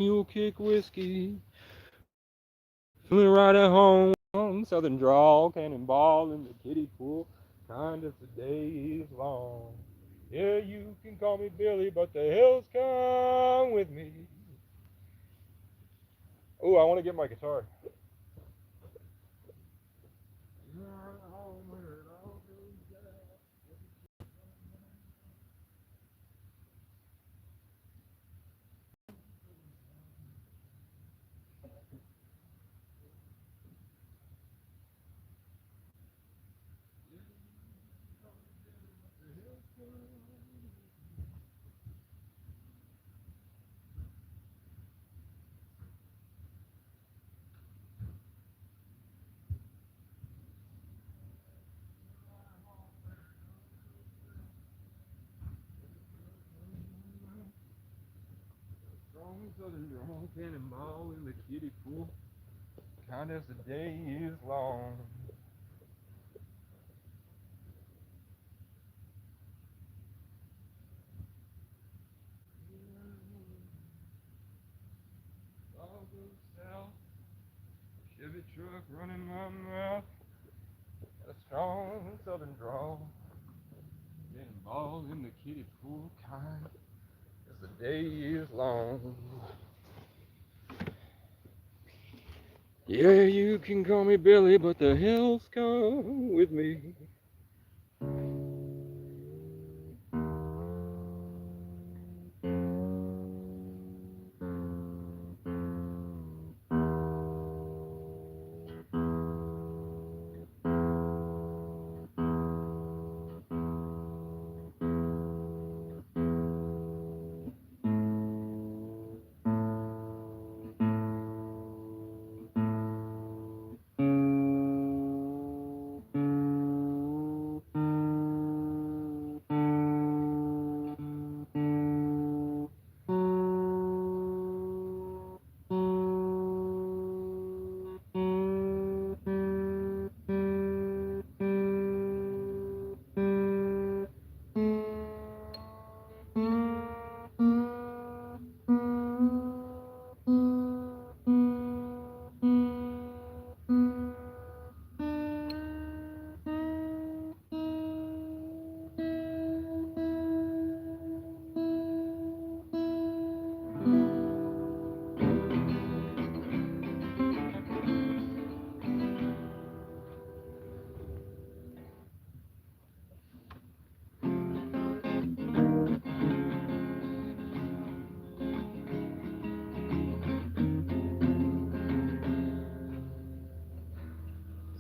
Mule kick whiskey, feeling right at home. Southern drawl, cannonball in the kiddie pool. Kind of the day is long. Yeah, you can call me Billy, but the hills come with me. Oh, I want to get my guitar. Strong southern drawl, cannonball in the kiddie pool. Kind as the day is long. All goes south. Chevy truck running my mouth. Got a strong southern drawl. Cannonball in the kiddie pool. Kind as the day is long. Yeah, you can call me Billy, but the hills come with me.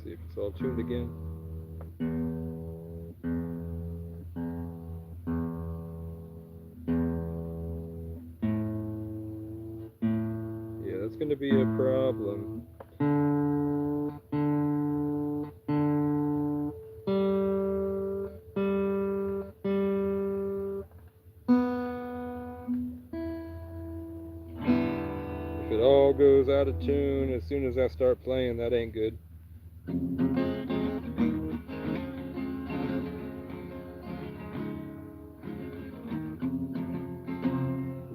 See if it's all tuned again. Yeah, that's gonna be a problem. If it all goes out of tune as soon as I start playing, that ain't good.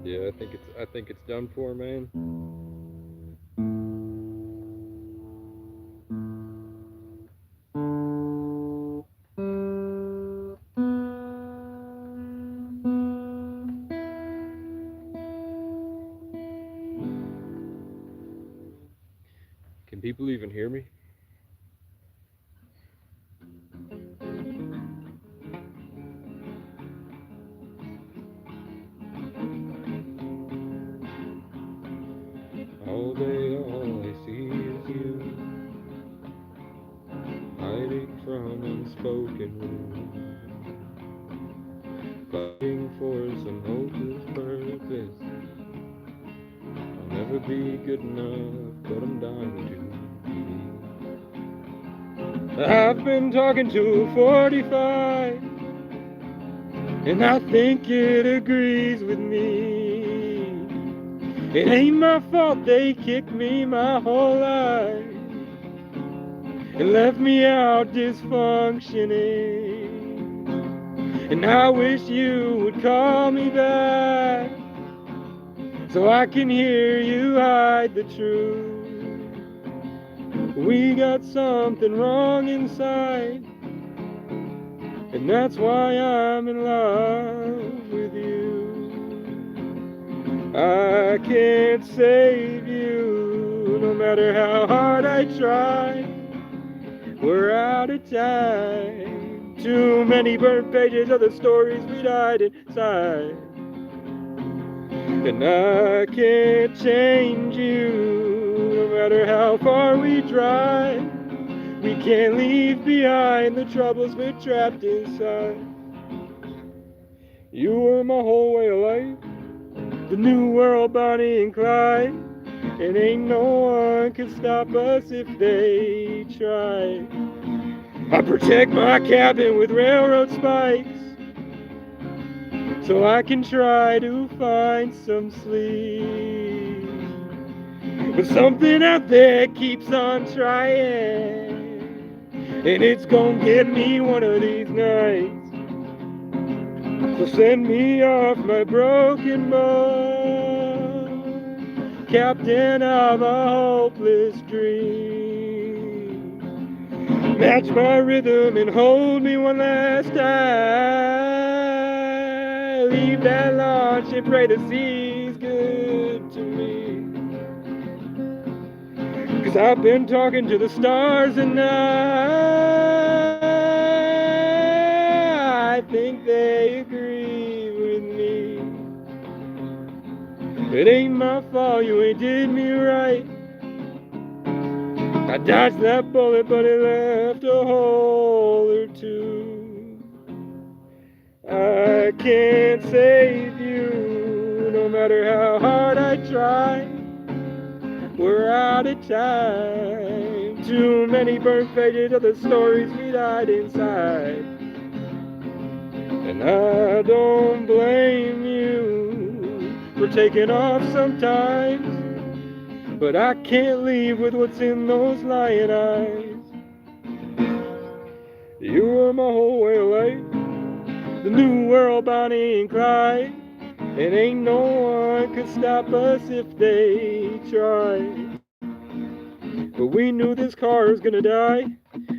Yeah, I think it's done for, man. Can people even hear me? All day, all I see is you, hiding from unspoken rules, fighting for some hopeless purpose. I'll never be good enough, but I'm dying to. I've been talking to 45, and I think it agrees with me. It ain't my fault they kicked me my whole life and left me out dysfunctioning. And I wish you would call me back so I can hear you hide the truth. We got something wrong inside, and that's why I'm in love with you. I can't save you, no matter how hard I try. We're out of time. Too many burnt pages of the stories we'd hide inside. And I can't change you, no matter how far we try. We can't leave behind the troubles we're trapped inside. You were my whole way of life, the new world, Bonnie and Clyde. And ain't no one can stop us if they try. I protect my cabin with railroad spikes, so I can try to find some sleep. But something out there keeps on trying, and it's gonna get me one of these nights. So send me off my broken boat, captain of a hopeless dream. Match my rhythm and hold me one last time. Leave that launch and pray the sea's good to me. 'Cause I've been talking to the stars and I think they agree with me. It ain't my fault you ain't did me right. I dodged that bullet, but it left a hole or two. I can't save you, no matter how hard I try. We're out of time. Too many burnt pages of the stories we hide inside. And I don't blame you for taking off sometimes, but I can't leave with what's in those lion eyes. You were my whole way of life, the new world, Bonnie and Clyde. And ain't no one could stop us if they tried. But we knew this car was gonna die,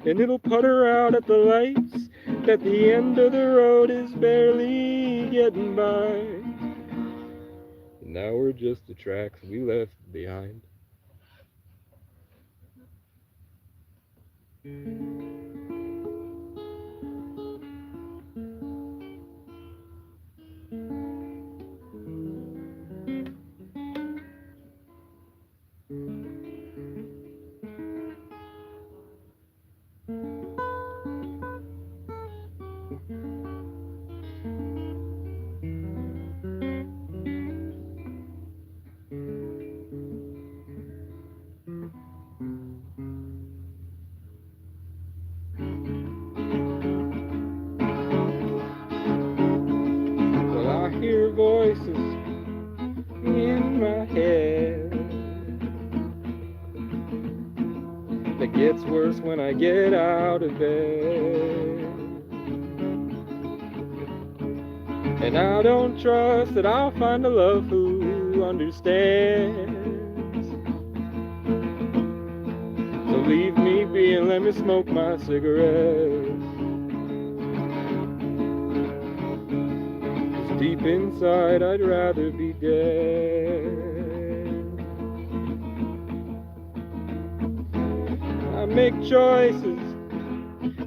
and it'll putter out at the lights, that the end of the road is barely getting by. Now we're just the tracks we left behind. Well, I hear voices in my head. It gets worse when I get out of bed. And I don't trust that I'll find a love who understands. So leave me be and let me smoke my cigarettes. 'Cause deep inside I'd rather be dead. I make choices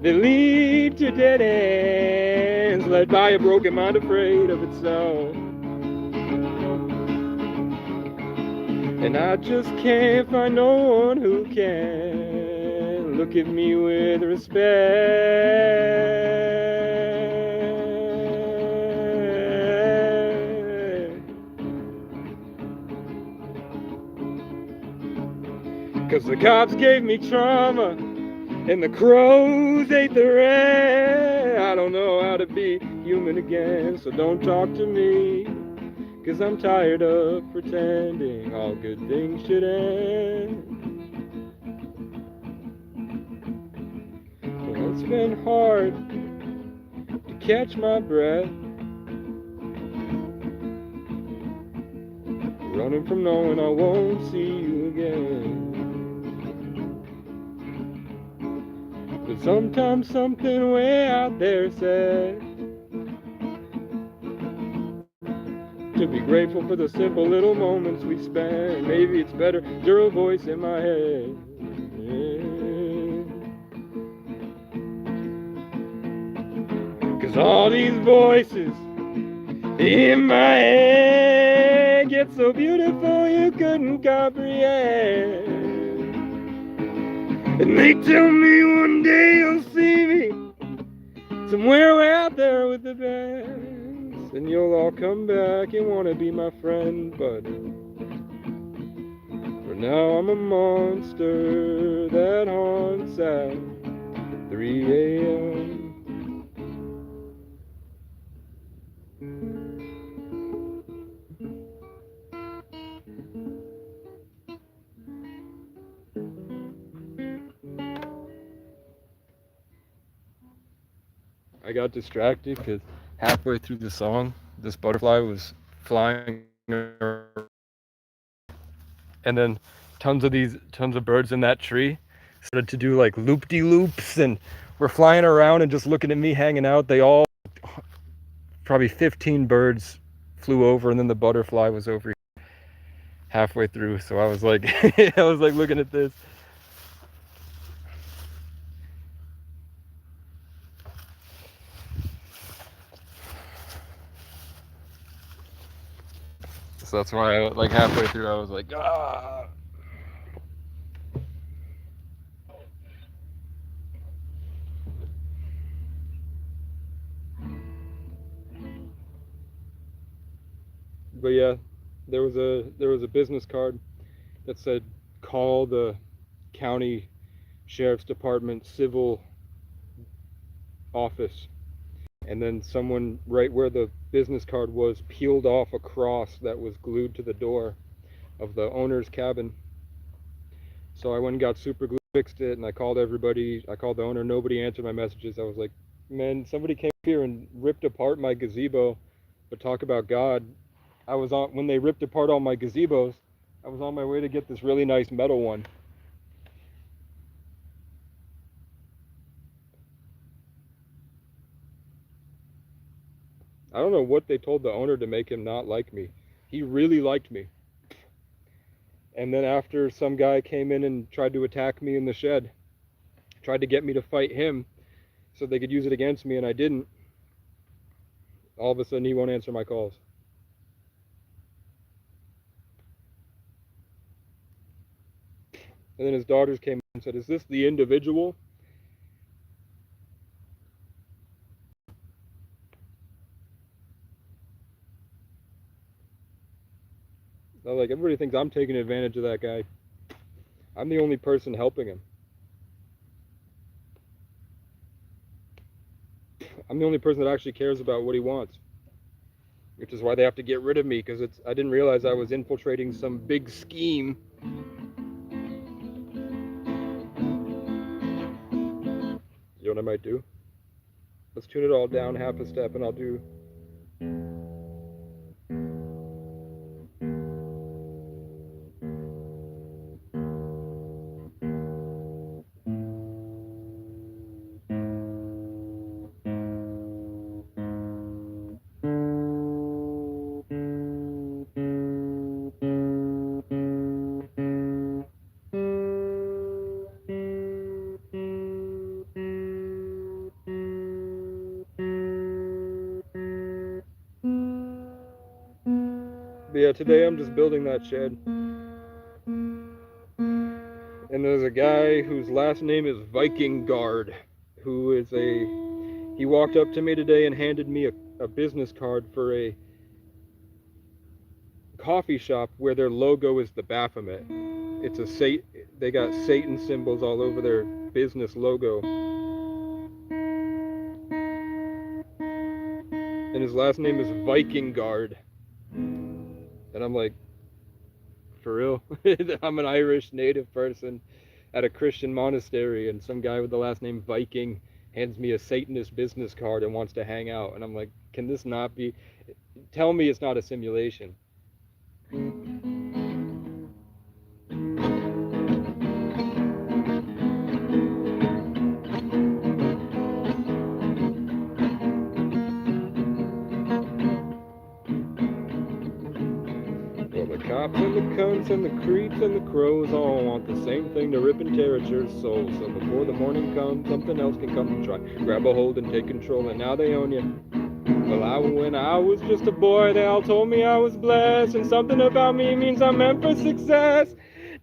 that lead to dead ends, led by a broken mind afraid of itself. And I just can't find no one who can look at me with respect. 'Cause the cops gave me trauma and the crows ate the red. I don't know how to be human again, so don't talk to me. 'Cause I'm tired of pretending all good things should end. Well, it's been hard to catch my breath, running from knowing I won't see you again. But sometimes something way out there says to be grateful for the simple little moments we spend. Maybe it's better, you're a voice in my head. Cause all these voices in my head get so beautiful you couldn't comprehend. And they tell me one day you'll see me somewhere way out there with the best, and you'll all come back and want to be my friend. But for now I'm a monster that haunts at 3 a.m. I got distracted because halfway through the song, this butterfly was flying, and then tons of birds in that tree started to do like loop-de-loops and were flying around and just looking at me hanging out. They all, probably 15 birds flew over, and then the butterfly was over halfway through. So I was like, I was like looking at this. So that's why I, like halfway through, I was like, ah. But yeah, there was a business card that said, call the county sheriff's department civil office. And then someone right where the business card was peeled off a cross that was glued to the door of the owner's cabin. So I went and got super glue, fixed it, and I called everybody. I called the owner. Nobody answered my messages. I was like, man, somebody came here and ripped apart my gazebo. But talk about God. I was on, when they ripped apart all my gazebos, I was on my way to get this really nice metal one. I don't know what they told the owner to make him not like me. He really liked me. And then after some guy came in and tried to attack me in the shed, tried to get me to fight him so they could use it against me, and I didn't, all of a sudden he won't answer my calls. And then his daughters came and said, is this the individual? I was like, everybody thinks I'm taking advantage of that guy. I'm the only person helping him. I'm the only person that actually cares about what he wants. Which is why they have to get rid of me, because I didn't realize I was infiltrating some big scheme. You know what I might do? Let's tune it all down half a step, and I'll do... But yeah, today I'm just building that shed. And there's a guy whose last name is Viking Guard, who is he walked up to me today and handed me a business card for a coffee shop where their logo is the Baphomet. It's they got Satan symbols all over their business logo. And his last name is Viking Guard. And I'm like, for real? I'm an Irish native person at a Christian monastery, and some guy with the last name Viking hands me a Satanist business card and wants to hang out. And I'm like, can this not be? Tell me it's not a simulation. cunts and the creeps and the crows all want the same thing to rip and tear at your soul. So before the morning comes, something else can come and try. Grab a hold and take control, and now they own you. Well, when I was just a boy, they all told me I was blessed, and something about me means I'm meant for success.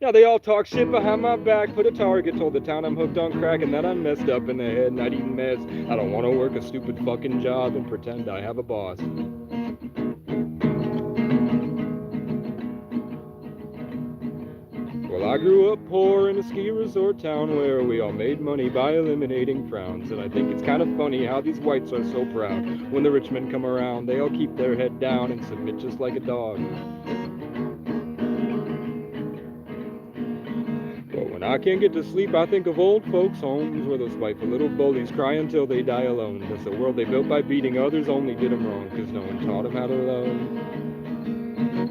Now they all talk shit behind my back, put a target, told the town I'm hooked on crack and that I'm messed up in the head and I'd eat mess. I don't want to work a stupid fucking job and pretend I have a boss. Well, I grew up poor in a ski resort town where we all made money by eliminating frowns. And I think it's kind of funny how these whites are so proud. When the rich men come around, they all keep their head down and submit just like a dog. But when I can't get to sleep, I think of old folks' homes where those spiteful little bullies cry until they die alone. Because the world they built by beating others only did them wrong, because no one taught them how to love.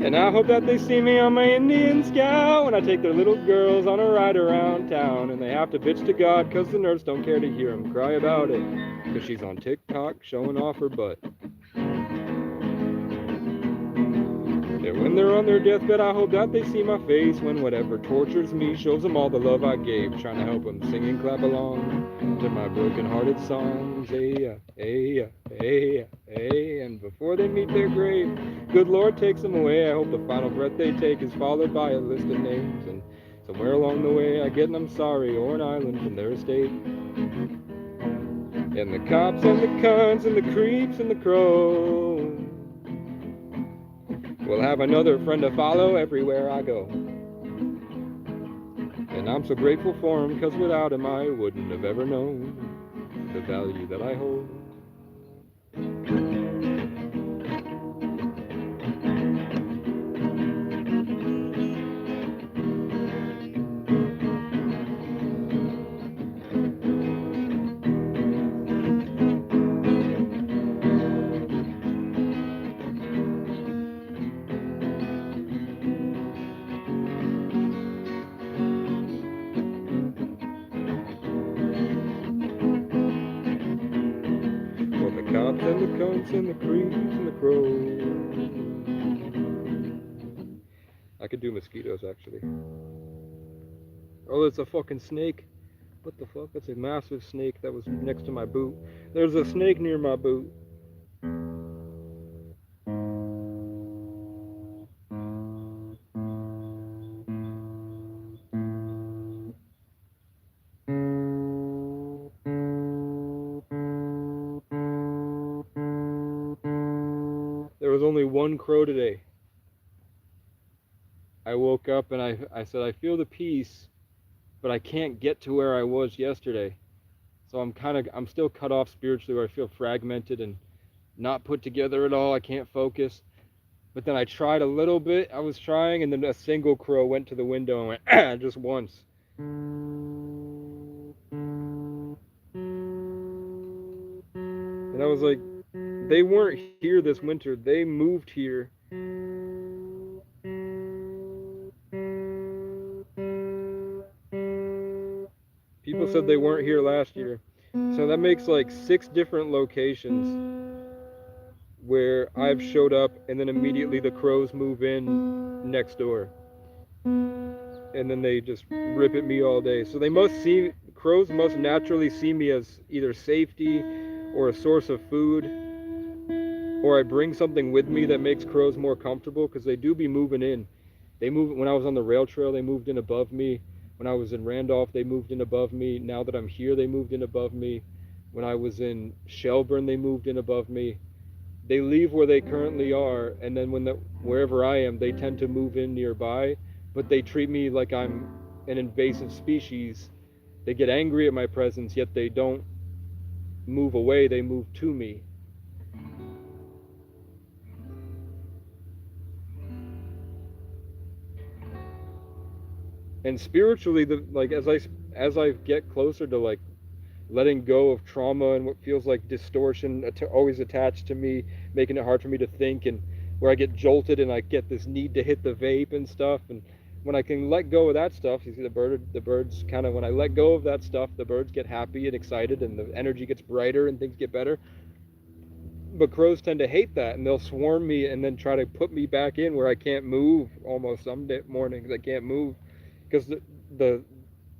And I hope that they see me on my Indian Scout when I take their little girls on a ride around town. And they have to bitch to God because the nerds don't care to hear them cry about it, because she's on TikTok showing off her butt. And when they're on their deathbed, I hope that they see my face when whatever tortures me shows them all the love I gave, trying to help them sing and clap along to my broken-hearted songs. Hey, hey, hey, hey. And before they meet their grave, good Lord takes them away. I hope the final breath they take is followed by a list of names, and somewhere along the way I get an I'm sorry or an island from their estate. And the cops and the cunts and the creeps and the crows will have another friend to follow everywhere I go. And I'm so grateful for him, because without him I wouldn't have ever known the value that I hold. Cops and the cunts and the creeps and the crows. I could do mosquitoes, actually. Oh, it's a fucking snake. What the fuck? That's a massive snake that was next to my boot. There's a snake near my boot. There was only one crow today. I woke up and I said, I feel the peace, but I can't get to where I was yesterday. So I'm still cut off spiritually, where I feel fragmented and not put together at all. I can't focus. But then I tried a little bit. I was trying, and then a single crow went to the window and went, ah, just once. And I was like, they weren't here this winter. They moved here. People said they weren't here last year. So that makes like 6 different locations where I've showed up, and then immediately the crows move in next door. And then they just rip at me all day. So crows must naturally see me as either safety or a source of food, or I bring something with me that makes crows more comfortable, because they do be moving in. When I was on the rail trail, they moved in above me. When I was in Randolph, they moved in above me. Now that I'm here, they moved in above me. When I was in Shelburne, they moved in above me. They leave where they currently are, and then wherever I am, they tend to move in nearby, but they treat me like I'm an invasive species. They get angry at my presence, yet they don't move away, they move to me. And spiritually, as I get closer to like letting go of trauma and what feels like distortion always attached to me, making it hard for me to think, and where I get jolted and I get this need to hit the vape and stuff, and when I can let go of that stuff, you see the birds kind of, when I let go of that stuff, the birds get happy and excited, and the energy gets brighter and things get better. But crows tend to hate that, and they'll swarm me and then try to put me back in where I can't move almost some mornings. I can't move because the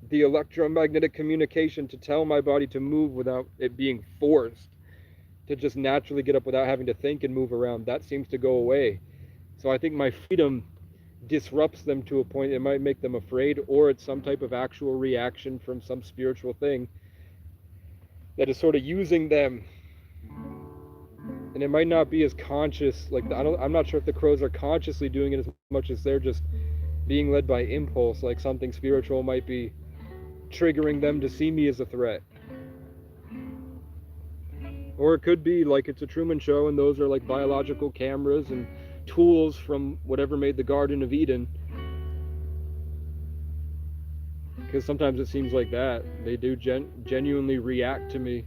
the electromagnetic communication to tell my body to move without it being forced to just naturally get up without having to think and move around, that seems to go away. So I think my freedom disrupts them to a point. It might make them afraid, or it's some type of actual reaction from some spiritual thing that is sort of using them. And it might not be as conscious. Like I'm not sure if the crows are consciously doing it as much as they're just being led by impulse. Like something spiritual might be triggering them to see me as a threat. Or it could be like it's a Truman Show, and those are like biological cameras and tools from whatever made the Garden of Eden. Because sometimes it seems like that. They do genuinely react to me.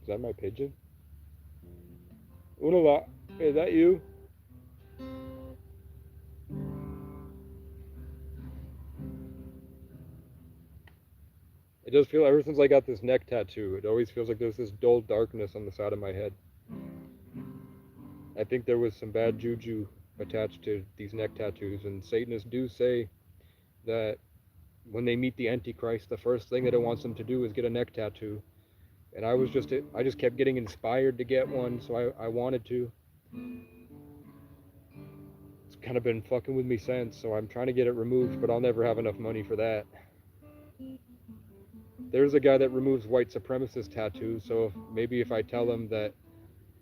Is that my pigeon? Unala, is that you? It does feel, ever since I got this neck tattoo, it always feels like there's this dull darkness on the side of my head. I think there was some bad juju attached to these neck tattoos, and Satanists do say that when they meet the Antichrist, the first thing that it wants them to do is get a neck tattoo. And I just kept getting inspired to get one, so I wanted to. It's kind of been fucking with me since, so I'm trying to get it removed, but I'll never have enough money for that. There's a guy that removes white supremacist tattoos, so maybe if I tell him that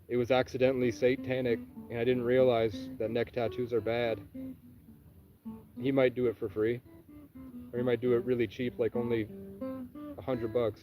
it was accidentally satanic and I didn't realize that neck tattoos are bad, he might do it for free. Or he might do it really cheap, like only $100.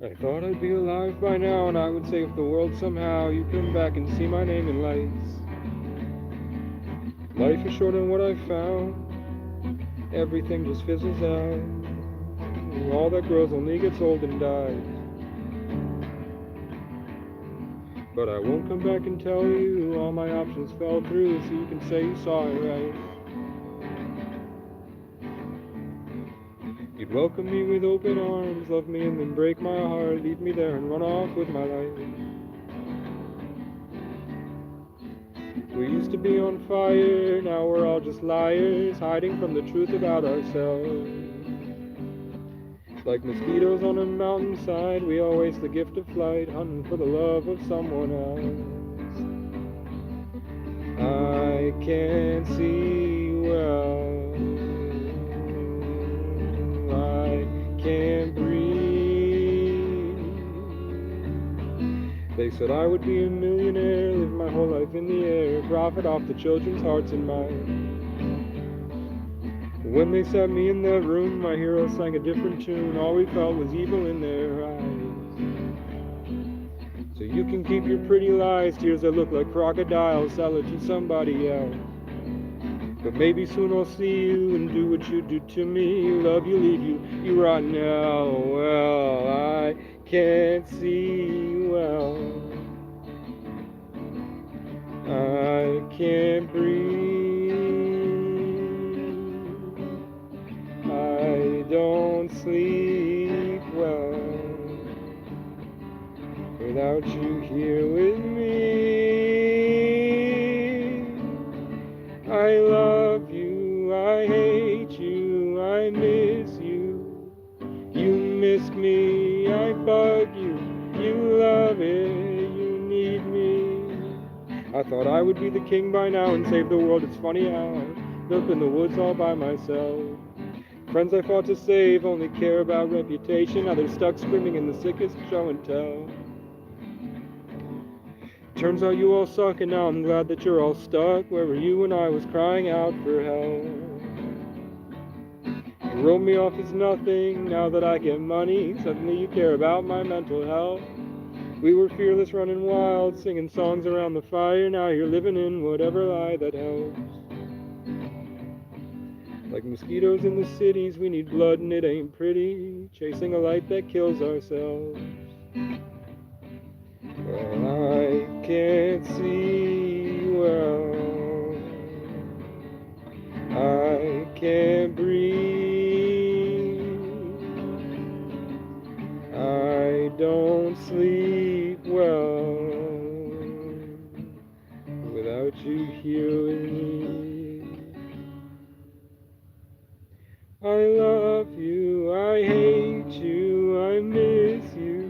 I thought I'd be alive by now, and I would save the world somehow. You come back and see my name in lights. Life is short on what I've found. Everything just fizzles out. All that grows only gets old and dies. But I won't come back and tell you all my options fell through, so you can say you saw it right. You'd welcome me with open arms, love me and then break my heart, leave me there and run off with my life. We used to be on fire, now we're all just liars, hiding from the truth about ourselves. Like mosquitoes on a mountainside, we all waste the gift of flight, hunting for the love of someone else. I can't see well, I can't breathe. They said I would be a millionaire, live my whole life in the air, profit off the children's hearts and minds. When they sat me in that room, my hero sang a different tune. All we felt was evil in their eyes. So you can keep your pretty lies, tears that look like crocodiles, sell it to somebody else. But maybe soon I'll see you and do what you do to me. Love you, leave you, you rotten hell. Well, I can't see well, I can't breathe. I don't sleep well without you here with me. I love you, I hate you, I miss you. You miss me, I bug you, you love it, you need me. I thought I would be the king by now and save the world. It's funny how I live in the woods all by myself. Friends I fought to save only care about reputation. Now they're stuck screaming in the sickest show and tell. Turns out you all suck, and now I'm glad that you're all stuck. Where were you when I was crying out for help? You wrote me off as nothing. Now that I get money, suddenly you care about my mental health. We were fearless, running wild, singing songs around the fire. Now you're living in whatever lie that helps. Like mosquitoes in the cities, we need blood and it ain't pretty, chasing a light that kills ourselves. Well, I can't see well, I can't breathe, I don't sleep well without you here with me. I love you, I hate you, I miss you.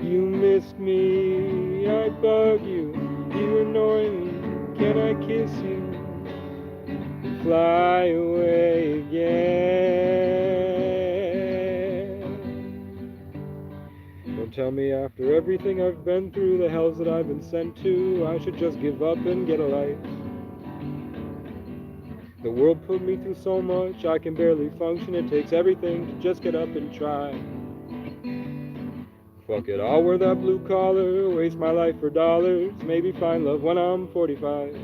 You miss me, I bug you, you annoy me. Can I kiss you and fly away again? Don't tell me after everything I've been through, the hells that I've been sent to, I should just give up and get a life. The world put me through so much, I can barely function. It takes everything to just get up and try. Fuck it, I'll wear that blue collar, waste my life for dollars, maybe find love when I'm 45.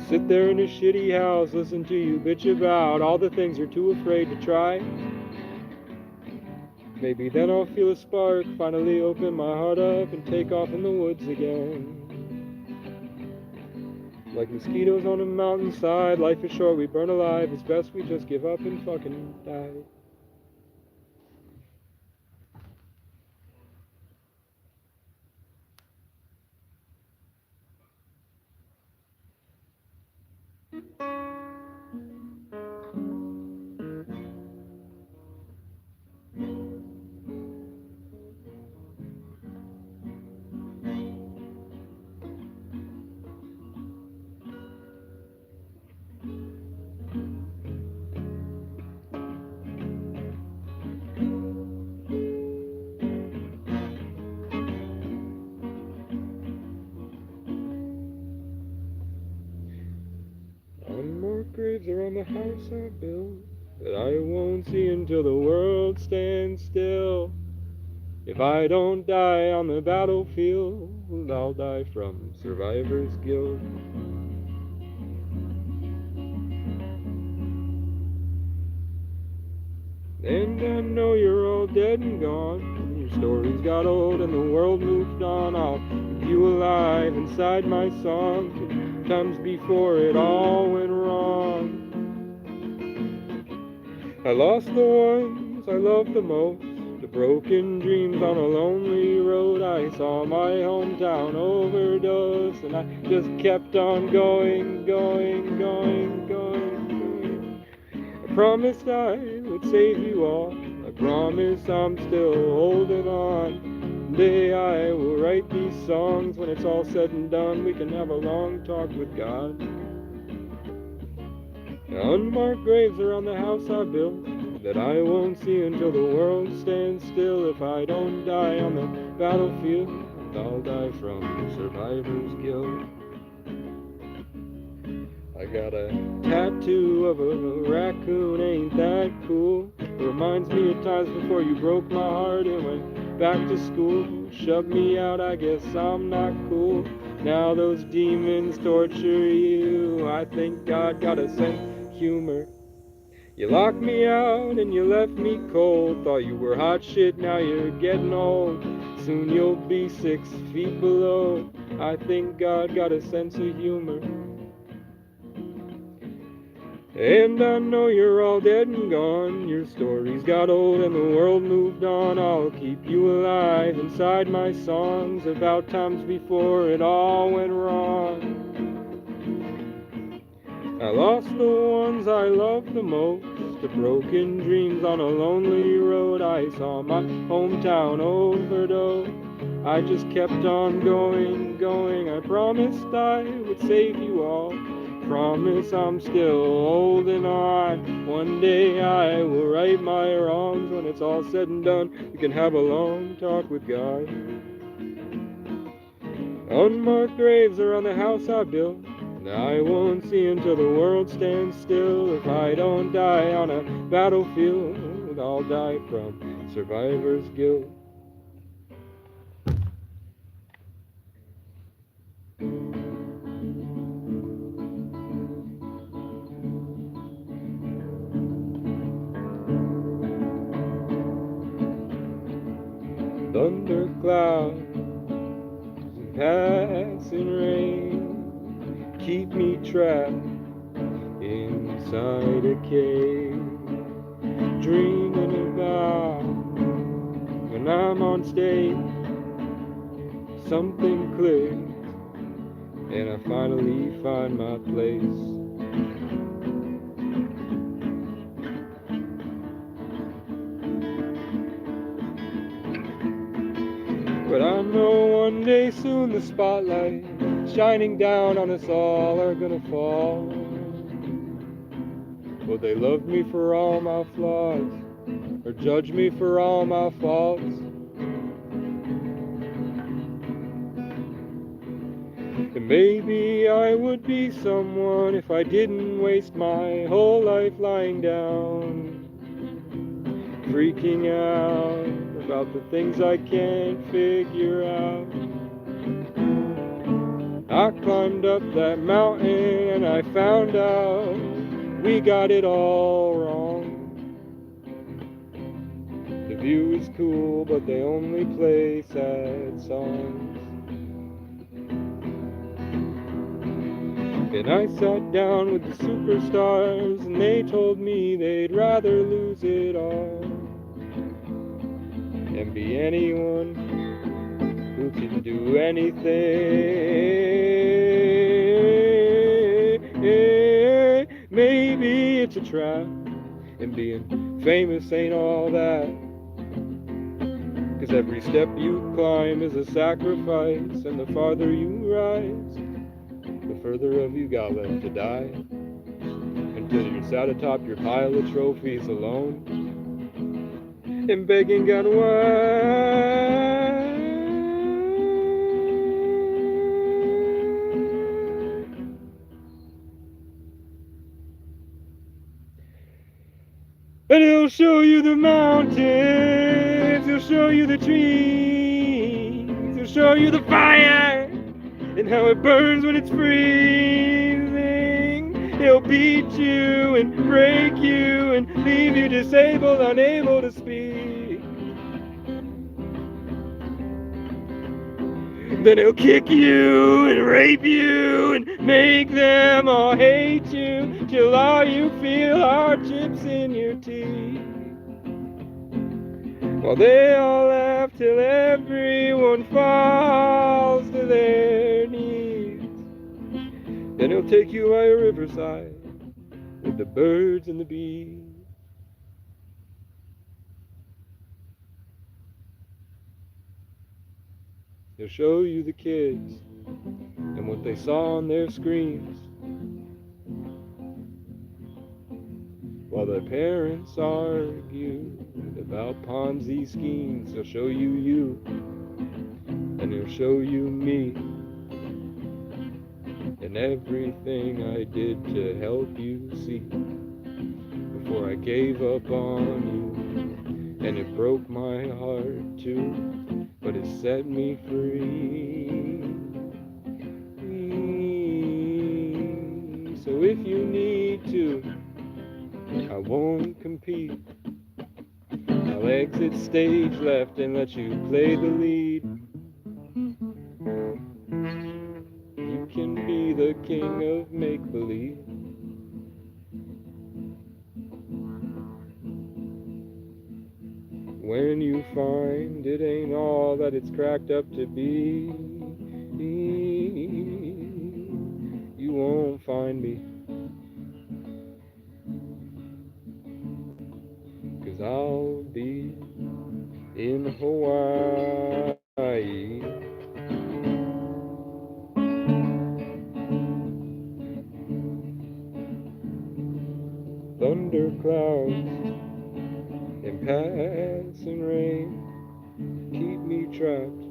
Sit there in a shitty house, listen to you bitch about all the things you're too afraid to try. Maybe then I'll feel a spark, finally open my heart up and take off in the woods again. Like mosquitoes on a mountainside, life is short, we burn alive, it's best we just give up and fucking die. Unmarked graves around the house I built that I won't see until the world stands still. If I don't die on the battlefield, I'll die from survivor's guilt. And I know you're all dead and gone, and you're stories got old and the world moved on, I'll keep you alive inside my songs. Times before it all went wrong. I lost the ones I loved the most, the broken dreams on a lonely road. I saw my hometown overdose, and I just kept on going. I promised I would save you all. I promise I'm still holding on. One day I will write these songs. When it's all said and done, we can have a long talk with God. Unmarked graves around the house I built that I won't see until the world stands still. If I don't die on the battlefield, I'll die from survivor's guilt. I got a tattoo of a raccoon, ain't that cool? It reminds me of times before you broke my heart and went back to school. Shoved me out, I guess I'm not cool. Now those demons torture you. I think God got a sense of humor. You locked me out and you left me cold. Thought you were hot shit, now you're getting old. Soon you'll be 6 feet below. I think God got a sense of humor. And I know you're all dead and gone. Your stories got old and the world moved on. I'll keep you alive inside my songs about times before it all went wrong. I lost the ones I loved the most, the broken dreams on a lonely road. I saw my hometown overdose. I just kept on going. I promised I would save you all. Promise I'm still holding on. One day I will right my wrongs. When it's all said and done, we can have a long talk with God. Unmarked graves around the house I built, and I won't see until the world stands still. If I don't die on a battlefield, I'll die from survivor's guilt. Thunderclouds and passing rain keep me trapped inside a cave, dreaming about when I'm on stage. Something clicks and I finally find my place. But I know one day soon the spotlight shining down on us all are gonna fall. Will they love me for all my flaws, or judge me for all my faults? And maybe I would be someone if I didn't waste my whole life lying down, freaking out about the things I can't figure out. I climbed up that mountain and I found out we got it all wrong. The view is cool, but they only play sad songs. And I sat down with the superstars and they told me they'd rather lose it all and be anyone who can do anything. Maybe it's a trap, and being famous ain't all that. 'Cause every step you climb is a sacrifice, and the farther you rise, the further of you got left to die. Until you're sat atop your pile of trophies alone and begging God why. And he'll show you the mountains, he'll show you the trees, he'll show you the fire and how it burns when it's freezing. He'll beat you and break you and leave you disabled, unable to speak. Then he'll kick you and rape you and make them all hate you till all you feel are chips in your teeth. While they all laugh till everyone falls to their knees. Then he'll take you by a riverside with the birds and the bees. He'll show you the kids and what they saw on their screens, while their parents argue about Ponzi schemes. He'll show you you, and he'll show you me, and everything I did to help you see before I gave up on you. And it broke my heart too, but it set me free. So if you need to, I won't compete. I'll exit stage left and let you play the lead. You can be the king of make-believe. When you find it ain't all that it's cracked up to be, you won't find me. 'Cause I'll be in Hawaii. Thunder clouds and passing rain keep me trapped.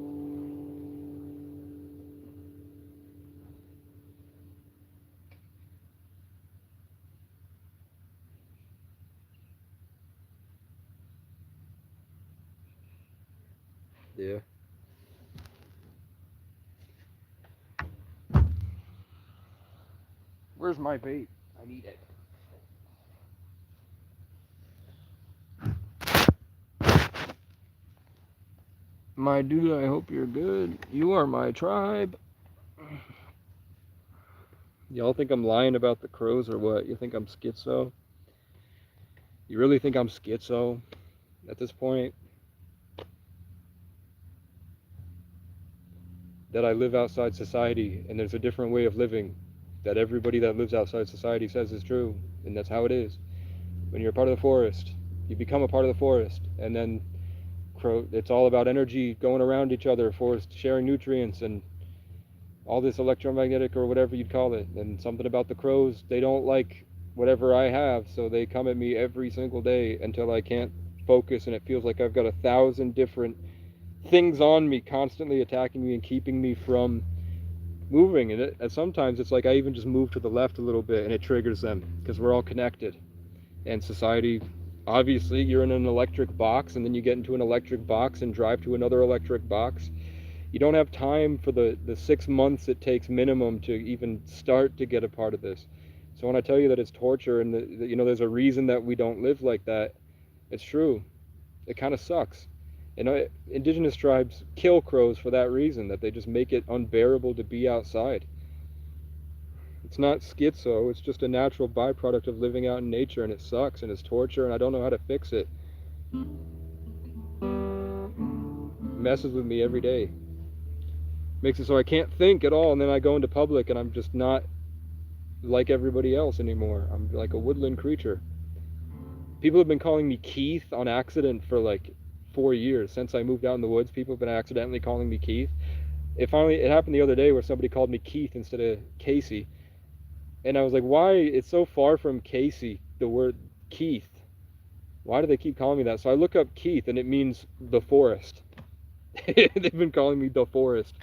Yeah. Where's my vape? I need it. My dude, I hope you're good. You are my tribe. Y'all think I'm lying about the crows or what? You think I'm schizo? You really think I'm schizo at this point? That I live outside society and there's a different way of living that everybody that lives outside society says is true, and that's how it is. When you're a part of the forest, you become a part of the forest, and then it's all about energy going around each other, forest sharing nutrients and all this electromagnetic or whatever you'd call it. And something about the crows, they don't like whatever I have, so they come at me every single day until I can't focus, and it feels like I've got 1,000 different things on me constantly attacking me and keeping me from moving. And sometimes it's like I even just move to the left a little bit and it triggers them, because we're all connected. And society, obviously you're in an electric box, and then you get into an electric box and drive to another electric box. You don't have time for the 6 months it takes minimum to even start to get a part of this. So when I tell you that it's torture and there's a reason that we don't live like that, it's true. It kind of sucks. Indigenous tribes kill crows for that reason, that they just make it unbearable to be outside. It's not schizo, it's just a natural byproduct of living out in nature, and it sucks, and it's torture, and I don't know how to fix it. It messes with me every day. Makes it so I can't think at all, and then I go into public and I'm just not like everybody else anymore. I'm like a woodland creature. People have been calling me Keith on accident for like 4 years. Since I moved out in the woods, people have been accidentally calling me Keith. It happened the other day where somebody called me Keith instead of Casey. And I was like, why? It's so far from Casey, the word Keith. Why do they keep calling me that? So I look up Keith, and it means the forest. They've been calling me the forest.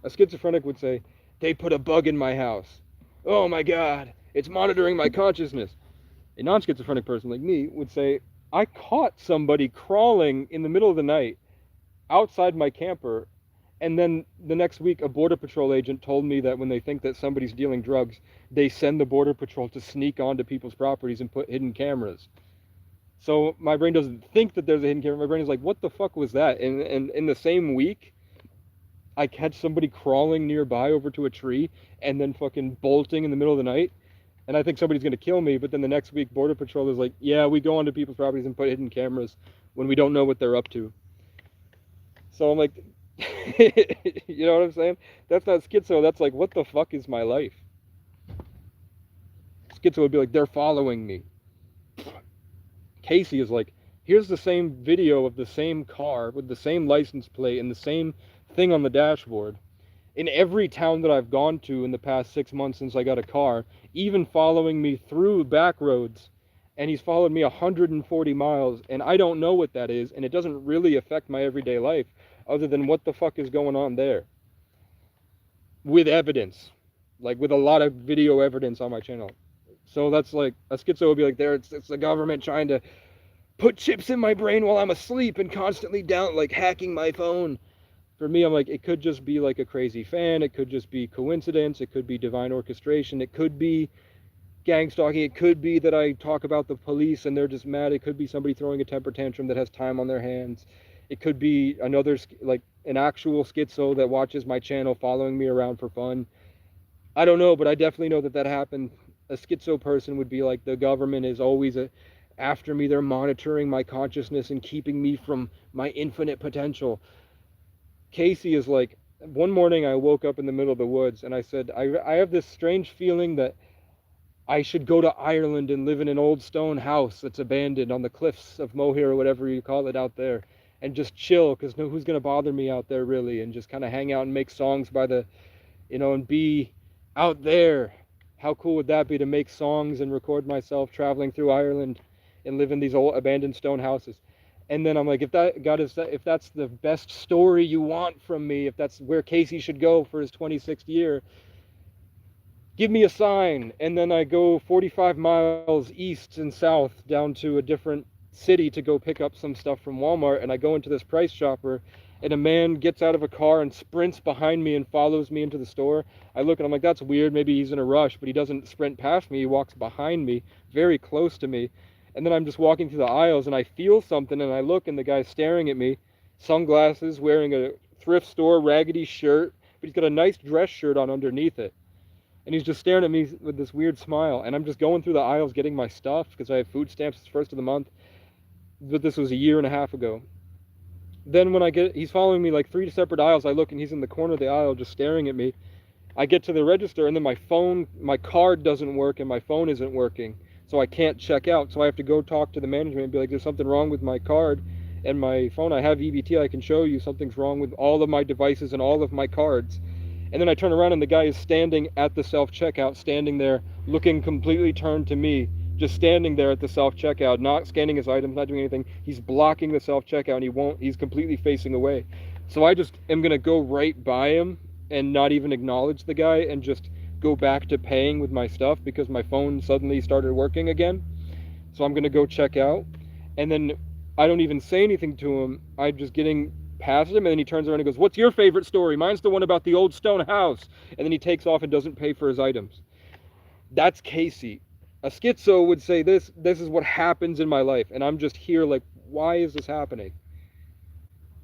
A schizophrenic would say, they put a bug in my house. Oh my God, it's monitoring my consciousness. A non-schizophrenic person like me would say, I caught somebody crawling in the middle of the night outside my camper, and then the next week a Border Patrol agent told me that when they think that somebody's dealing drugs, they send the Border Patrol to sneak onto people's properties and put hidden cameras. So my brain doesn't think that there's a hidden camera. My brain is like, what the fuck was that? And in the same week, I catch somebody crawling nearby over to a tree and then fucking bolting in the middle of the night. And I think somebody's going to kill me. But then the next week, Border Patrol is like, yeah, we go onto people's properties and put hidden cameras when we don't know what they're up to. So I'm like, you know what I'm saying? That's not schizo. That's like, what the fuck is my life? Schizo would be like, they're following me. Casey is like, here's the same video of the same car with the same license plate and the same thing on the dashboard. In every town that I've gone to in the past 6 months since I got a car, even following me through back roads, and he's followed me 140 miles, and I don't know what that is, and it doesn't really affect my everyday life, other than what the fuck is going on there. With evidence. Like, with a lot of video evidence on my channel. So that's like, a schizo would be like, it's the government trying to put chips in my brain while I'm asleep and constantly like, hacking my phone. For me, I'm like, it could just be like a crazy fan. It could just be coincidence. It could be divine orchestration. It could be gang stalking. It could be that I talk about the police and they're just mad. It could be somebody throwing a temper tantrum that has time on their hands. It could be another, like an actual schizo that watches my channel following me around for fun. I don't know, but I definitely know that happened. A schizo person would be like, the government is always after me. They're monitoring my consciousness and keeping me from my infinite potential. Casey is like, one morning I woke up in the middle of the woods and I said, I have this strange feeling that I should go to Ireland and live in an old stone house that's abandoned on the cliffs of Moher or whatever you call it out there, and just chill, because who's going to bother me out there really, and just kind of hang out and make songs by the, and be out there. How cool would that be, to make songs and record myself traveling through Ireland and live in these old abandoned stone houses? And then I'm like, if that's the best story you want from me, if that's where Casey should go for his 26th year, give me a sign. And then I go 45 miles east and south down to a different city to go pick up some stuff from Walmart. And I go into this Price Chopper, and a man gets out of a car and sprints behind me and follows me into the store. I look and I'm like, that's weird. Maybe he's in a rush, but he doesn't sprint past me. He walks behind me, very close to me. And then I'm just walking through the aisles and I feel something, and I look and the guy's staring at me, sunglasses, wearing a thrift store raggedy shirt, but he's got a nice dress shirt on underneath it. And he's just staring at me with this weird smile. And I'm just going through the aisles getting my stuff because I have food stamps. It's first of the month. But this was a year and a half ago. Then when he's following me like 3 separate aisles, I look and he's in the corner of the aisle just staring at me. I get to the register and then my card doesn't work and my phone isn't working. So I can't check out. So I have to go talk to the management and be like, there's something wrong with my card and my phone. I have EBT. I can show you something's wrong with all of my devices and all of my cards. And then I turn around and the guy is standing at the self-checkout, standing there, looking completely turned to me, just standing there at the self-checkout, not scanning his items, not doing anything. He's blocking the self-checkout and he's completely facing away. So I just am going to go right by him and not even acknowledge the guy and just go back to paying with my stuff because my phone suddenly started working again. So I'm going to go check out. And then I don't even say anything to him. I'm just getting past him, and then he turns around and goes, what's your favorite story? Mine's the one about the old stone house. And then he takes off and doesn't pay for his items. That's Casey. A schizo would say this is what happens in my life, and I'm just here like, why is this happening?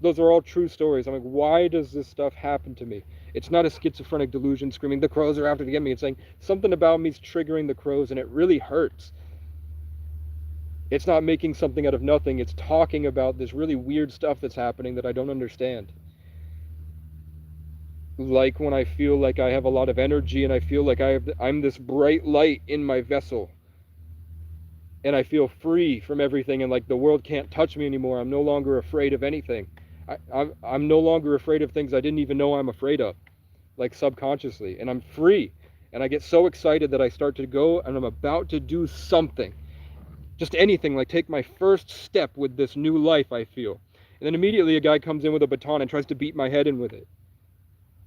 Those are all true stories. I'm like, why does this stuff happen to me? It's not a schizophrenic delusion screaming, the crows are after to get me. It's saying something about me is triggering the crows, and it really hurts. It's not making something out of nothing. It's talking about this really weird stuff that's happening that I don't understand. Like when I feel like I have a lot of energy and I feel like I'm this bright light in my vessel. And I feel free from everything and like the world can't touch me anymore. I'm no longer afraid of anything. I'm no longer afraid of things I didn't even know I'm afraid of, like subconsciously. And I'm free. And I get so excited that I start to go and I'm about to do something. Just anything, like take my first step with this new life I feel. And then immediately a guy comes in with a baton and tries to beat my head in with it.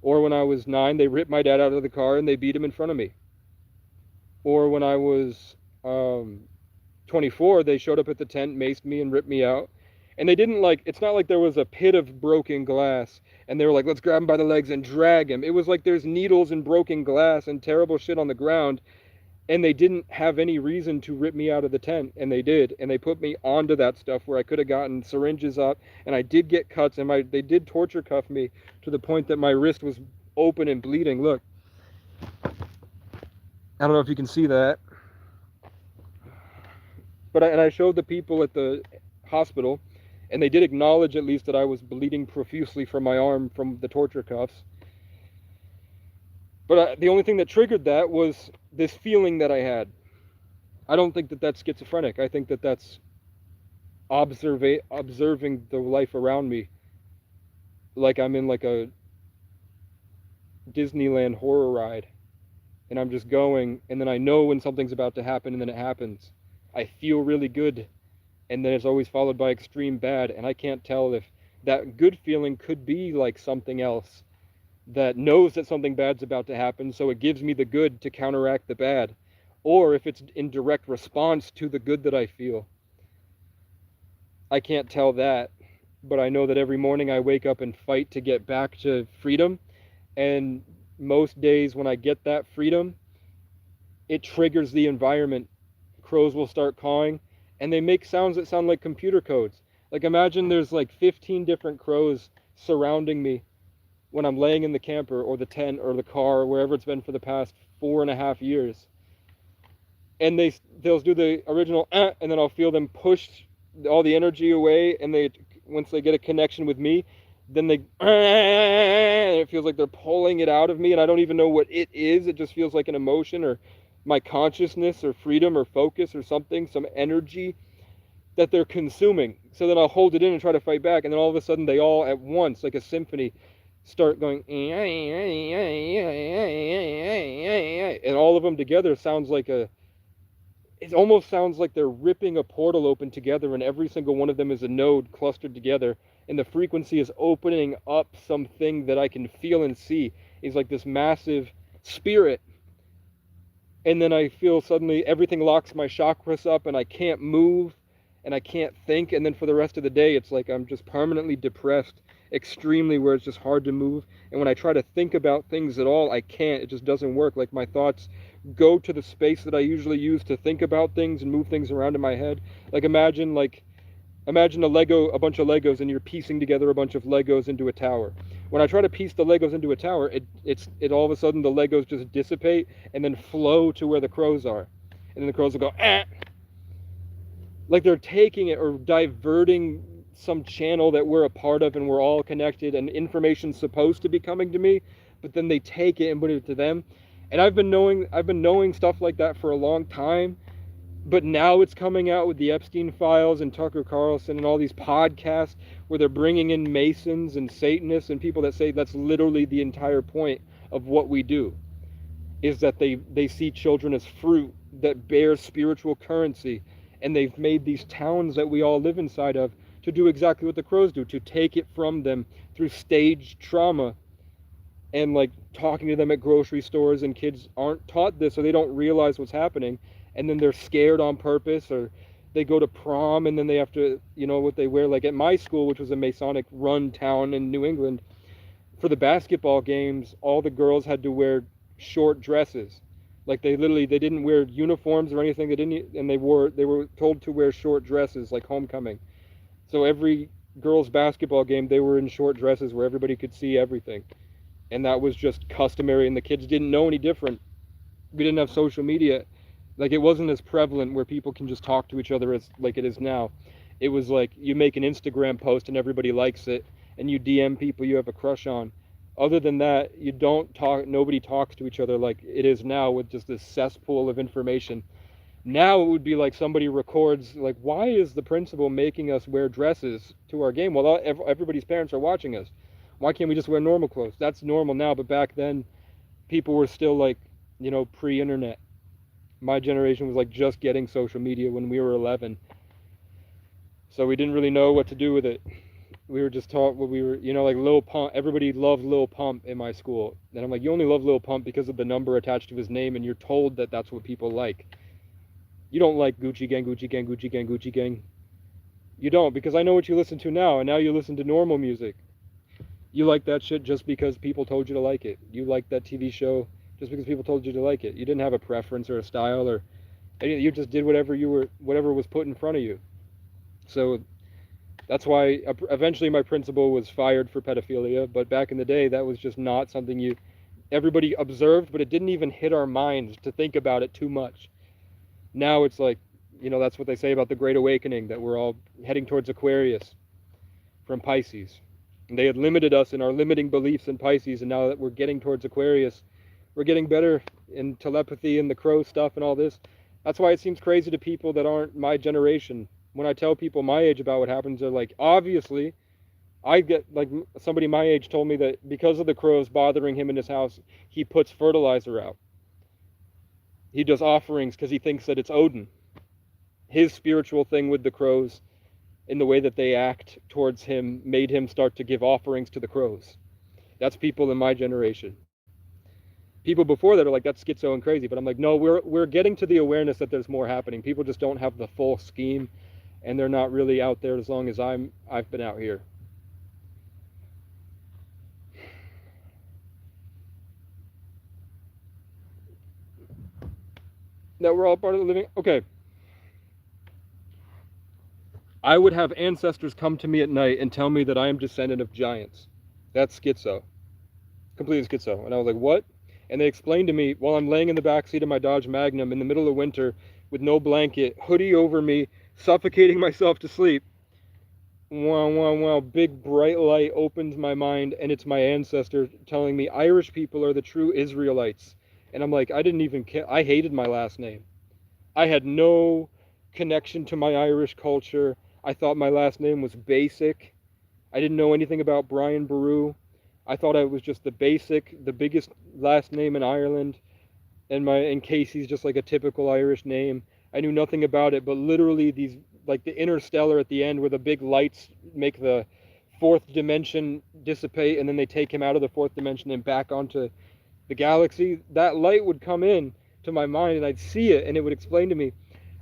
Or when I was 9, they ripped my dad out of the car and they beat him in front of me. Or when I was 24, they showed up at the tent, maced me and ripped me out. And they didn't it's not like there was a pit of broken glass and they were like, let's grab him by the legs and drag him. It was like there's needles and broken glass and terrible shit on the ground. And they didn't have any reason to rip me out of the tent, and they did, and they put me onto that stuff where I could have gotten syringes up, and I did get cuts, and they did torture cuff me to the point that my wrist was open and bleeding. Look, I don't know if you can see that, but I showed the people at the hospital, and they did acknowledge at least that I was bleeding profusely from my arm from the torture cuffs. But the only thing that triggered that was this feeling that I had. I don't think that that's schizophrenic. I think that that's observing the life around me, like I'm in like a Disneyland horror ride, and I'm just going, and then I know when something's about to happen, and then it happens. I feel really good, and then it's always followed by extreme bad, and I can't tell if that good feeling could be like something else that knows that something bad's about to happen, so it gives me the good to counteract the bad, or if it's in direct response to the good that I feel. I can't tell that, but I know that every morning I wake up and fight to get back to freedom, and most days when I get that freedom, it triggers the environment. Crows will start cawing, and they make sounds that sound like computer codes. Like imagine there's like 15 different crows surrounding me when I'm laying in the camper or the tent or the car or wherever it's been for the past 4.5 years. And they'll do the original and then I'll feel them push all the energy away, and once they get a connection with me, then they and it feels like they're pulling it out of me, and I don't even know what it is. It just feels like an emotion or my consciousness or freedom or focus or something, some energy that they're consuming. So then I'll hold it in and try to fight back, and then all of a sudden they all at once, like a symphony, start going, and all of them together sounds like it almost sounds like they're ripping a portal open together, and every single one of them is a node clustered together, and the frequency is opening up something that I can feel and see. It's like this massive spirit. And then I feel suddenly everything locks my chakras up, and I can't move, and I can't think, and then for the rest of the day, it's like I'm just permanently depressed, extremely, where it's just hard to move. And when I try to think about things at all, I can't. It just doesn't work. Like my thoughts go to the space that I usually use to think about things and move things around in my head. Like imagine a bunch of Legos, and you're piecing together a bunch of Legos into a tower. When I try to piece the Legos into a tower, it all of a sudden the Legos just dissipate and then flow to where the crows are. And then the crows will go, ah! Like they're taking it or diverting some channel that we're a part of and we're all connected, and information's supposed to be coming to me, but then they take it and put it to them. And I've been knowing stuff like that for a long time, but now it's coming out with the Epstein files and Tucker Carlson and all these podcasts where they're bringing in Masons and Satanists and people that say that's literally the entire point of what we do, is that they see children as fruit that bear spiritual currency, and they've made these towns that we all live inside of to do exactly what the crows do, to take it from them through staged trauma. And like talking to them at grocery stores, and kids aren't taught this, so they don't realize what's happening, and then they're scared on purpose, or they go to prom and then they have to, what they wear. Like at my school, which was a Masonic run town in New England, for the basketball games, all the girls had to wear short dresses. Like they didn't wear uniforms or anything. They were told to wear short dresses like homecoming. So every girls basketball game, they were in short dresses where everybody could see everything. And that was just customary, and the kids didn't know any different. We didn't have social media. Like it wasn't as prevalent where people can just talk to each other as like it is now. It was like you make an Instagram post and everybody likes it, and you DM people you have a crush on. Other than that, you don't talk, nobody talks to each other like it is now with just this cesspool of information. Now it would be like somebody records, like, why is the principal making us wear dresses to our game? Well, everybody's parents are watching us. Why can't we just wear normal clothes? That's normal now, but back then, people were still like, pre-internet. My generation was like just getting social media when we were 11. So we didn't really know what to do with it. We were just taught what we were, like Lil Pump. Everybody loved Lil Pump in my school. And I'm like, you only love Lil Pump because of the number attached to his name, and you're told that that's what people like. You don't like Gucci Gang, Gucci Gang, Gucci Gang, Gucci Gang. You don't, because I know what you listen to now, and now you listen to normal music. You like that shit just because people told you to like it. You like that TV show just because people told you to like it. You didn't have a preference or a style or anything. You just did whatever was put in front of you. So that's why eventually my principal was fired for pedophilia. But back in the day, that was just not something everybody observed, but it didn't even hit our minds to think about it too much. Now it's like, that's what they say about the Great Awakening, that we're all heading towards Aquarius from Pisces. And they had limited us in our limiting beliefs in Pisces, and now that we're getting towards Aquarius, we're getting better in telepathy and the crow stuff and all this. That's why it seems crazy to people that aren't my generation. When I tell people my age about what happens, they're like, obviously, I get, like, somebody my age told me that because of the crows bothering him in his house, he puts fertilizer out. He does offerings because he thinks that it's Odin. His spiritual thing with the crows, in the way that they act towards him, made him start to give offerings to the crows. That's people in my generation. People before that are like, that's schizo and crazy. But I'm like, no, we're getting to the awareness that there's more happening. People just don't have the full scheme, and they're not really out there as long as I've been out here. That we're all part of the living. Okay. I would have ancestors come to me at night and tell me that I am descendant of giants. That's schizo. Completely schizo. And I was like, what? And they explained to me while I'm laying in the backseat of my Dodge Magnum in the middle of winter with no blanket, hoodie over me, suffocating myself to sleep. Wow, big bright light opens my mind, and it's my ancestor telling me Irish people are the true Israelites. And I'm like, I didn't even care. I hated my last name. I had no connection to my Irish culture. I thought my last name was basic. I didn't know anything about Brian Boru. I thought I was just the biggest last name in Ireland, and Casey's just like a typical Irish name. I knew nothing about it, but literally these, like the interstellar at the end where the big lights make the fourth dimension dissipate, and then they take him out of the fourth dimension and back onto the galaxy, that light would come in to my mind, and I'd see it, and it would explain to me,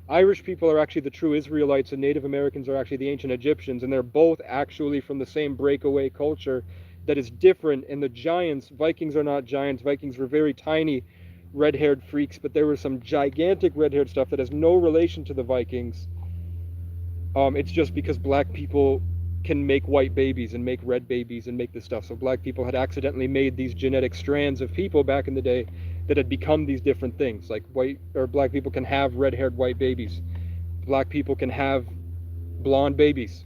Irish people are actually the true Israelites, and Native Americans are actually the ancient Egyptians, and they're both actually from the same breakaway culture that is different. And the giants, Vikings are not giants. Vikings were very tiny red-haired freaks, but there was some gigantic red-haired stuff that has no relation to the Vikings. It's just because black people can make white babies and make red babies and make this stuff. So black people had accidentally made these genetic strands of people back in the day that had become these different things. Like black people can have red-haired white babies. Black people can have blonde babies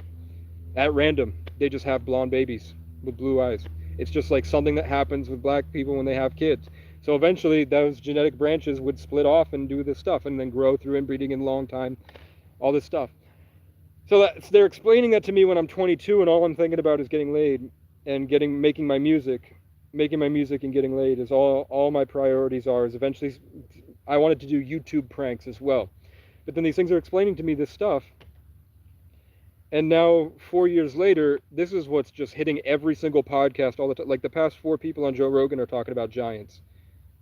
at random. They just have blonde babies with blue eyes. It's just like something that happens with black people when they have kids. So eventually those genetic branches would split off and do this stuff and then grow through inbreeding in a long time, all this stuff. So they're explaining that to me when I'm 22, and all I'm thinking about is getting laid and making my music and getting laid is all my priorities are. Is eventually I wanted to do YouTube pranks as well. But then these things are explaining to me this stuff. And now 4 years later, this is what's just hitting every single podcast all the time. Like the past 4 people on Joe Rogan are talking about giants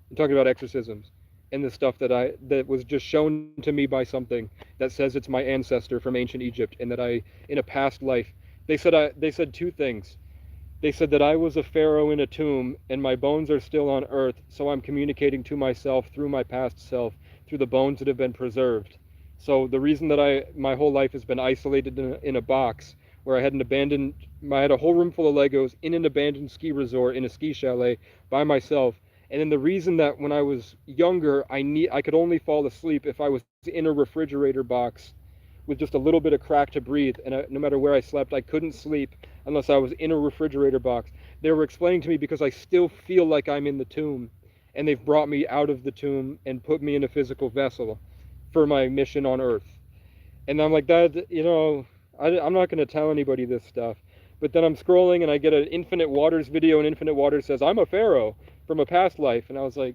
and talking about exorcisms and the stuff that was just shown to me by something that says it's my ancestor from ancient Egypt, and that I, in a past life, they said 2 things. They said that I was a pharaoh in a tomb and my bones are still on earth, so I'm communicating to myself through my past self, through the bones that have been preserved. So the reason that my whole life has been isolated in a box where I had a whole room full of Legos in an abandoned ski resort in a ski chalet by myself. And then the reason that when I was younger, I could only fall asleep if I was in a refrigerator box with just a little bit of crack to breathe. And no matter where I slept, I couldn't sleep unless I was in a refrigerator box. They were explaining to me because I still feel like I'm in the tomb. And they've brought me out of the tomb and put me in a physical vessel for my mission on Earth. And I'm like, that, I'm not going to tell anybody this stuff. But then I'm scrolling and I get an Infinite Waters video, and Infinite Waters says, I'm a pharaoh from a past life. And I was like,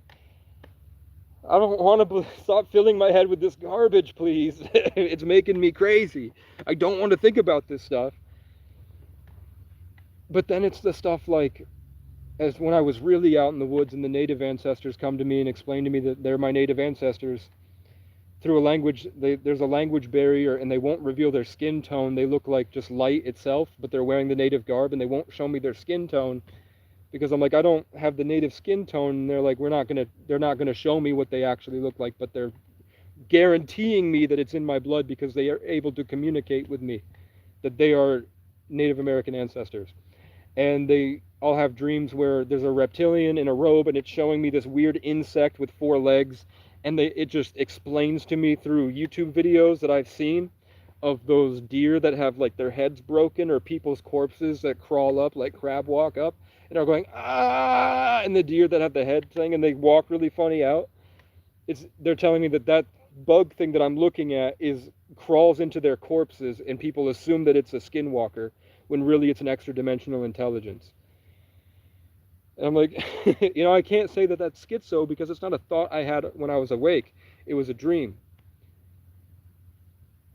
I don't want to stop filling my head with this garbage, please. It's making me crazy. I don't want to think about this stuff. But then it's the stuff like, as when I was really out in the woods and the native ancestors come to me and explain to me that they're my native ancestors through a language, there's a language barrier, and they won't reveal their skin tone. They look like just light itself, but they're wearing the native garb, and they won't show me their skin tone. because I'm like, I don't have the native skin tone, and they're not gonna show me what they actually look like, but they're guaranteeing me that it's in my blood because they are able to communicate with me that they are Native American ancestors. And they all have dreams where there's a reptilian in a robe and it's showing me this weird insect with 4 legs, and it just explains to me through YouTube videos that I've seen of those deer that have like their heads broken, or people's corpses that crawl up like crab walk up and are going ah, and the deer that have the head thing and they walk really funny out. They're telling me that bug thing that I'm looking at is crawls into their corpses, and people assume that it's a skinwalker when really it's an extra dimensional intelligence. And I'm like, I can't say that that's schizo because it's not a thought I had when I was awake. It was a dream.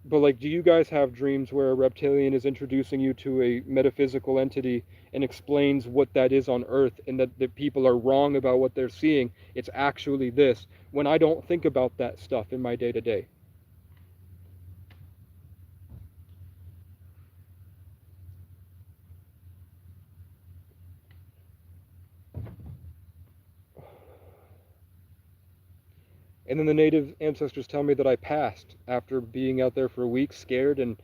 But like, do you guys have dreams where a reptilian is introducing you to a metaphysical entity and explains what that is on Earth, and that the people are wrong about what they're seeing? It's actually this, when I don't think about that stuff in my day-to-day. And then the native ancestors tell me that I passed after being out there for a week, scared. And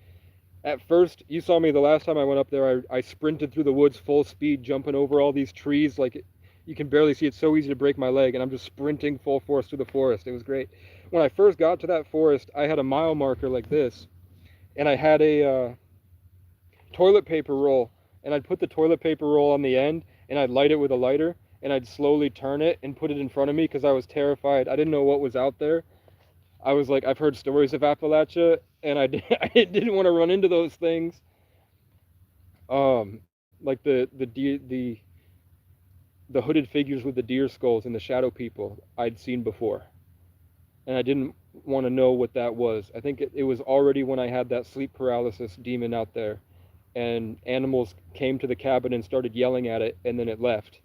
at first, you saw me the last time I went up there, I sprinted through the woods full speed, jumping over all these trees. Like, you can barely see. It's so easy to break my leg, and I'm just sprinting full force through the forest. It was great. When I first got to that forest, I had a mile marker like this, and I had a toilet paper roll, and I'd put the toilet paper roll on the end, and I'd light it with a lighter, and I'd slowly turn it and put it in front of me because I was terrified. I didn't know what was out there. I was like, I've heard stories of Appalachia, and I didn't want to run into those things. Like the hooded figures with the deer skulls and the shadow people I'd seen before, and I didn't want to know what that was. I think it was already when I had that sleep paralysis demon out there, and animals came to the cabin and started yelling at it, and then it left.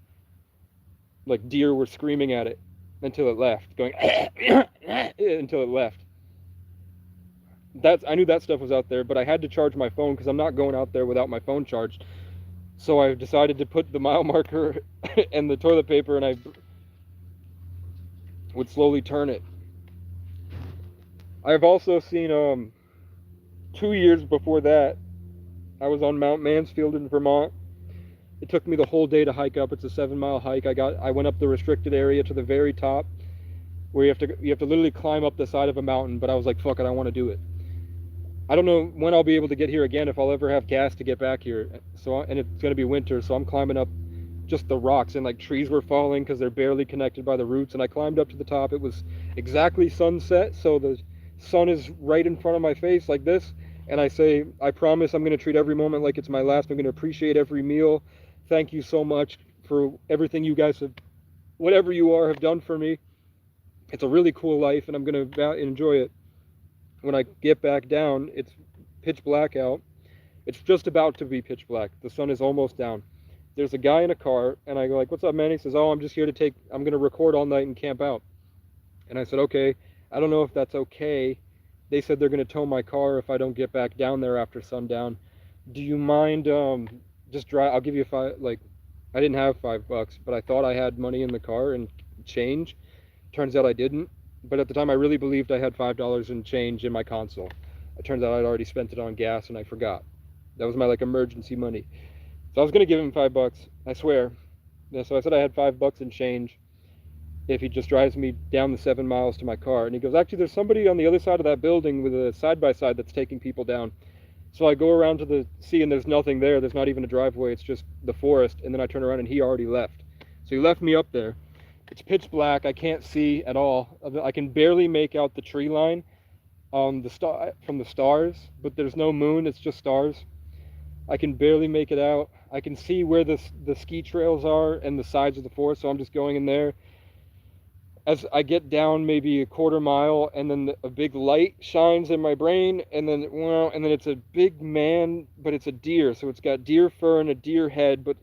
Like deer were screaming at it until it left, going until it left. I knew that stuff was out there, but I had to charge my phone because I'm not going out there without my phone charged. So I decided to put the mile marker and the toilet paper, and I would slowly turn it. I've also seen 2 years before that, I was on Mount Mansfield in Vermont. It took me the whole day to hike up. It's a 7-mile hike. I went up the restricted area to the very top, where you have to literally climb up the side of a mountain. But I was like, fuck it, I want to do it. I don't know when I'll be able to get here again, if I'll ever have gas to get back here. And it's going to be winter, so I'm climbing up just the rocks, and like trees were falling because they're barely connected by the roots. And I climbed up to the top. It was exactly sunset, so the sun is right in front of my face like this. And I say, I promise I'm going to treat every moment like it's my last. I'm going to appreciate every meal. Thank you so much for everything you guys have, whatever you are, have done for me. It's a really cool life, and I'm going to enjoy it. When I get back down, it's pitch black out. It's just about to be pitch black. The sun is almost down. There's a guy in a car, and I go like, what's up, man? He says, oh, I'm just here I'm going to record all night and camp out. And I said, okay. I don't know if that's okay. They said they're going to tow my car if I don't get back down there after sundown. Do you mind just drive? I'll give you I didn't have $5, but I thought I had money in the car and change. Turns out I didn't. But at the time, I really believed I had $5 in change in my console. It turns out I'd already spent it on gas, and I forgot. That was my emergency money. So I was going to give him $5, I swear. So I said I had $5 in change if he just drives me down the 7 miles to my car. And he goes, actually, there's somebody on the other side of that building with a side-by-side that's taking people down. So I go around to the sea, and there's nothing there. There's not even a driveway. It's just the forest. And then I turn around, and he already left. So he left me up there. It's pitch black. I can't see at all. I can barely make out the tree line from the stars, but there's no moon. It's just stars. I can barely make it out. I can see where the ski trails are and the sides of the forest, so I'm just going in there. As I get down maybe a quarter mile, and then a big light shines in my brain, and then it's a big man, but it's a deer. So it's got deer fur and a deer head, but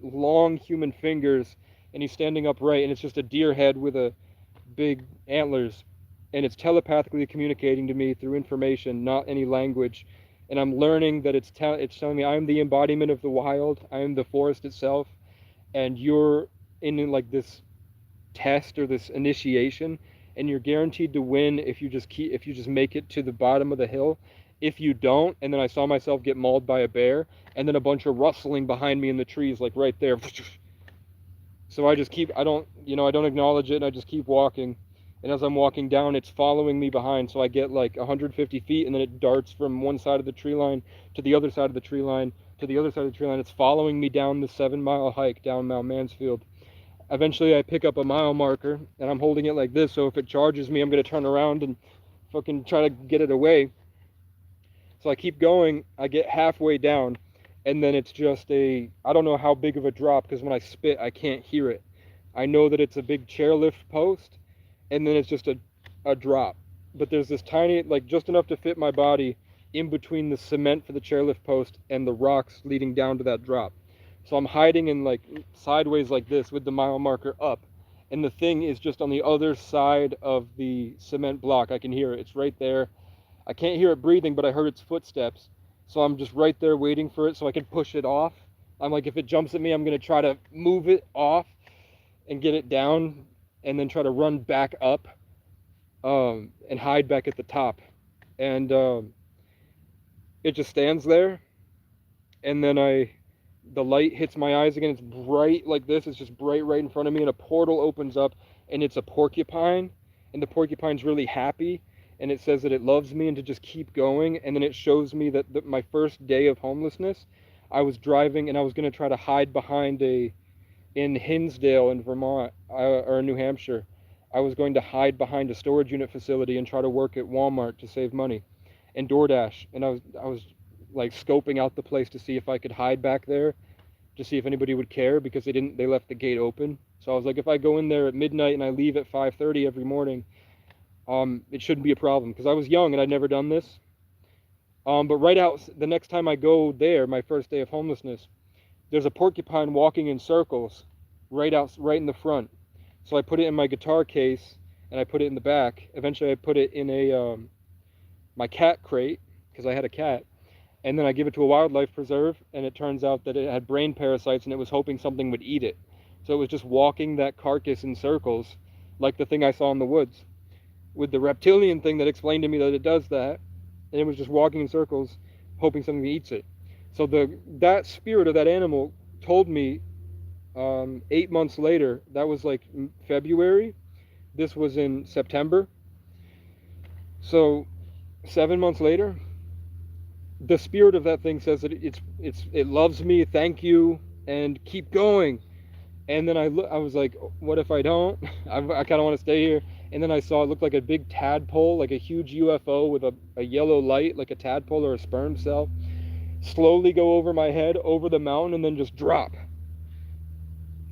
long human fingers, and he's standing upright, and it's just a deer head with a big antlers, and it's telepathically communicating to me through information, not any language. And I'm learning that it's telling me I'm the embodiment of the wild. I am the forest itself, and you're in like this test or this initiation, and you're guaranteed to win if you just make it to the bottom of the hill. If you don't, and then I saw myself get mauled by a bear, and then a bunch of rustling behind me in the trees, like right there. So I just keep, I don't, I don't acknowledge it, and I just keep walking. And as I'm walking down, it's following me behind. So I get like 150 feet, and then it darts from one side of the tree line to the other side of the tree line to the other side of the tree line. It's following me down the 7-mile hike down Mount Mansfield. Eventually, I pick up a mile marker, and I'm holding it like this. So if it charges me, I'm going to turn around and fucking try to get it away. So I keep going. I get halfway down, and then it's just I don't know how big of a drop, because when I spit, I can't hear it. I know that it's a big chairlift post, and then it's just a drop. But there's this tiny, like just enough to fit my body in between the cement for the chairlift post and the rocks leading down to that drop. So I'm hiding in like sideways like this with the mile marker up, and the thing is just on the other side of the cement block. I can hear it. It's right there. I can't hear it breathing, but I heard its footsteps. So I'm just right there waiting for it so I can push it off. I'm like, if it jumps at me, I'm going to try to move it off and get it down, and then try to run back up and hide back at the top. And it just stands there. And then the light hits my eyes again. It's bright like this. It's just bright right in front of me, and a portal opens up, and it's a porcupine, and the porcupine's really happy, and it says that it loves me and to just keep going. And then it shows me that my first day of homelessness, I was driving, and I was going to try to hide behind in Hinsdale in Vermont, or in New Hampshire. I was going to hide behind a storage unit facility and try to work at Walmart to save money, and DoorDash. And I was like scoping out the place to see if I could hide back there, to see if anybody would care, because they left the gate open. So I was like, if I go in there at midnight and I leave at 5:30 every morning, it shouldn't be a problem, because I was young and I'd never done this. But right out, the next time I go there, my first day of homelessness, there's a porcupine walking in circles right in the front. So I put it in my guitar case, and I put it in the back. Eventually I put it in my cat crate, because I had a cat. And then I give it to a wildlife preserve, and it turns out that it had brain parasites, and it was hoping something would eat it. So it was just walking that carcass in circles, like the thing I saw in the woods, with the reptilian thing that explained to me that it does that. And it was just walking in circles, hoping something eats it. So that spirit of that animal told me 8 months later, that was like February, this was in September. So 7 months later, the spirit of that thing says that it loves me, thank you, and keep going. And then I was like, what if I don't? I kind of want to stay here. And then I saw it looked like a big tadpole, like a huge UFO with a yellow light, like a tadpole or a sperm cell, slowly go over my head, over the mountain, and then just drop.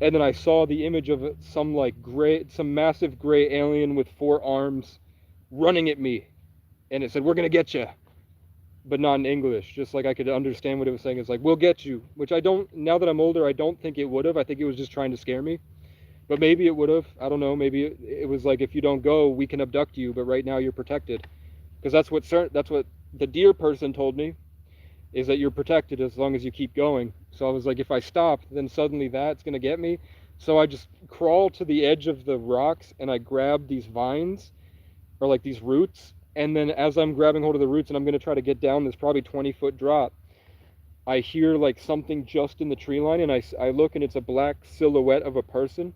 And then I saw the image of some massive gray alien with 4 arms running at me. And it said, we're going to get you. But not in English, just like I could understand what it was saying. It's like, we'll get you, which I don't, now that I'm older, I don't think it would have. I think it was just trying to scare me. But maybe it would have. I don't know. Maybe it was like, if you don't go, we can abduct you, but right now you're protected. Because that's what the deer person told me, is that you're protected as long as you keep going. So I was like, if I stop, then suddenly that's going to get me. So I just crawl to the edge of the rocks, and I grab these vines, or like these roots. And then as I'm grabbing hold of the roots and I'm going to try to get down this probably 20-foot drop, I hear like something just in the tree line, and I look, and it's a black silhouette of a person,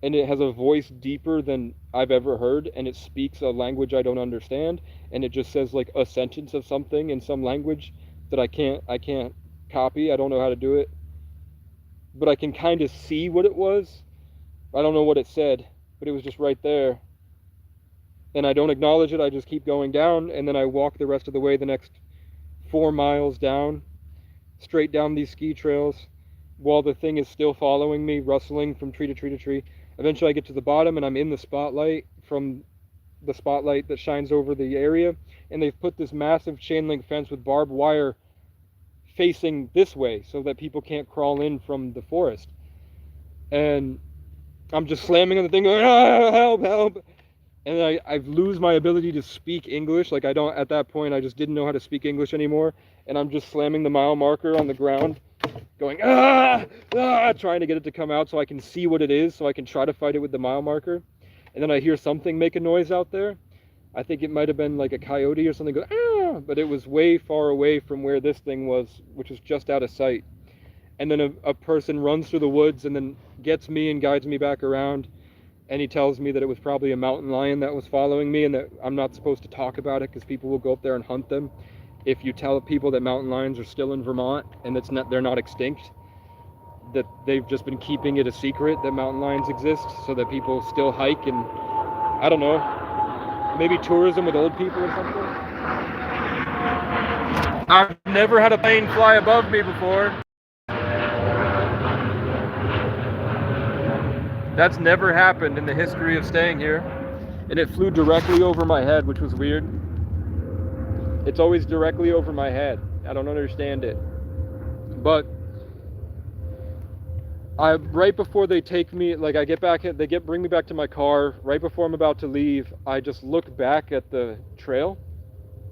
and it has a voice deeper than I've ever heard, and it speaks a language I don't understand, and it just says like a sentence of something in some language that I can't copy. I don't know how to do it, but I can kind of see what it was. I don't know what it said, but it was just right there. And I don't acknowledge it. I just keep going down, and then I walk the rest of the way, the next 4 miles down, straight down these ski trails, while the thing is still following me, rustling from tree to tree to tree. Eventually I get to the bottom, and I'm in the spotlight, from the spotlight that shines over the area, and they've put this massive chain link fence with barbed wire facing this way so that people can't crawl in from the forest. And I'm just slamming on the thing, going, ah, help, help. And I lose my ability to speak English. Like, I don't, at that point, I just didn't know how to speak English anymore. And I'm just slamming the mile marker on the ground, going, trying to get it to come out so I can see what it is, so I can try to fight it with the mile marker. And then I hear something make a noise out there. I think it might have been like a coyote or something go, but it was way far away from where this thing was, which was just out of sight. And then a person runs through the woods and then gets me and guides me back around. And he tells me that it was probably a mountain lion that was following me and that I'm not supposed to talk about it because people will go up there and hunt them. If you tell people that mountain lions are still in Vermont and they're not extinct, that they've just been keeping it a secret that mountain lions exist so that people still hike and, I don't know, maybe tourism with old people or something. I've never had a plane fly above me before. That's never happened in the history of staying here. And it flew directly over my head, which was weird. It's always directly over my head. I don't understand it. But right before they take me, like I get back, bring me back to my car. Right before I'm about to leave, I just look back at the trail,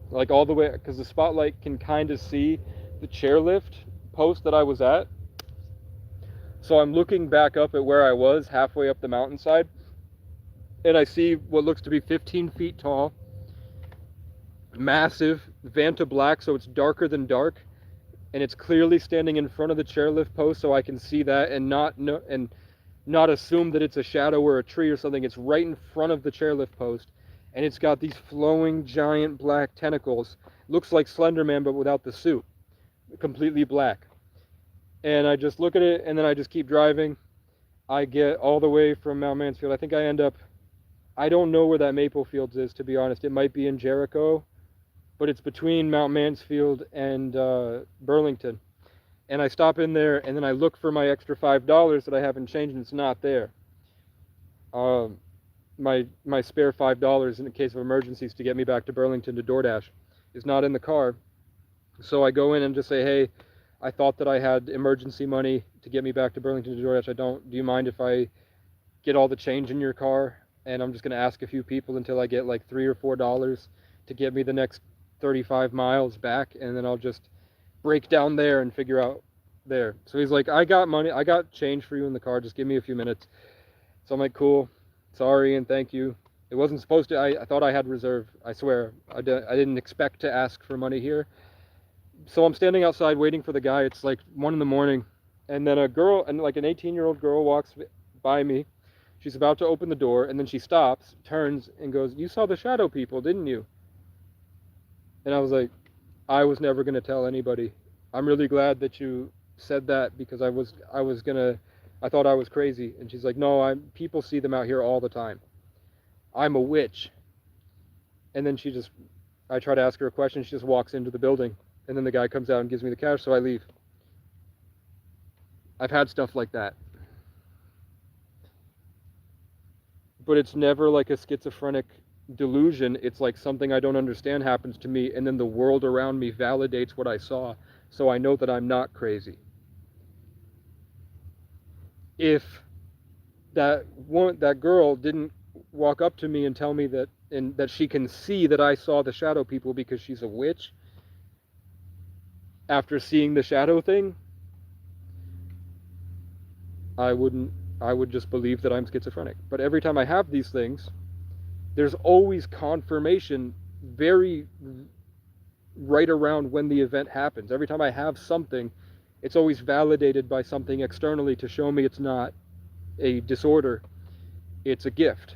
like all the way, because the spotlight can kind of see the chairlift post that I was at. So I'm looking back up at where I was, halfway up the mountainside, and I see what looks to be 15 feet tall, massive, Vanta black, so it's darker than dark, and it's clearly standing in front of the chairlift post, so I can see that and not assume that it's a shadow or a tree or something. It's right in front of the chairlift post, and it's got these flowing giant black tentacles. Looks like Slender Man, but without the suit, completely black. And I just look at it, and then I just keep driving. I get all the way from Mount Mansfield. I think I end up, I don't know where that Maple Fields is, to be honest. It might be in Jericho, but it's between Mount Mansfield and Burlington. And I stop in there, and then I look for my extra $5 that I haven't changed, and it's not there. My spare $5 in the case of emergencies to get me back to Burlington to DoorDash is not in the car. So I go in and just say, hey, I thought that I had emergency money to get me back to Burlington to DoorDash. I don't. Do you mind if I get all the change in your car? And I'm just going to ask a few people until I get like $3 or $4 to get me the next 35 miles back. And then I'll just break down there and figure out there. So he's like, I got money. I got change for you in the car. Just give me a few minutes. So I'm like, cool. Sorry and thank you. It wasn't supposed to. I thought I had reserve. I swear. I didn't expect to ask for money here. So I'm standing outside waiting for the guy. It's like 1 a.m, and then a girl, and like an 18-year-old girl, walks by me. She's about to open the door, and then she stops, turns, and goes, "You saw the shadow people, didn't you?" And I was like, I was never going to tell anybody. I'm really glad that you said that, because I thought I was crazy. And she's like, no, people see them out here all the time. I'm a witch. And then I try to ask her a question. She just walks into the building. And then the guy comes out and gives me the cash, so I leave. I've had stuff like that. But it's never like a schizophrenic delusion. It's like something I don't understand happens to me, and then the world around me validates what I saw, so I know that I'm not crazy. If that girl didn't walk up to me and tell me that she can see that I saw the shadow people because she's a witch, after seeing the shadow thing, I would just believe that I'm schizophrenic. But every time I have these things, there's always confirmation very right around when the event happens. Every time I have something, it's always validated by something externally to show me it's not a disorder, it's a gift.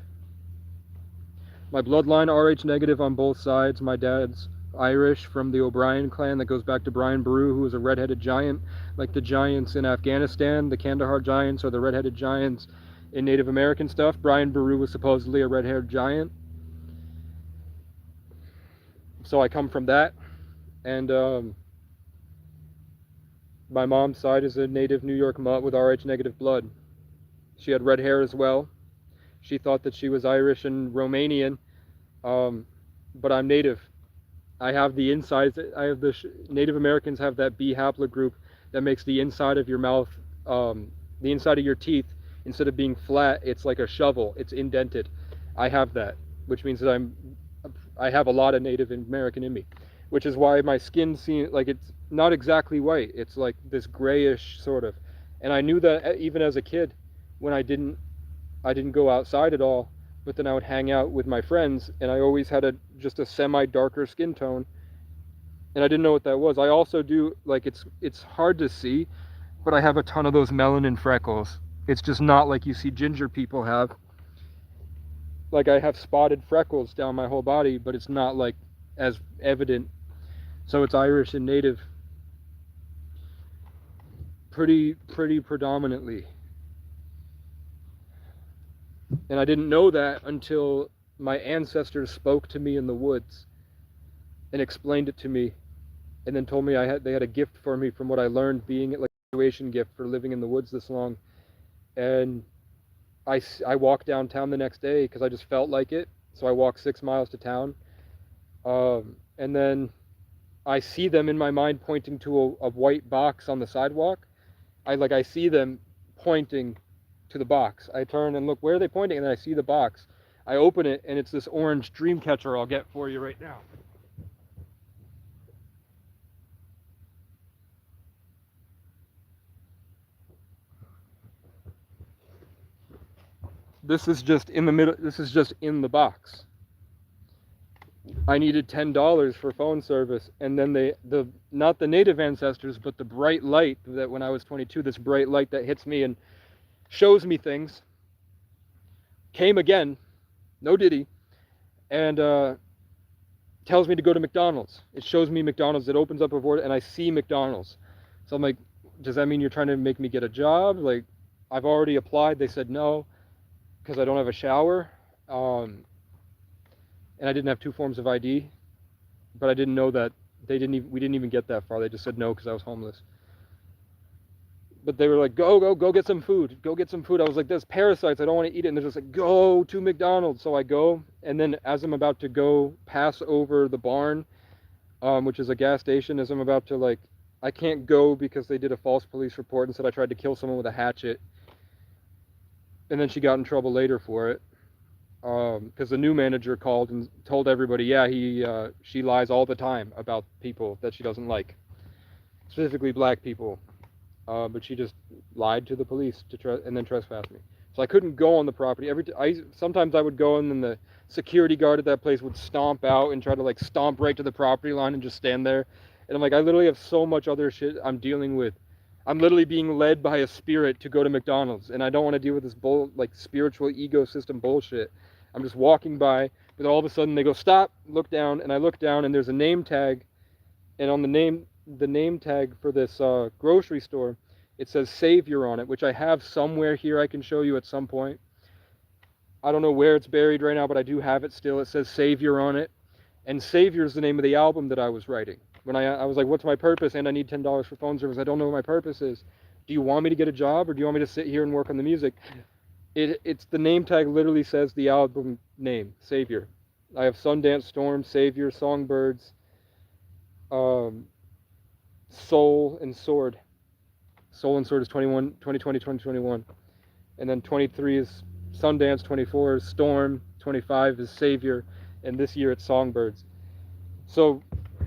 My bloodline Rh negative on both sides. My dad's Irish from the O'Brien clan that goes back to Brian Boru, who was a red-headed giant, like the giants in Afghanistan, the Kandahar giants, or the red-headed giants in Native American stuff. Brian Boru was supposedly a red-haired giant. So I come from that. And my mom's side is a native New York mutt with Rh negative blood. She had red hair as well. She thought that she was Irish and Romanian, but I'm native. I have the insides. Native Americans have that B haplogroup that makes the inside of your mouth, the inside of your teeth, instead of being flat, it's like a shovel. It's indented. I have that, which means that I have a lot of Native American in me, which is why my skin seems like not exactly white. It's like this grayish sort of. And I knew that even as a kid, when I didn't go outside at all, but then I would hang out with my friends, and I always had just a semi darker skin tone, and I didn't know what that was. I also do, like, it's hard to see, but I have a ton of those melanin freckles. It's just not like you see ginger people have. Like, I have spotted freckles down my whole body, but it's not like as evident. So it's Irish and native pretty predominantly. And I didn't know that until my ancestors spoke to me in the woods and explained it to me, and then told me they had a gift for me from what I learned, being like a graduation gift for living in the woods this long. And I walked downtown the next day because I just felt like it. So I walked 6 miles to town, and then I see them in my mind pointing to a white box on the sidewalk. I see them pointing to the box. I turn and look, where are they pointing? And then I see the box. I open it, and it's this orange dream catcher I'll get for you right now. This is just in the middle. This is just in the box. I needed $10 for phone service, and then not the native ancestors, but the bright light that when I was 22, this bright light that hits me and shows me things, came again, no diddy, and tells me to go to McDonald's. It shows me McDonald's. It opens up a board, and I see McDonald's. So I'm like, does that mean you're trying to make me get a job? Like, I've already applied. They said no, because I don't have a shower. And I didn't have 2 forms of ID, but I didn't know that we didn't even get that far. They just said no because I was homeless. But they were like, go get some food. Go get some food. I was like, there's parasites. I don't want to eat it. And they're just like, go to McDonald's. So I go, and then as I'm about to go pass over the barn, which is a gas station, as I'm about to, like, I can't go because they did a false police report and said I tried to kill someone with a hatchet. And then she got in trouble later for it. Because the new manager called and told everybody, yeah, she lies all the time about people that she doesn't like, specifically black people. But she just lied to the police and then trespassed me. So I couldn't go on the property. Sometimes I would go, and then the security guard at that place would stomp out and try to, like, stomp right to the property line and just stand there. And I'm like, I literally have so much other shit I'm dealing with. I'm literally being led by a spirit to go to McDonald's, and I don't want to deal with this spiritual ecosystem bullshit. I'm just walking by, but all of a sudden they go, stop, look down, and I look down, and there's a name tag, and on the name tag for this grocery store, it says Savior on it, which I have somewhere here I can show you at some point. I don't know where it's buried right now, but I do have it still. It says Savior on it, and Savior is the name of the album that I was writing. When I was like, what's my purpose? And I need $10 for phone service. I don't know what my purpose is. Do you want me to get a job, or do you want me to sit here and work on the music? It's the name tag literally says the album name, Savior. I have Sundance Storm, Savior, Songbirds, Soul and Sword. Soul and Sword is 2020, 2021. And then 23 is Sundance, 24 is Storm, 25 is Savior, and this year it's Songbirds. So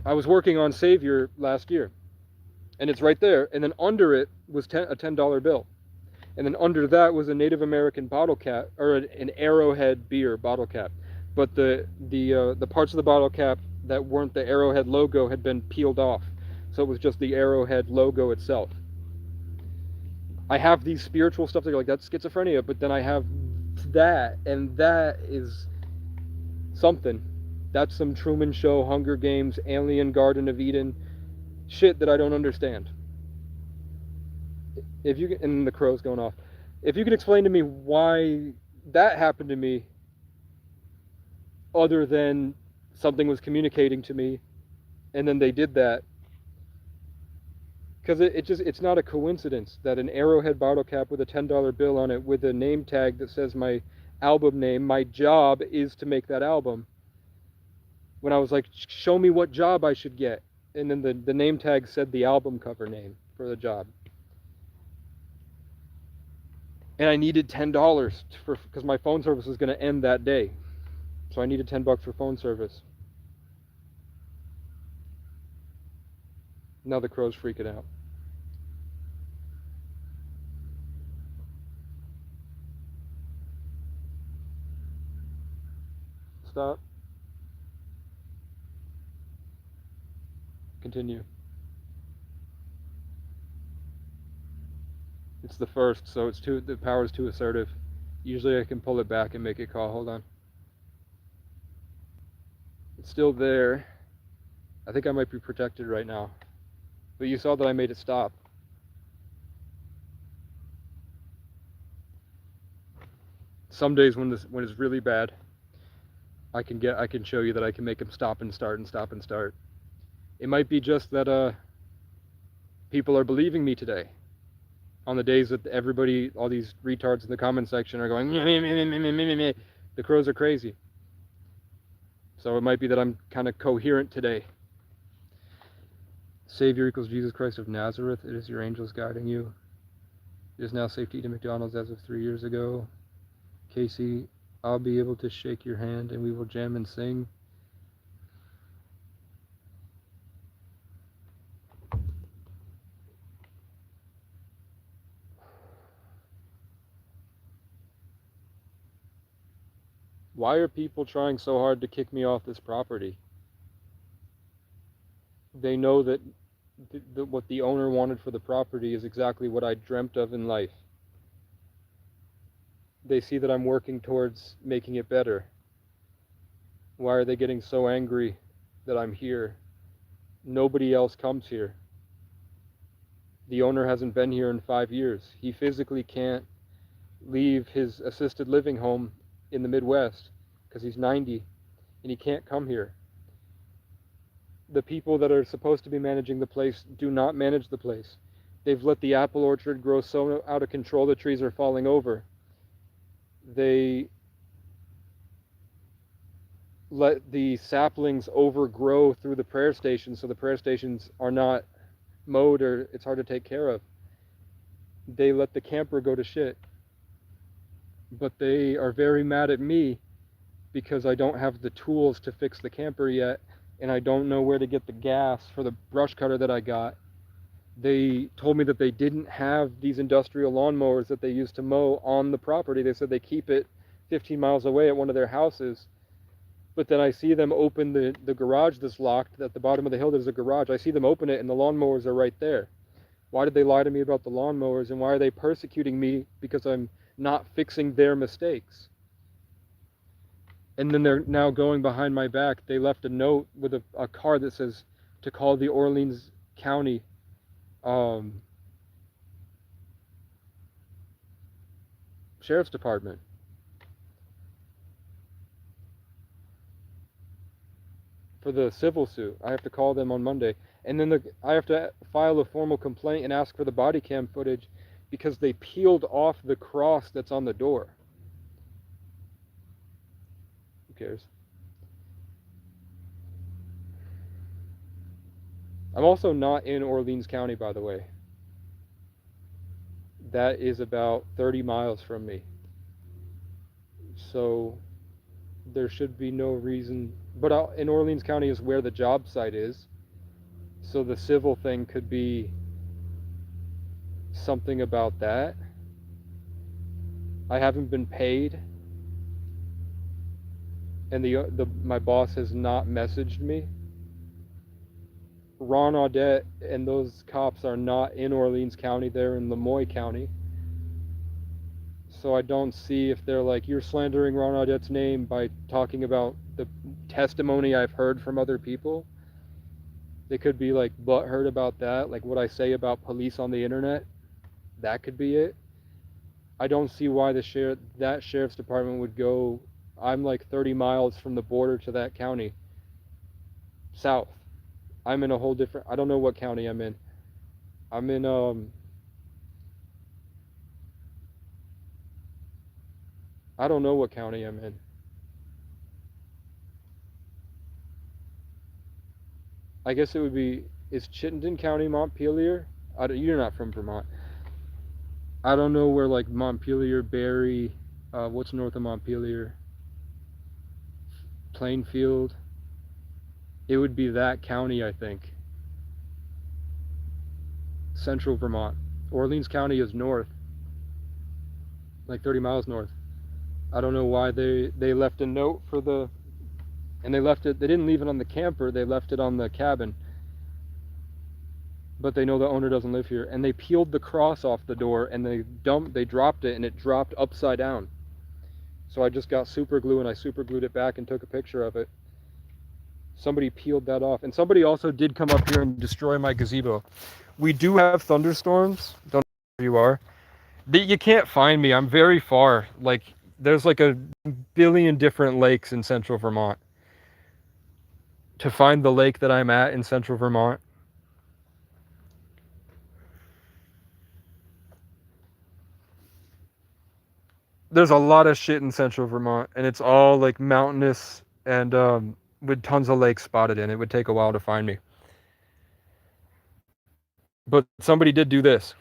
I was working on Savior last year, and it's right there. And then under it was a $10 bill. And then under that was a Native American bottle cap, or an Arrowhead beer bottle cap. But the parts of the bottle cap that weren't the Arrowhead logo had been peeled off. So it was just the Arrowhead logo itself. I have these spiritual stuff that are like, that's schizophrenia, but then I have that, and that is something. That's some Truman Show, Hunger Games, Alien Garden of Eden shit that I don't understand. And the crow's going off. If you could explain to me why that happened to me, other than something was communicating to me, and then they did that. Because it's not a coincidence that an Arrowhead bottle cap with a $10 bill on it with a name tag that says my album name, my job is to make that album. When I was like, show me what job I should get. And then the name tag said the album cover name for the job. And I needed $10 because my phone service was going to end that day. So I needed $10 for phone service. Now the crow's freaking out. Stop. Continue. It's the first, so the power is too assertive. Usually I can pull it back and make it call. Hold on. It's still there. I think I might be protected right now. But you saw that I made it stop. Some days when it's really bad, I can show you that I can make them stop and start and stop and start. It might be just that people are believing me today. On the days that everybody, all these retards in the comment section are going, meh, meh, meh, meh, meh, meh, meh. The crows are crazy. So it might be that I'm kind of coherent today. Savior equals Jesus Christ of Nazareth. It is your angels guiding you. It is now safe to eat at McDonald's as of 3 years ago. Casey, I'll be able to shake your hand and we will jam and sing. Why are people trying so hard to kick me off this property? They know that what the owner wanted for the property is exactly what I dreamt of in life. They see that I'm working towards making it better. Why are they getting so angry that I'm here? Nobody else comes here. The owner hasn't been here in 5 years. He physically can't leave his assisted living home in the Midwest because he's 90 and he can't come here. The people that are supposed to be managing the place do not manage the place. They've let the apple orchard grow so out of control the trees are falling over. They let the saplings overgrow through the prayer stations, so the prayer stations are not mowed or it's hard to take care of. They let the camper go to shit. But they are very mad at me because I don't have the tools to fix the camper yet, and I don't know where to get the gas for the brush cutter that I got. They told me that they didn't have these industrial lawnmowers that they used to mow on the property. They said they keep it 15 miles away at one of their houses. But then I see them open the garage that's locked. At the bottom of the hill, there's a garage. I see them open it, and the lawnmowers are right there. Why did they lie to me about the lawnmowers, and why are they persecuting me because I'm not fixing their mistakes? And then they're now going behind my back. They left a note with a card that says to call the Orleans County Sheriff's Department. For the civil suit. I have to call them on Monday. And then I have to file a formal complaint and ask for the body cam footage because they peeled off the cross that's on the door. Who cares? I'm also not in Orleans County, by the way. That is about 30 miles from me. So there should be no reason. But in Orleans County is where the job site is. So the civil thing could be something about that. I haven't been paid. And my boss has not messaged me. Ron Audette and those cops are not in Orleans County, they're in Lemoyne County. So I don't see if they're like, you're slandering Ron Audette's name by talking about the testimony I've heard from other people. They could be like butthurt about that, like what I say about police on the internet. That could be it. I don't see why that sheriff's department would go. I'm like 30 miles from the border to that county. South. I'm in a whole different, I don't know what county I'm in. I'm in, I don't know what county I'm in. I guess it would be, is Chittenden County Montpelier? You're not from Vermont. I don't know where like Montpelier, Barrie, what's north of Montpelier? Plainfield. It would be that county, I think. central Vermont. Orleans County is north, like 30 miles north. I don't know why they left a note for the, and they left it, they didn't leave it on the camper, they left it on the cabin. But they know the owner doesn't live here. And they peeled the cross off the door and they dropped it, and it dropped upside down. So I just got super glue and I super glued it back and took a picture of it. Somebody peeled that off. And somebody also did come up here and destroy my gazebo. We do have thunderstorms. Don't know where you are. You can't find me. I'm very far. Like, there's like a billion different lakes in central Vermont. To find the lake that I'm at in central Vermont, there's a lot of shit in central Vermont, and it's all like mountainous and with tons of lakes spotted in. It would take a while to find me. But somebody did do this.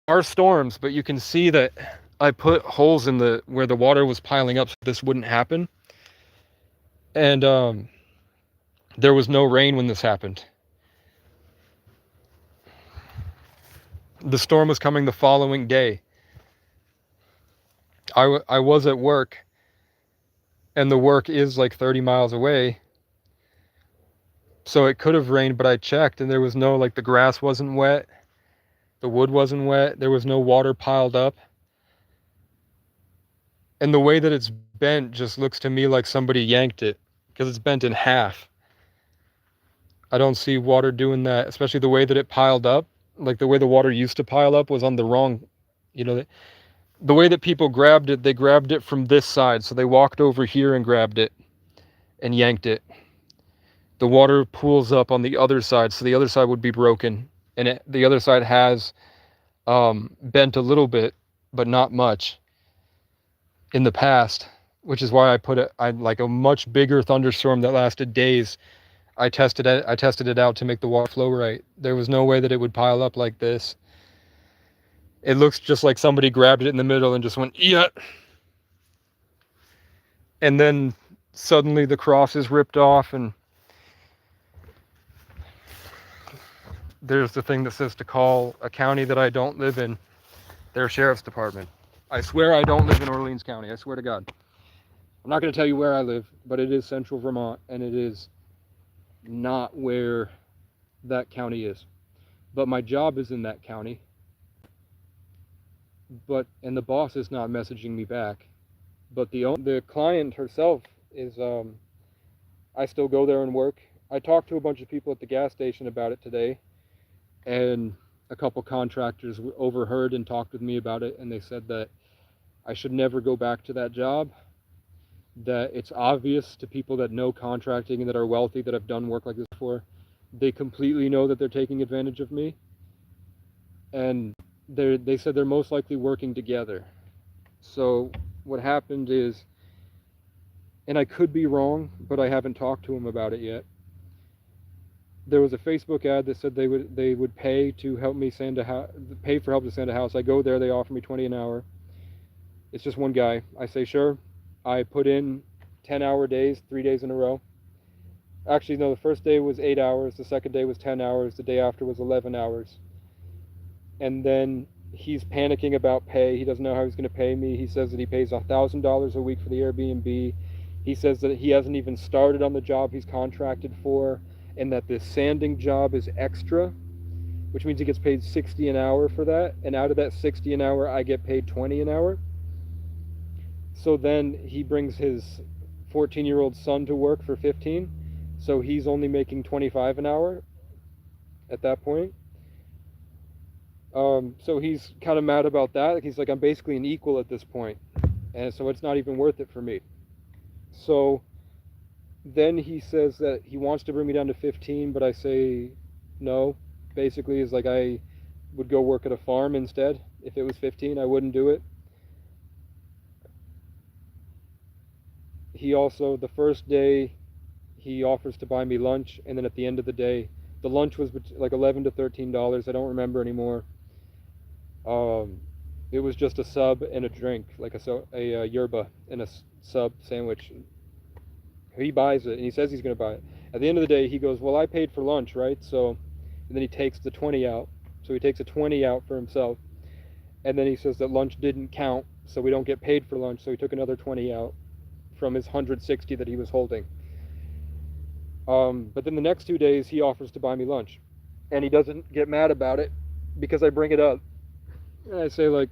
There are storms, but you can see that I put holes in the where the water was piling up so this wouldn't happen. And there was no rain when this happened. The storm was coming the following day. I was at work, and the work is like 30 miles away. So it could have rained, but I checked and there was no, like, the grass wasn't wet. The wood wasn't wet. There was no water piled up. And the way that it's bent just looks to me like somebody yanked it, because it's bent in half. I don't see water doing that, especially the way that it piled up. Like, the way the water used to pile up was on the wrong, you know, the way that people grabbed it, they grabbed it from this side. So they walked over here and grabbed it and yanked it. The water pools up on the other side, so the other side would be broken. And the other side has bent a little bit, but not much in the past, which is why I like a much bigger thunderstorm that lasted days. I tested it out to make the water flow right. There was no way that it would pile up like this. It looks just like somebody grabbed it in the middle and just went, yeah. And then suddenly the cross is ripped off, and there's the thing that says to call a county that I don't live in their sheriff's department. I swear I don't live in Orleans County. I swear to God. I'm not going to tell you where I live, but it is central Vermont, and it is not where that county is. But my job is in that county. And the boss is not messaging me back. But the client herself is, I still go there and work. I talked to a bunch of people at the gas station about it today. And a couple contractors overheard and talked with me about it, and they said that I should never go back to that job, that it's obvious to people that know contracting and that are wealthy, that have done work like this before. They completely know that they're taking advantage of me, and they said they're most likely working together. So what happened is, and I could be wrong, but I haven't talked to them about it yet, there was a Facebook ad that said they would pay to help me pay for help to sand a house. I go there, they offer me $20 an hour. It's just one guy. I say sure. I put in 10-hour days, 3 days in a row. Actually, no, the first day was 8 hours, the second day was 10 hours, the day after was 11 hours. And then he's panicking about pay. He doesn't know how he's going to pay me. He says that he pays $1,000 a week for the Airbnb. He says that he hasn't even started on the job he's contracted for, and that this sanding job is extra, which means he gets paid $60 an hour for that. And out of that $60 an hour, I get paid $20 an hour. So then he brings his 14-year-old son to work for $15. So he's only making $25 an hour at that point. So he's kind of mad about that. He's like, I'm basically an equal at this point, and so it's not even worth it for me. So then he says that he wants to bring me down to 15, but I say no. Basically, is like I would go work at a farm instead. If it was 15, I wouldn't do it. He also, the first day, he offers to buy me lunch, and then at the end of the day, the lunch was like $11 to $13. I don't remember anymore. It was just a sub and a drink, like a yerba and a sub sandwich. He buys it, and he says he's going to buy it. At the end of the day, he goes, well, I paid for lunch, right? So, and then he takes the 20 out. So he takes a 20 out for himself, and then he says that lunch didn't count, so we don't get paid for lunch, so he took another 20 out from his 160 that he was holding. But then the next 2 days he offers to buy me lunch, and he doesn't get mad about it because I bring it up. And I say, like,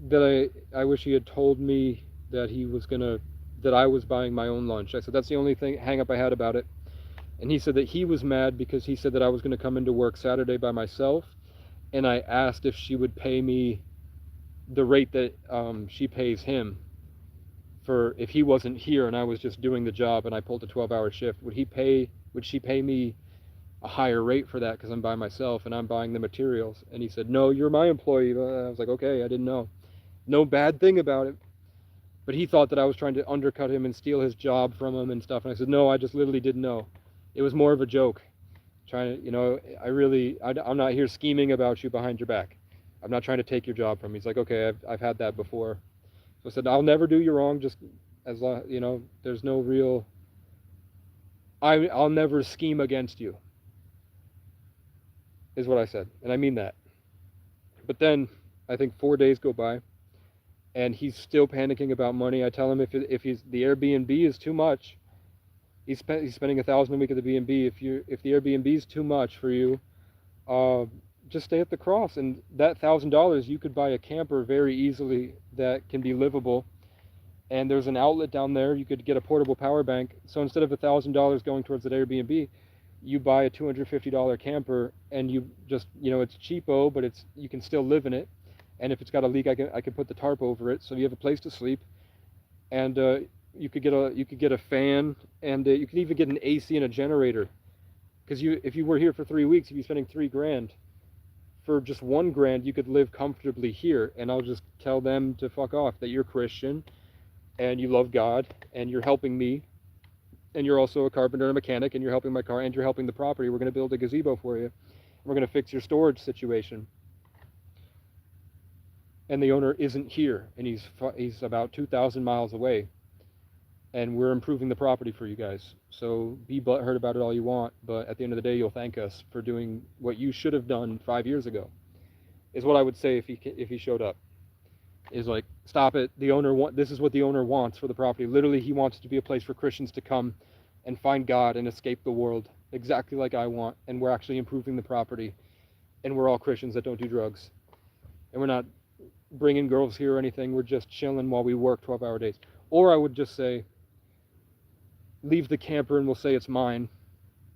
that I wish he had told me that that I was buying my own lunch. I said that's the only hang up I had about it. And he said that he was mad because he said that I was going to come into work Saturday by myself, and I asked if she would pay me the rate that she pays him for if he wasn't here and I was just doing the job and I pulled a 12-hour shift. Would she pay me a higher rate for that because I'm by myself and I'm buying the materials? And he said, no, you're my employee. I was like, okay, I didn't know. No bad thing about it. But he thought that I was trying to undercut him and steal his job from him and stuff. And I said, no, I just literally didn't know. It was more of a joke. Trying to, I'm not here scheming about you behind your back. I'm not trying to take your job from you. He's like, okay, I've had that before. So I said, I'll never do you wrong, just as long, there's no real, I'll never scheme against you, is what I said. And I mean that. But then I think 4 days go by and he's still panicking about money. I tell him if the Airbnb is too much, he's spending $1,000 a week at the B&B. If the Airbnb is too much for you, just stay at the Cross, and that $1,000 you could buy a camper very easily that can be livable. And there's an outlet down there. You could get a portable power bank. So instead of $1,000 going towards that Airbnb, you buy a $250 camper, and you just, it's cheapo, but you can still live in it. And if it's got a leak, I can put the tarp over it, so you have a place to sleep. And you could get a fan, and you could even get an AC and a generator. Because if you were here for 3 weeks, you'd be spending $3,000. For just $1,000, you could live comfortably here. And I'll just tell them to fuck off, that you're Christian and you love God and you're helping me, and you're also a carpenter and a mechanic, and you're helping my car, and you're helping the property. We're going to build a gazebo for you. We're going to fix your storage situation. And the owner isn't here, and he's about 2,000 miles away, and we're improving the property for you guys. So be butthurt about it all you want, but at the end of the day, you'll thank us for doing what you should have done 5 years ago, is what I would say if he showed up. Is like, stop it. This is what the owner wants for the property. Literally, he wants it to be a place for Christians to come and find God and escape the world, exactly like I want. And we're actually improving the property, and we're all Christians that don't do drugs, and we're not bringing girls here or anything. We're just chilling while we work 12-hour days. Or I would just say, leave the camper and we'll say it's mine,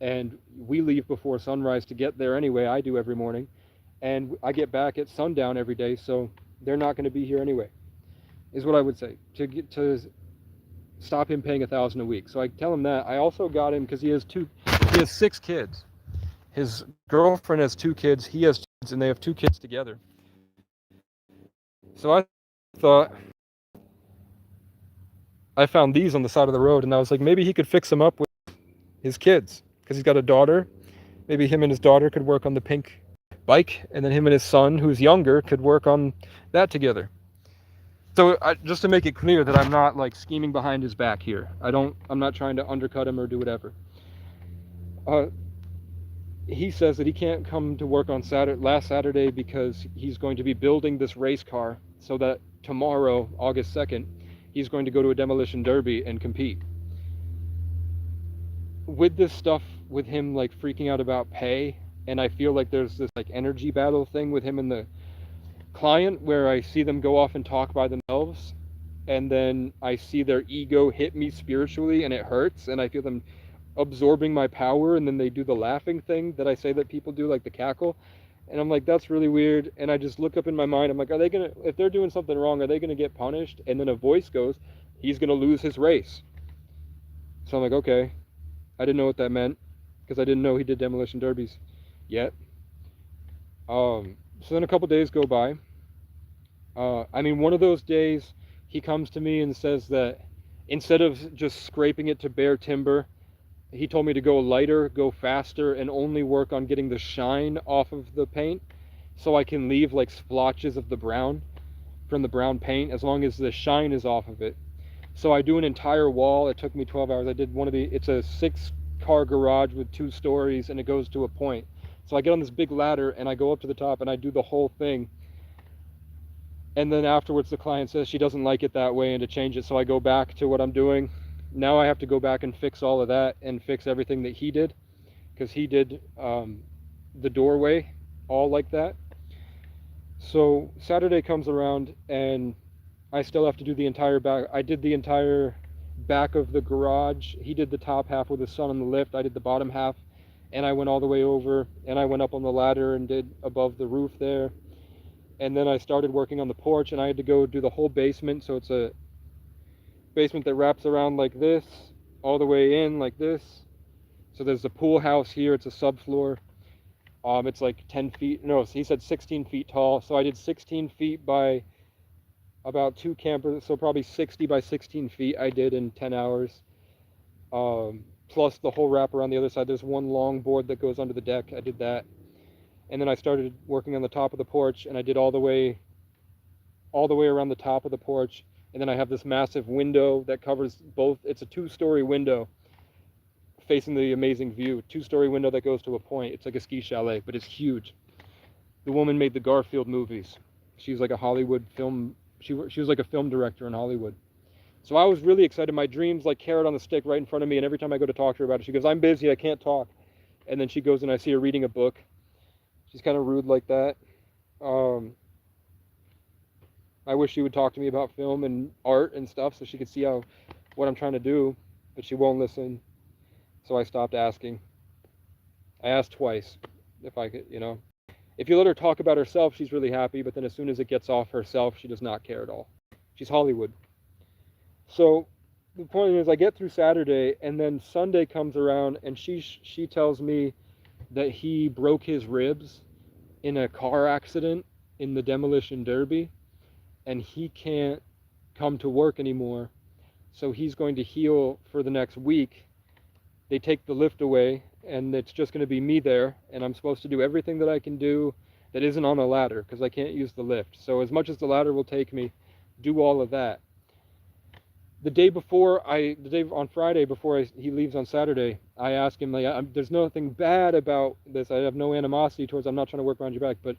and we leave before sunrise to get there anyway. I do every morning, and I get back at sundown every day, so they're not going to be here anyway, is what I would say, to stop him paying $1,000 a week. So I tell him that. I also got him because he has 6 kids. His girlfriend has 2 kids, he has 2 kids, and they have 2 kids together. So I thought, I found these on the side of the road, and I was like, maybe he could fix them up with his kids, because he's got a daughter. Maybe him and his daughter could work on the pink bike, and then him and his son, who's younger, could work on that together. So just to make it clear that I'm not like scheming behind his back here. I'm not trying to undercut him or do whatever. He says that he can't come to work on last Saturday because he's going to be building this race car, so that tomorrow, August 2nd, he's going to go to a demolition derby and compete. With this stuff, with him like freaking out about pay, and I feel like there's this like energy battle thing with him and the client, where I see them go off and talk by themselves, and then I see their ego hit me spiritually, and it hurts, and I feel them absorbing my power, and then they do the laughing thing that I say that people do, like the cackle, and I'm like, that's really weird. And I just look up in my mind, I'm like, if they're doing something wrong, are they gonna get punished? And then a voice goes, he's gonna lose his race. So I'm like, okay. I didn't know what that meant, because I didn't know he did demolition derbies yet. So then a couple days go by. One of those days he comes to me and says that instead of just scraping it to bare timber, he told me to go lighter, go faster, and only work on getting the shine off of the paint, so I can leave like splotches of the brown from the brown paint, as long as the shine is off of it. So I do an entire wall. It took me 12 hours. I did it's a 6-car garage with 2 stories, and it goes to a point. So I get on this big ladder and I go up to the top and I do the whole thing. And then afterwards the client says she doesn't like it that way and to change it. So I go back to what I'm doing. Now I have to go back and fix all of that and fix everything that he did, because he did the doorway all like that. So Saturday comes around and I still have to do the entire back. I did the entire back of the garage. He did the top half with his son on the lift. I did the bottom half, and I went all the way over and I went up on the ladder and did above the roof there. And then I started working on the porch and I had to go do the whole basement. So it's a basement that wraps around like this, all the way in like this. So there's a pool house here. It's a subfloor. It's like 10 feet. No, he said 16 feet tall. So I did 16 feet by about 2 campers. So probably 60 by 16 feet I did in 10 hours. Plus the whole wrap around the other side. There's one long board that goes under the deck. I did that. And then I started working on the top of the porch and I did all the way around the top of the porch. And then I have this massive window that covers both. It's a 2-story window facing the amazing view. 2-story window that goes to a point. It's like a ski chalet, but it's huge. The woman made the Garfield movies. She's like a Hollywood film. She was like a film director in Hollywood. So I was really excited. My dream's like carrot on the stick right in front of me. And every time I go to talk to her about it, she goes, "I'm busy, I can't talk." And then she goes and I see her reading a book. She's kind of rude like that. I wish she would talk to me about film and art and stuff so she could see what I'm trying to do, but she won't listen. So I stopped asking. I asked twice if I could, If you let her talk about herself, she's really happy, but then as soon as it gets off herself, she does not care at all. She's Hollywood. So the point is I get through Saturday, and then Sunday comes around, and she tells me that he broke his ribs in a car accident in the demolition derby, and he can't come to work anymore. So he's going to heal for the next week. They take the lift away, and it's just going to be me there, and I'm supposed to do everything that I can do that isn't on a ladder because I can't use the lift. So as much as the ladder will take me, do all of that. The day on Friday before he leaves on Saturday, I ask him, there's nothing bad about this. I have no animosity towards. I'm not trying to work behind your back, but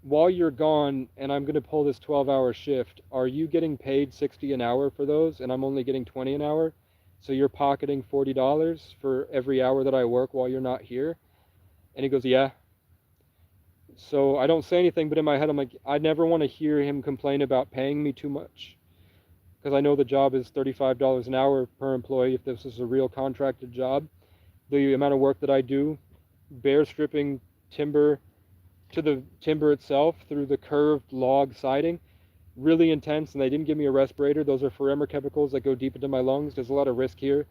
while you're gone and I'm going to pull this 12-hour shift, are you getting paid $60 an hour for those? And I'm only getting $20 an hour. So you're pocketing $40 for every hour that I work while you're not here? And he goes, yeah. So I don't say anything, but in my head, I'm like, I never want to hear him complain about paying me too much, because I know the job is $35 an hour per employee if this is a real contracted job. The amount of work that I do, bare stripping timber to the timber itself through the curved log siding, really intense, and they didn't give me a respirator. Those are forever chemicals that go deep into my lungs. There's a lot of risk here.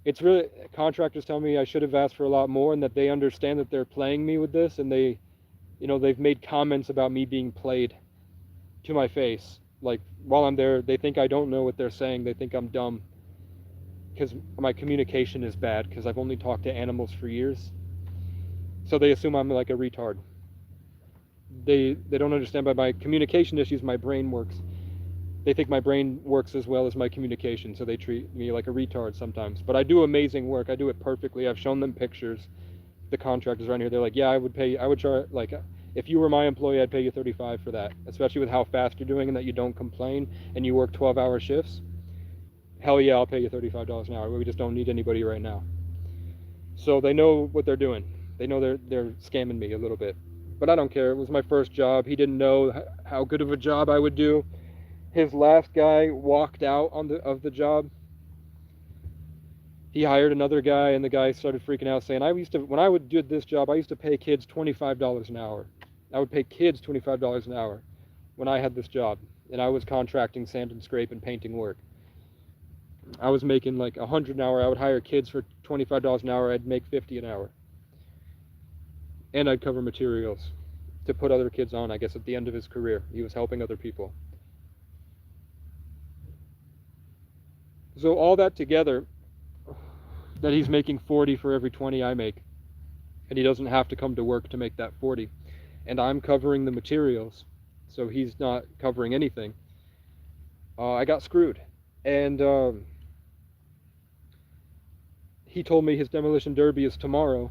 It's really, contractors tell me I should have asked for a lot more, and that they understand that they're playing me with this, and they've made comments about me being played to my face. Like, while I'm there, they think I don't know what they're saying. They think I'm dumb because my communication is bad, because I've only talked to animals for years. So they assume I'm like a retard. They don't understand by my communication issues my brain works. They think my brain works as well as my communication, so they treat me like a retard sometimes. But I do amazing work. I do it perfectly. I've shown them pictures. The contractors around here, they're like, yeah, I would charge, like, if you were my employee, I'd pay you $35 for that, especially with how fast you're doing and that you don't complain and you work 12-hour shifts. Hell yeah, I'll pay you $35 an hour. We just don't need anybody right now. So they know what they're doing. They know they're scamming me a little bit. But I don't care. It was my first job. He didn't know how good of a job I would do. His last guy walked out of the job. He hired another guy, and the guy started freaking out, saying, when I would do this job, I used to pay kids $25 an hour. I would pay kids $25 an hour when I had this job, and I was contracting sand and scrape and painting work. I was making like $100 an hour. I would hire kids for $25 an hour. I'd make $50 an hour. And I'd cover materials to put other kids on, I guess, at the end of his career. He was helping other people. So all that together, that he's making 40 for every 20 I make, and he doesn't have to come to work to make that 40, and I'm covering the materials, so he's not covering anything. I got screwed. And he told me his demolition derby is tomorrow,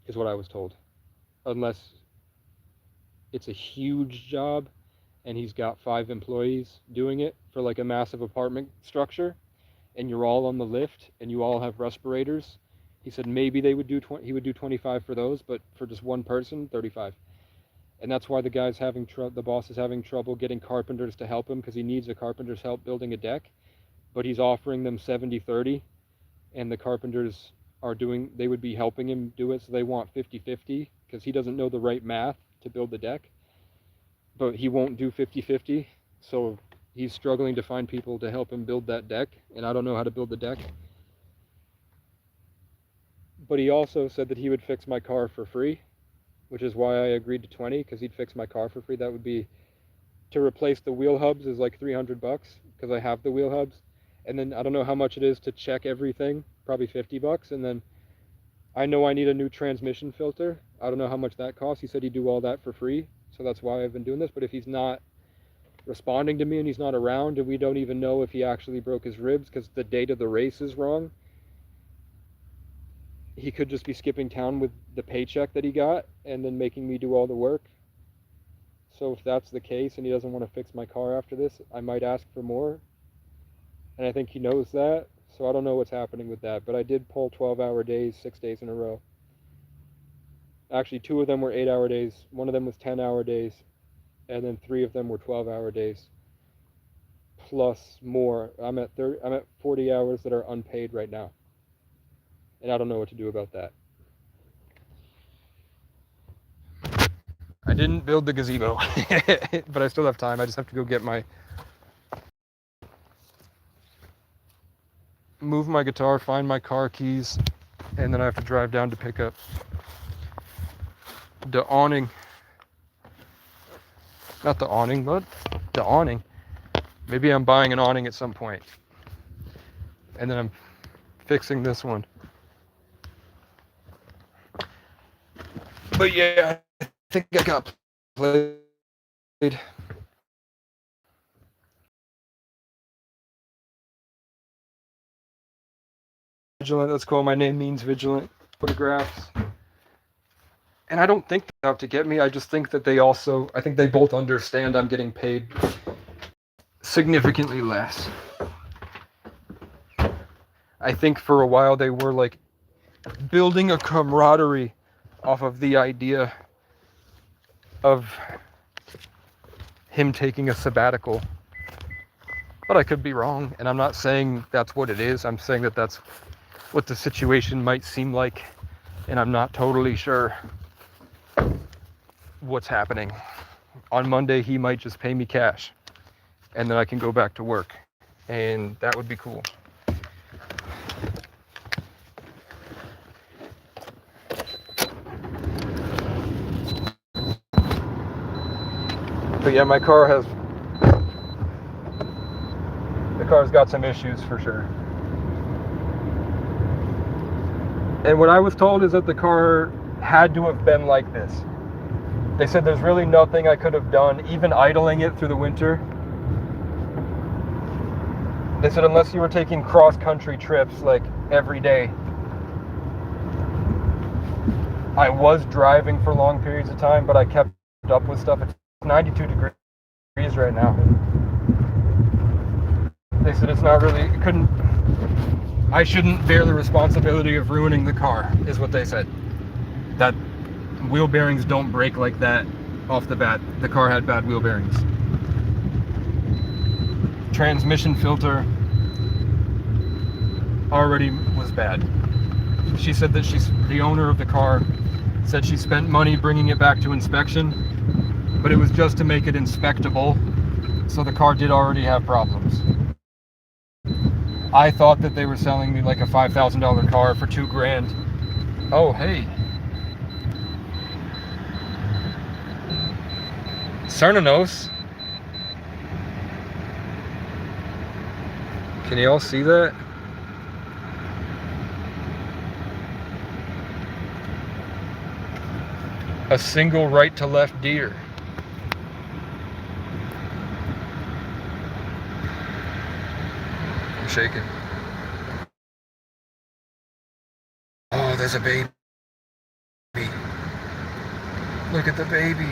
is what I was told. Unless it's a huge job and he's got 5 employees doing it for like a massive apartment structure, and you're all on the lift and you all have respirators. He said maybe they would do he would do 25 for those, but for just one person, 35. And that's why the boss is having trouble getting carpenters to help him, because he needs a carpenter's help building a deck, but he's offering them 70-30, and the carpenters they would be helping him do it, so they want 50-50 because he doesn't know the right math to build the deck, but he won't do 50-50, so he's struggling to find people to help him build that deck, and I don't know how to build the deck. But he also said that he would fix my car for free, which is why I agreed to 20, because he'd fix my car for free. That would be, to replace the wheel hubs is like $300 because I have the wheel hubs, and then I don't know how much it is to check everything, probably $50, and then I know I need a new transmission filter. I don't know how much that costs. He said he'd do all that for free, so that's why I've been doing this. But if he's not responding to me and he's not around, and we don't even know if he actually broke his ribs because the date of the race is wrong, he could just be skipping town with the paycheck that he got and then making me do all the work. So if that's the case and he doesn't want to fix my car after this, I might ask for more, and I think he knows that. So I don't know what's happening with that, but I did pull 12-hour days 6 days in a row. Actually, 2 of them were 8-hour days, 1 of them was 10-hour days, and then 3 of them were 12-hour days plus more. I'm at 40 hours that are unpaid right now, and I don't know what to do about that. I didn't build the gazebo, but I still have time. I just have to go get move my guitar, find my car keys, and then I have to drive down to pick up the awning. Not the awning, but the awning. Maybe I'm buying an awning at some point, and then I'm fixing this one. But yeah, I think I got played. Vigilant, that's cool. My name means vigilant. Photographs. And I don't think they're out to get me. I just think that I think they both understand I'm getting paid significantly less. I think for a while they were like building a camaraderie off of the idea of him taking a sabbatical. But I could be wrong, and I'm not saying that's what it is. I'm saying that that's what the situation might seem like, and I'm not totally sure what's happening. On Monday, he might just pay me cash, and then I can go back to work, and that would be cool. But yeah, the car's got some issues for sure. And what I was told is that the car had to have been like this. They said there's really nothing I could have done, even idling it through the winter. They said unless you were taking cross-country trips like every day. I was driving for long periods of time, but I kept up with stuff. It's 92 degrees right now. They said it's not really, I shouldn't bear the responsibility of ruining the car, is what they said. That wheel bearings don't break like that off the bat. The car had bad wheel bearings. Transmission filter already was bad. She said that the owner of the car said she spent money bringing it back to inspection, but it was just to make it inspectable, so the car did already have problems. I thought that they were selling me like a $5,000 car for $2,000. Oh, hey. Cernanos. Can you all see that? A single right to left deer. I'm shaking. Oh, there's a baby. Look at the baby.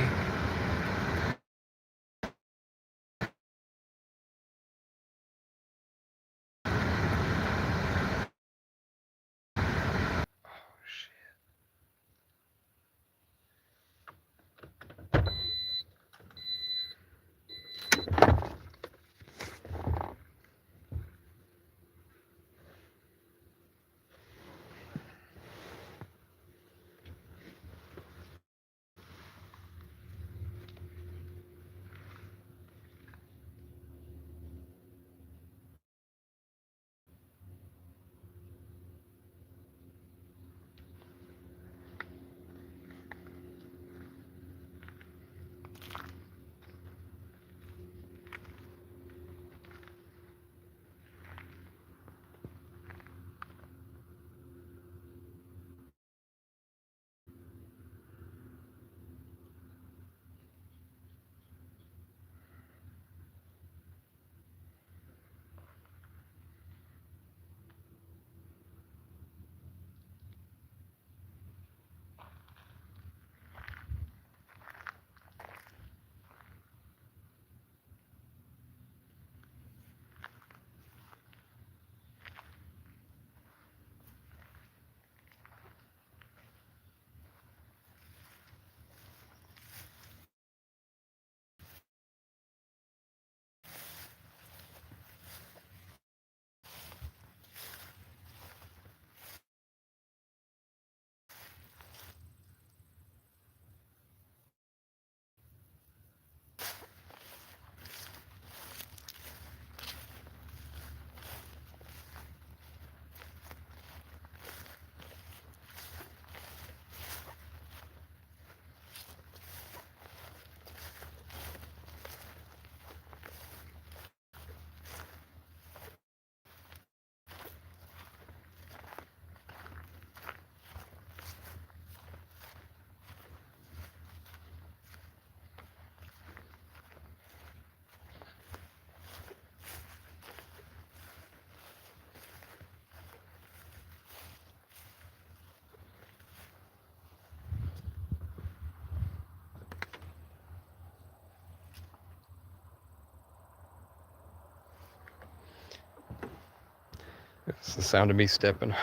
It's the sound of me stepping. You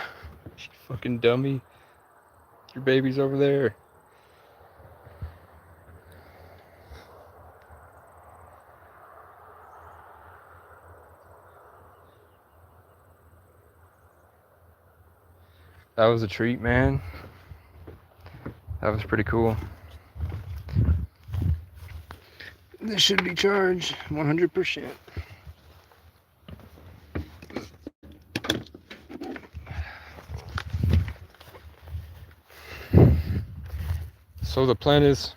fucking dummy. Your baby's over there. That was a treat, man. That was pretty cool. This should be charged 100%. So the plan is,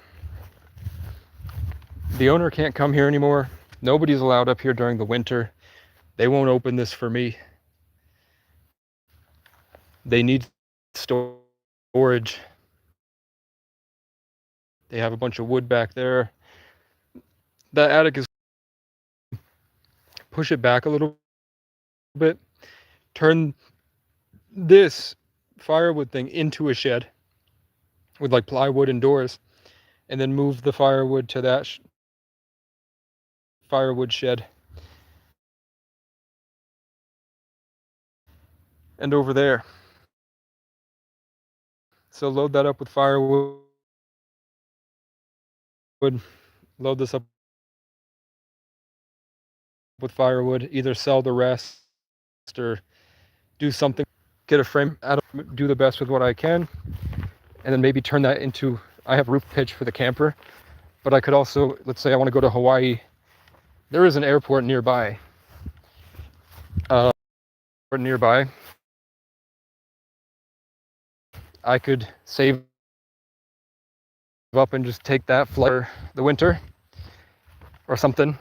the owner can't come here anymore. Nobody's allowed up here during the winter. They won't open this for me. They need storage. They have a bunch of wood back there. That attic is, push it back a little bit, turn this firewood thing into a shed with like plywood and doors, and then move the firewood to that firewood shed. And over there. So load that up with firewood, load this up with firewood, either sell the rest or do something, get a frame, do the best with what I can, and then maybe turn that into, I have roof pitch for the camper, but I could also, let's say I want to go to Hawaii. There is an airport nearby. I could save up and just take that flight for the winter or something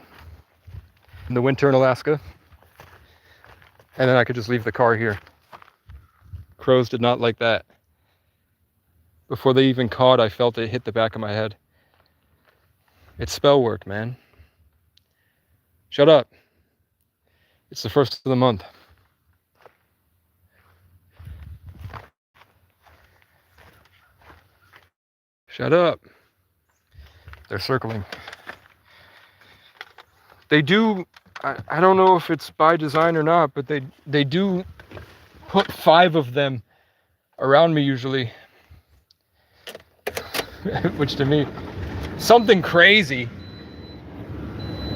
in the winter in Alaska, and then I could just leave the car here. Crows did not like that. Before they even cawed, I felt it hit the back of my head. It's spell work, man. Shut up. It's the first of the month. Shut up. They're circling. They do, I don't know if it's by design or not, but they do put 5 of them around me usually. Which to me, something crazy.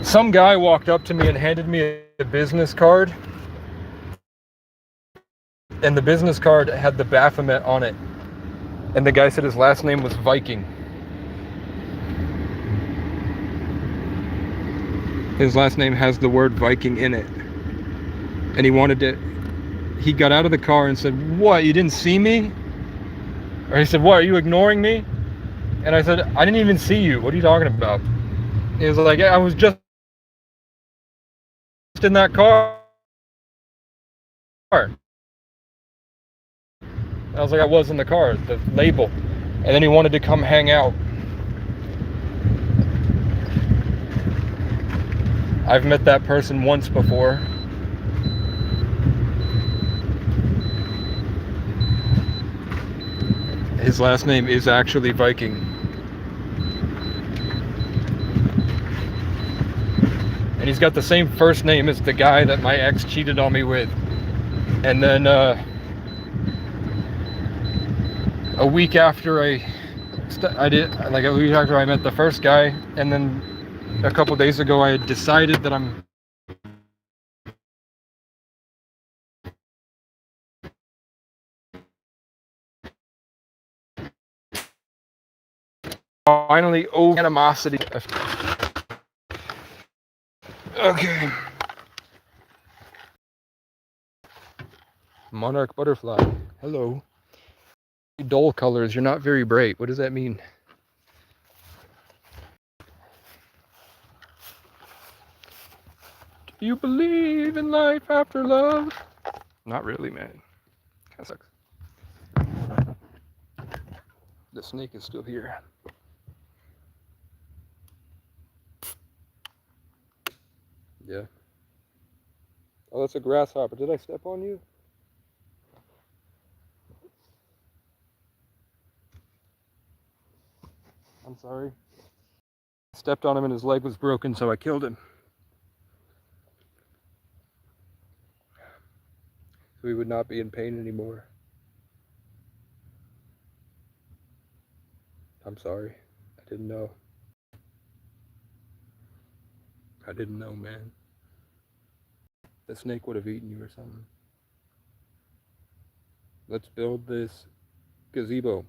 Some guy walked up to me and handed me a business card. And the business card had the Baphomet on it. And the guy said his last name was Viking. His last name has the word Viking in it. And he got out of the car and said, "What, you didn't see me?" Or he said, "What, are you ignoring me?" And I said, "I didn't even see you. What are you talking about?" He was like, "Yeah, I was just in that car." I was like, "I was in the car, the label." And then he wanted to come hang out. I've met that person once before. His last name is actually Viking. And he's got the same first name as the guy that my ex cheated on me with. And then a week after a week after I met the first guy, and then a couple days ago I had decided that I'm finally over animosity. Okay. Monarch butterfly. Hello. Dull colors. You're not very bright. What does that mean? Do you believe in life after love? Not really, man. Kinda sucks. The snake is still here. Yeah. Oh, that's a grasshopper. Did I step on you? I'm sorry. I stepped on him and his leg was broken, so I killed him. So he would not be in pain anymore. I'm sorry. I didn't know. I didn't know, man. The snake would have eaten you or something. Let's build this gazebo.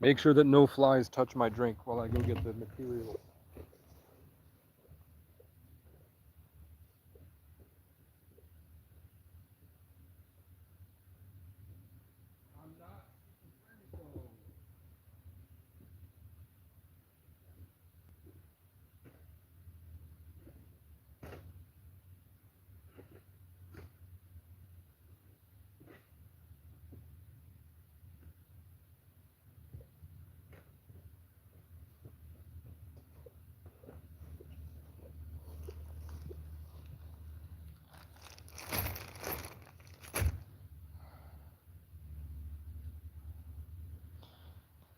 Make sure that no flies touch my drink while I go get the materials. I'm not schizophrenic.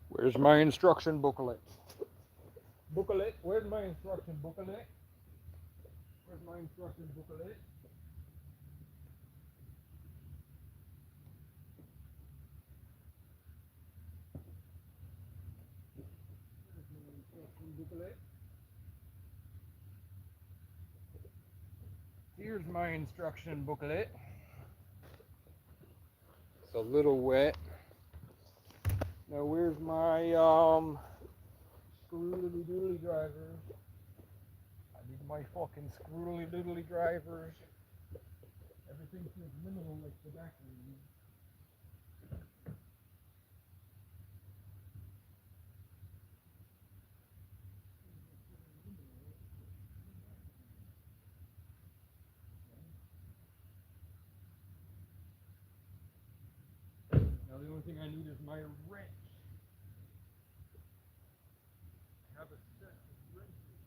Where's my instruction booklet? Booklet? Where's my instruction booklet? Where's my instruction booklet? Here's my instruction booklet. It's a little wet. Now where's my screw-doodly doodly drivers? I need my fucking screw-doodly doodly drivers. Everything feels minimal like the back room. Now the only thing I need is my wrench. I have a set of wrenches.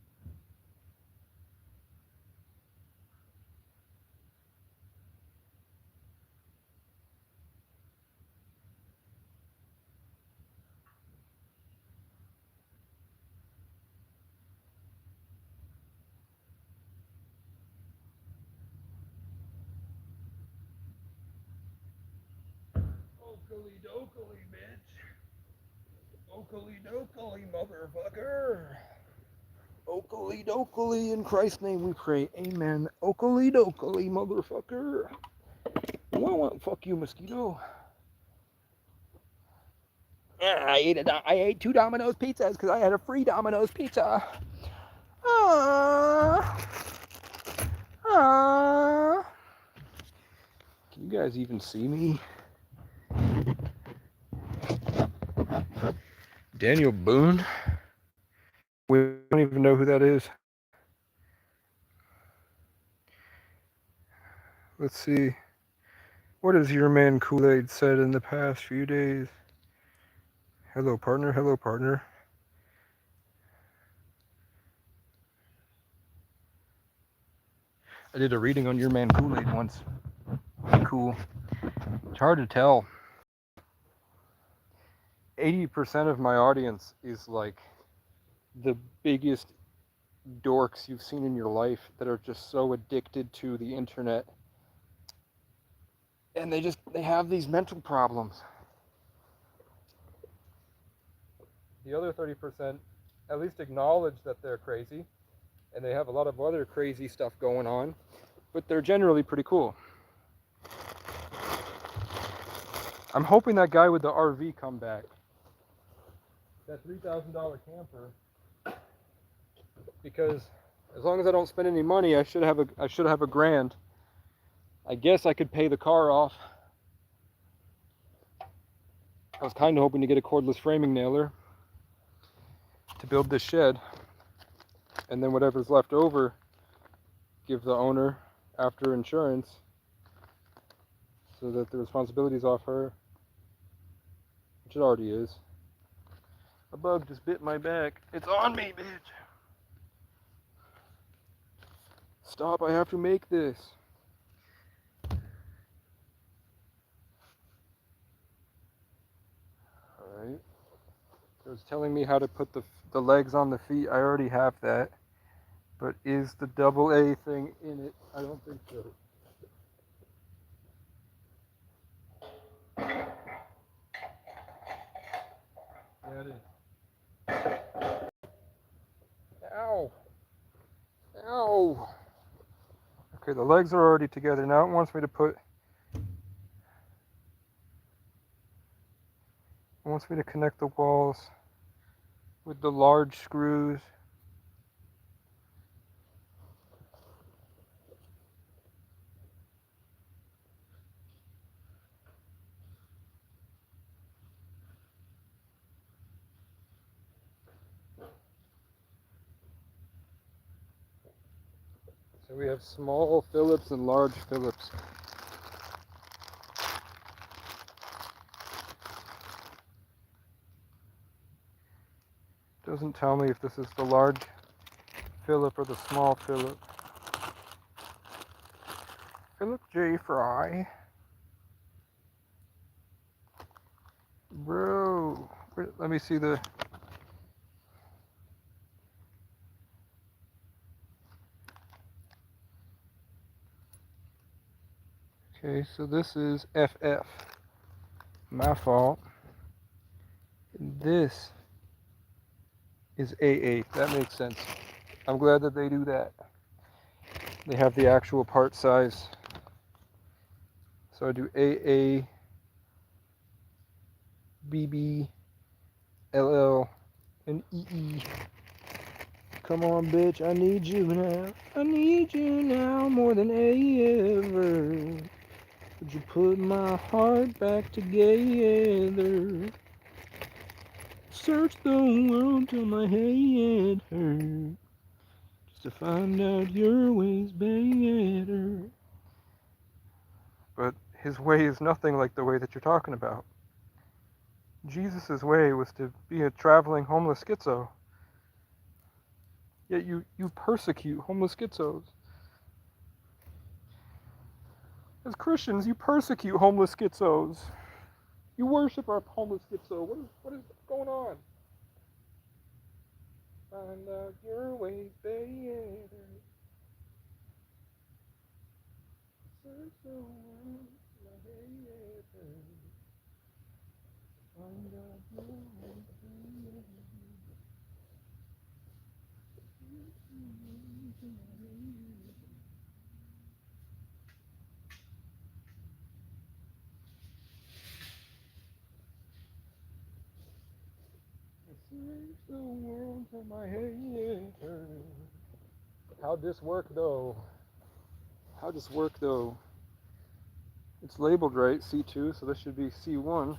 Oakley dokley, bitch. Oakley dokley, motherfucker. Oakley dokley, in Christ's name we pray. Amen. Oakley dokley, motherfucker. Well, fuck you, mosquito. I ate 2 Domino's pizzas because I had a free Domino's pizza. Can you guys even see me? Daniel Boone? We don't even know who that is. Let's see. What has your man Kool-Aid said in the past few days? Hello, partner. Hello, partner. I did a reading on your man Kool-Aid once. Pretty cool. It's hard to tell. 80% of my audience is like the biggest dorks you've seen in your life that are just so addicted to the internet. And they have these mental problems. The other 30% at least acknowledge that they're crazy, and they have a lot of other crazy stuff going on, but they're generally pretty cool. I'm hoping that guy with the RV come back. That $3,000 camper, because as long as I don't spend any money, I should have a grand. I guess I could pay the car off. I was kind of hoping to get a cordless framing nailer to build this shed, and then whatever's left over, give the owner after insurance, so that the responsibility's off her, which it already is. A bug just bit my back. It's on me, bitch. Stop, I have to make this. Alright. It was telling me how to put the legs on the feet. I already have that. But is the double A thing in it? I don't think so. Yeah, it is. Ow. Ow. Okay, the legs are already together. Now it wants me to connect the walls with the large screws. So we have small Phillips and large Phillips. Doesn't tell me if this is the large Phillip or the small Phillip. Philip J. Fry. Bro, let me see the... Okay, so this is FF. My fault. And this is AA. That makes sense. I'm glad that they do that. They have the actual part size. So I do AA, BB, LL, and EE. Come on, bitch, I need you now. I need you now more than ever. Would you put my heart back together? Search the world till my head hurts, just to find out your way's better. But his way is nothing like the way that you're talking about. Jesus' way was to be a traveling homeless schizo. Yet you persecute homeless schizos. As Christians, you persecute homeless schizos. You worship our homeless schizo. What is going on? Find out your way better. Search the world, my better. The world from my head. How'd this work though? How'd this work though? It's labeled right, C2, so this should be C1.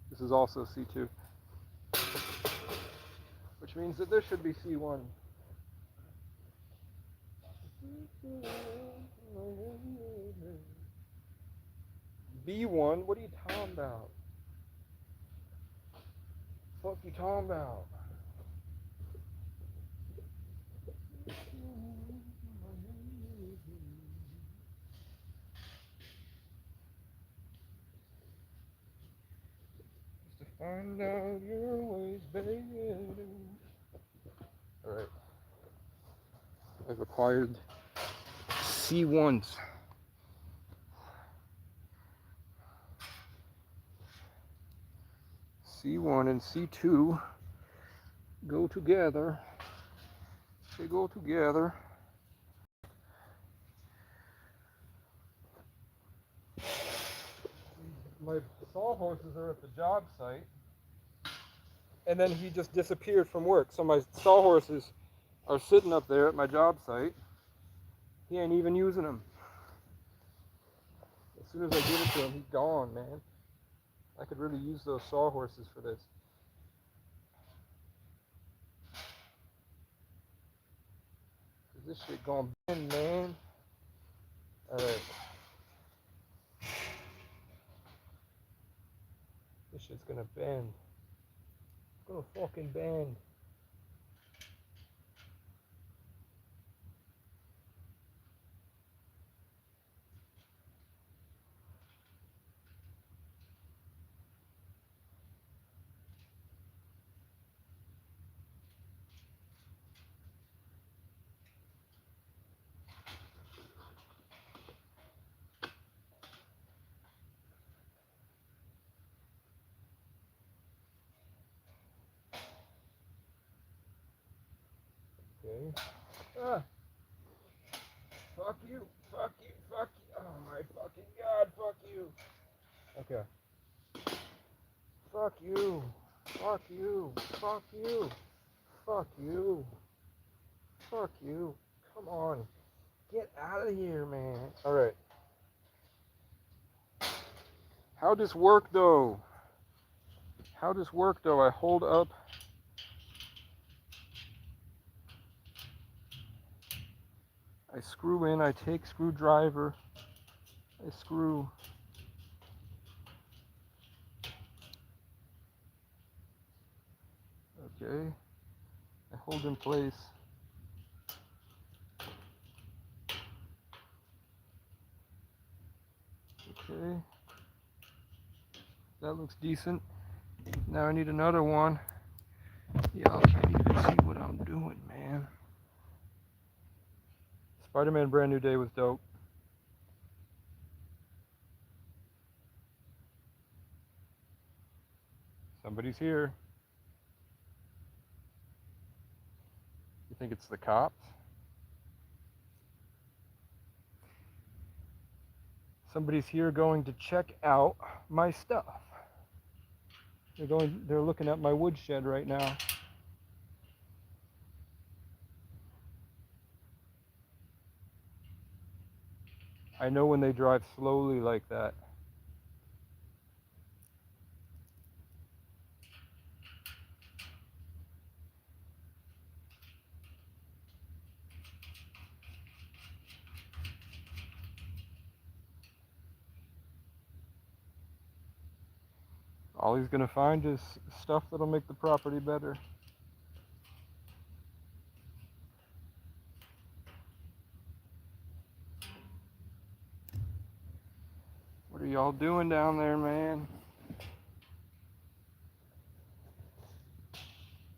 This is also C2, which means that this should be C1. B1? What are you talking about? What you talking about? Just to find out your ways, baby. Alright. I've acquired C1s. C1 and C2 go together. They go together. My sawhorses are at the job site, and then he just disappeared from work. So my sawhorses are sitting up there at my job site. He ain't even using them. As soon as I give it to him, he's gone, man. I could really use those sawhorses for this. This shit gonna bend, man. Alright. This shit's gonna bend. It's gonna fucking bend. Okay. Ah. Fuck you. Fuck you. Fuck you. Oh my fucking god. Fuck you. Okay. Fuck you. Fuck you. Fuck you. Fuck you. Fuck you. Come on. Get out of here, man. Alright. How does work though? How does work though? I hold up. I screw in, I take screwdriver, I screw. Okay. I hold in place. Okay. That looks decent. Now I need another one. Y'all can't even see what I'm doing, man. Spider-Man Brand New Day was dope. Somebody's here. You think it's the cops? Somebody's here going to check out my stuff. They're looking at my woodshed right now. I know when they drive slowly like that. All he's gonna find is stuff that'll make the property better. What are y'all doing down there, man?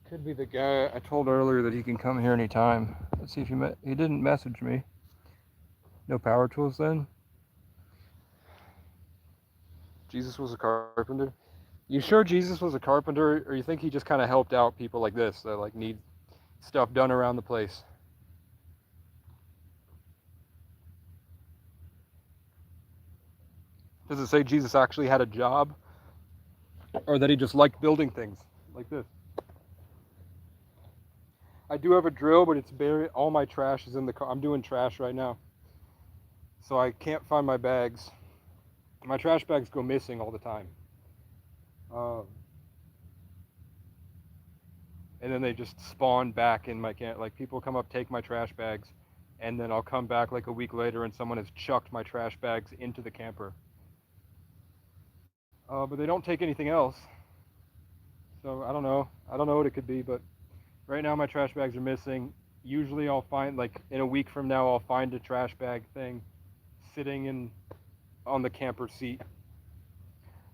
Could be the guy I told earlier that he can come here anytime. Let's see if he didn't message me. No power tools then? Jesus was a carpenter? You sure Jesus was a carpenter, or you think he just kind of helped out people like this that like need stuff done around the place? Does it say Jesus actually had a job, or that he just liked building things like this? I do have a drill, but it's buried. All my trash is in the car. I'm doing trash right now, so I can't find my bags. My trash bags go missing all the time. Um, and then they just spawn back in my camp. Like people come up, take my trash bags, and then I'll come back like a week later, and someone has chucked my trash bags into the camper. But they don't take anything else. So I don't know. I don't know what it could be, but right now my trash bags are missing. Usually I'll find, like in a week from now, I'll find a trash bag thing sitting in on the camper seat.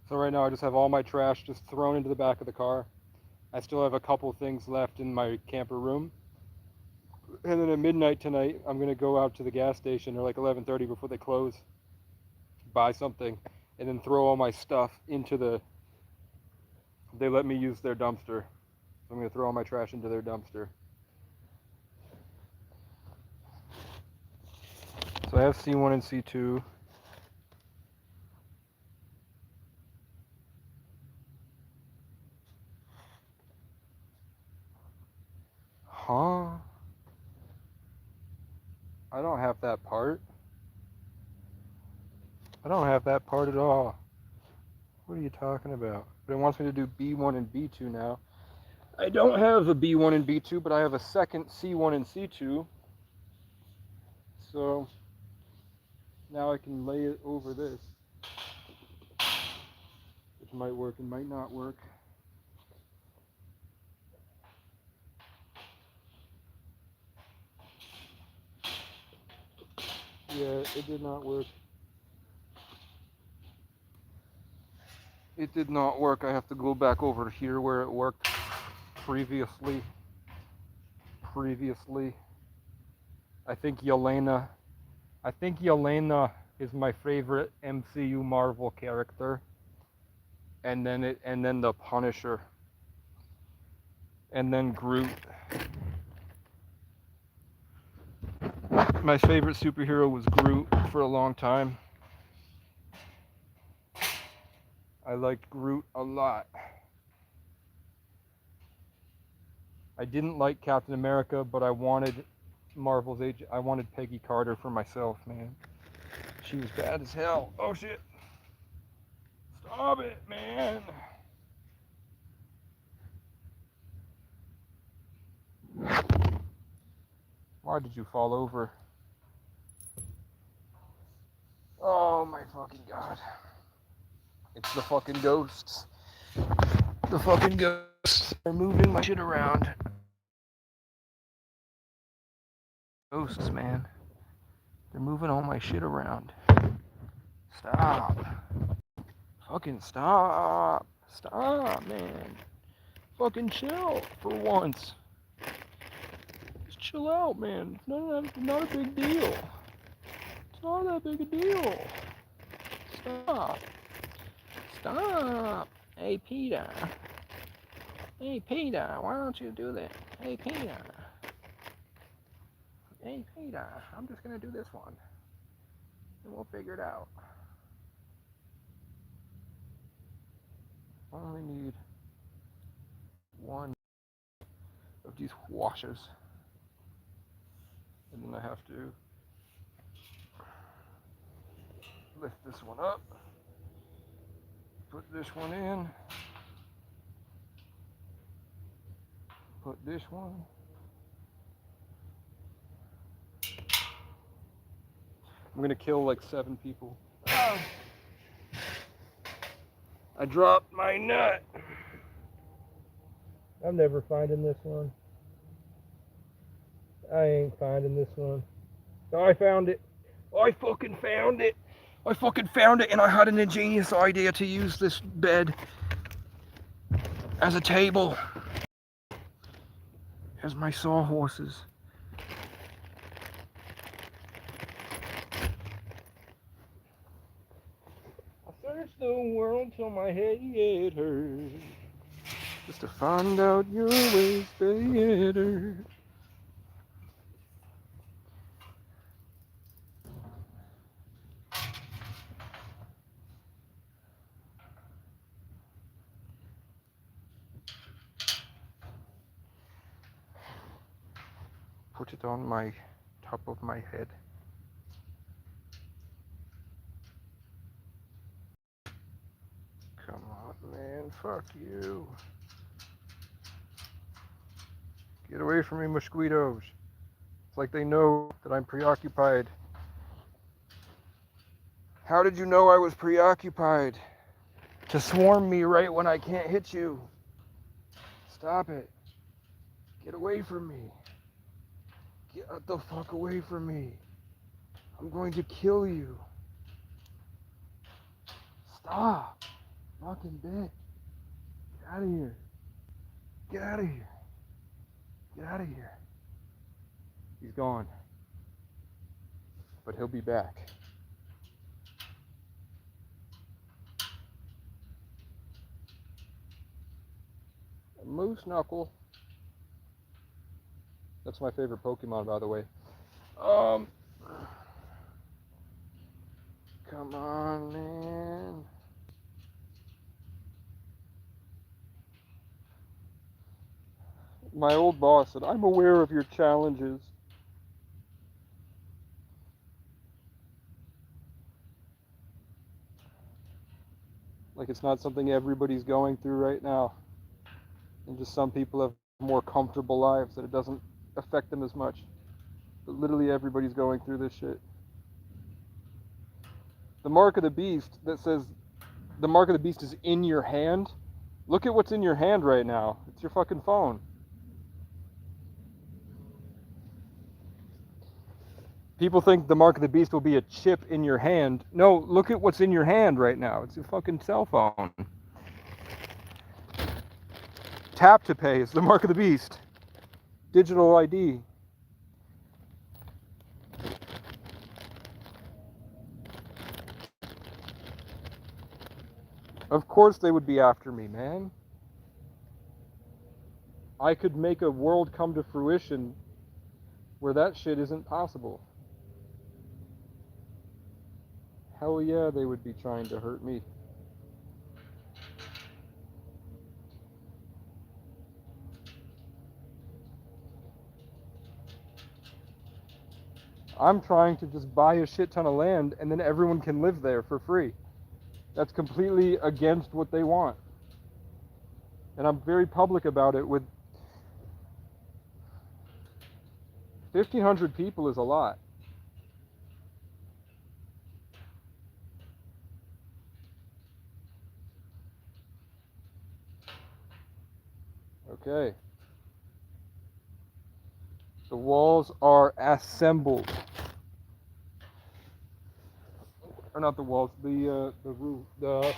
So right now I just have all my trash just thrown into the back of the car. I still have a couple things left in my camper room. And then at midnight tonight, I'm going to go out to the gas station, or like 11:30 before they close, buy something, and then throw all my stuff into the, they let me use their dumpster. So I'm going to throw all my trash into their dumpster. So I have C1 and C2. Huh? I don't have that part. I don't have that part at all. What are you talking about? But it wants me to do B1 and B2 now. I don't have a B1 and B2, but I have a second C1 and C2. So now I can lay it over this, which might work and might not work. Yeah, it did not work. It did not work. I have to go back over here where it worked previously. I think Yelena is my favorite MCU Marvel character. And then the Punisher. And then Groot. My favorite superhero was Groot for a long time. I liked Groot a lot. I didn't like Captain America, but I wanted Marvel's agent. I wanted Peggy Carter for myself, man. She was bad as hell. Oh shit. Stop it, man. Why did you fall over? Oh my fucking god. It's the fucking ghosts. The fucking ghosts are moving my shit around. Ghosts, man. They're moving all my shit around. Stop. Fucking stop. Stop, man. Fucking chill for once. Just chill out, man. It's not a big deal. It's not that big a deal. Stop. Stop. Hey, Peter. Hey, Peter, why don't you do that? Hey, Peter. Hey, Peter, I'm just gonna do this one. And we'll figure it out. I only need one of these washers. And then I have to lift this one up. Put this one in. Put this one. I'm gonna kill like 7 people. Ah. I dropped my nut. I'm never finding this one. I ain't finding this one. Oh, I found it. I fucking found it. I fucking found it, and I had an ingenious idea to use this bed as a table. As my sawhorses. I searched the world till my head hurts. Just to find out your ways better. Put it on my top of my head. Come on, man. Fuck you. Get away from me, mosquitoes. It's like they know that I'm preoccupied. How did you know I was preoccupied? To swarm me right when I can't hit you. Stop it. Get away from me. Get the fuck away from me. I'm going to kill you. Stop. Fucking bitch. Get out of here. Get out of here. Get out of here. He's gone. But he'll be back. Moose Knuckle. That's my favorite Pokemon, by the way. Come on, man. My old boss said, I'm aware of your challenges. Like it's not something everybody's going through right now. And just some people have more comfortable lives that it doesn't affect them as much. But literally everybody's going through this shit. The mark of the beast that says the mark of the beast is in your hand. Look at what's in your hand right now. It's your fucking phone. People think the mark of the beast will be a chip in your hand. No, look at what's in your hand right now. It's your fucking cell phone. Tap to pay is the mark of the beast. Digital ID. Of course they would be after me, man. I could make a world come to fruition where that shit isn't possible. Hell yeah, they would be trying to hurt me. I'm trying to just buy a shit ton of land and then everyone can live there for free. That's completely against what they want. And I'm very public about it. With 1,500 people is a lot. Okay. The walls are assembled. Or not the walls, the roof. The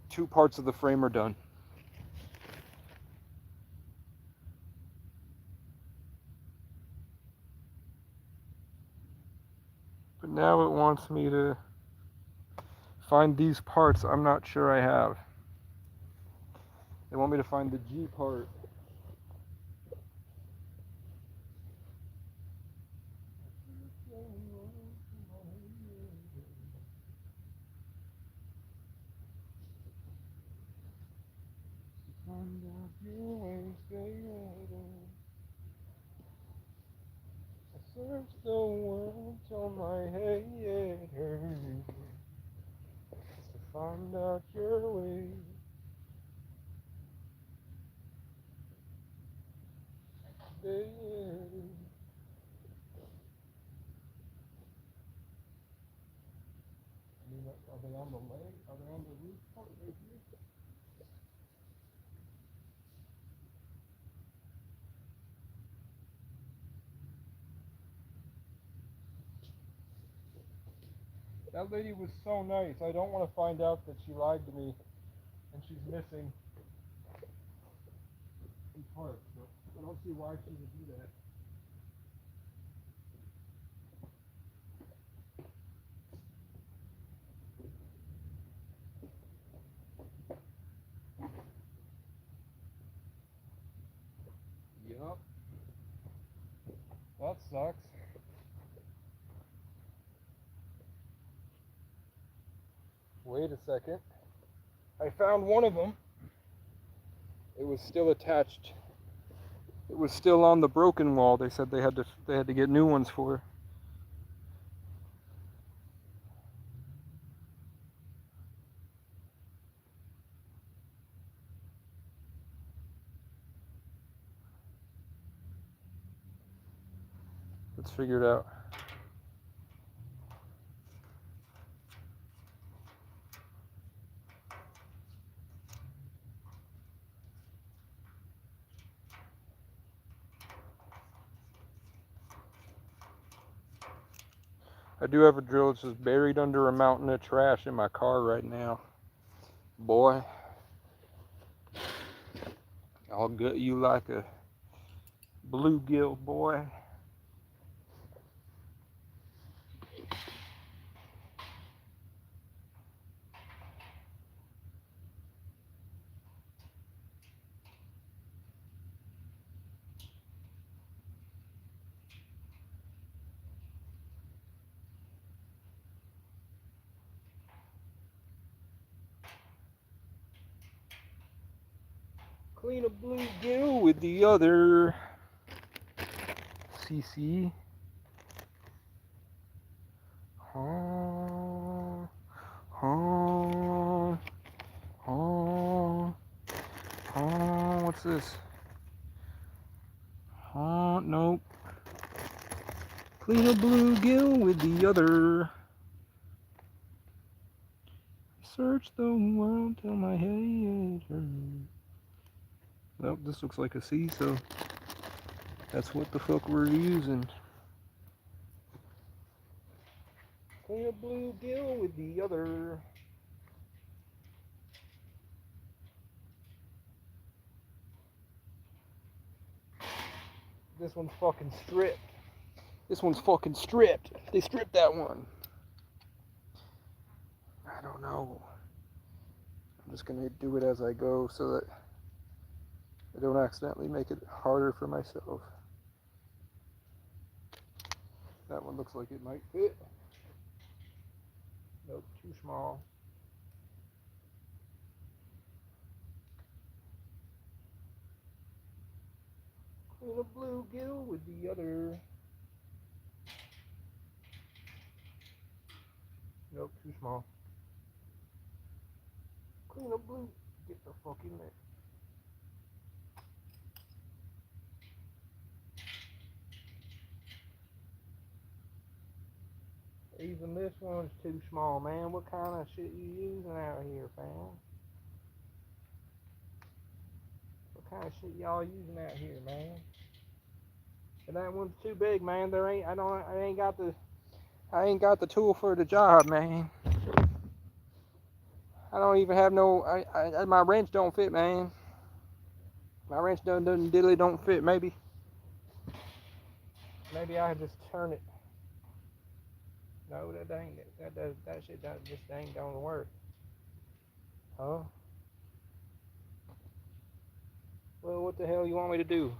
2 parts of the frame are done. But now it wants me to find these parts I'm not sure I have. They want me to find the G part. Find out your ways, baby. I searched the world till my head hurts. Just to find out your ways. Baby. I mean, are they on the leg? Are they on the roof part right here? That lady was so nice. I don't want to find out that she lied to me and she's missing some parts. So I don't see why she would do that. Well, that sucks. Wait a second. I found one of them. It was still attached. It was still on the broken wall. They said they had to get new ones for. Let's figure it out. I do have a drill. It's just buried under a mountain of trash in my car right now. Boy, I'll gut you like a bluegill, boy. Clean a bluegill with the other. CC. Oh, oh, oh, oh, what's this? Oh, nope. Clean a bluegill with the other. Search the world till my head hurts. Nope, this looks like a C, so that's what the fuck we're using. Clean a bluegill with the other. This one's fucking stripped. This one's fucking stripped. They stripped that one. I don't know. I'm just gonna do it as I go so that I don't accidentally make it harder for myself. That one looks like it might fit. Nope, too small. Clean a bluegill with the other. Nope, too small. Clean a blue. Get the fuck in there. Even this one's too small, man. What kind of shit you using out here, fam? What kind of shit y'all using out here, man? And that one's too big, man. I ain't got the tool for the job, man. I don't even have no. My wrench don't fit, man. My wrench doesn't diddly don't fit. Maybe I just turn it. No, that shit just ain't gonna work. Huh? Well, what the hell you want me to do?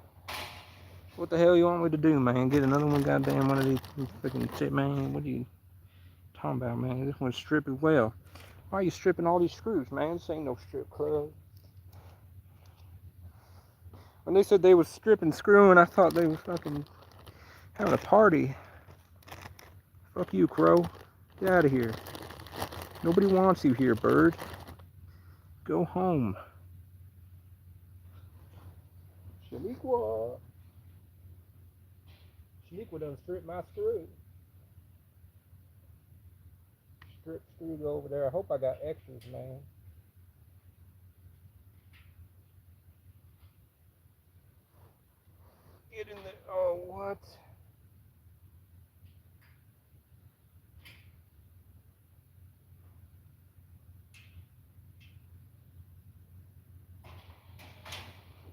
What the hell you want me to do, man? Get another one, goddamn one of these freaking shit, man. What are you talking about, man? This one's stripped as well. Why are you stripping all these screws, man? This ain't no strip club. When they said they was stripping screwing, I thought they was fucking having a party. Fuck you, crow. Get out of here. Nobody wants you here, bird. Go home. Shaniqua done stripped my screw. Strip screws over there. I hope I got extras, man. Get in there. Oh, what?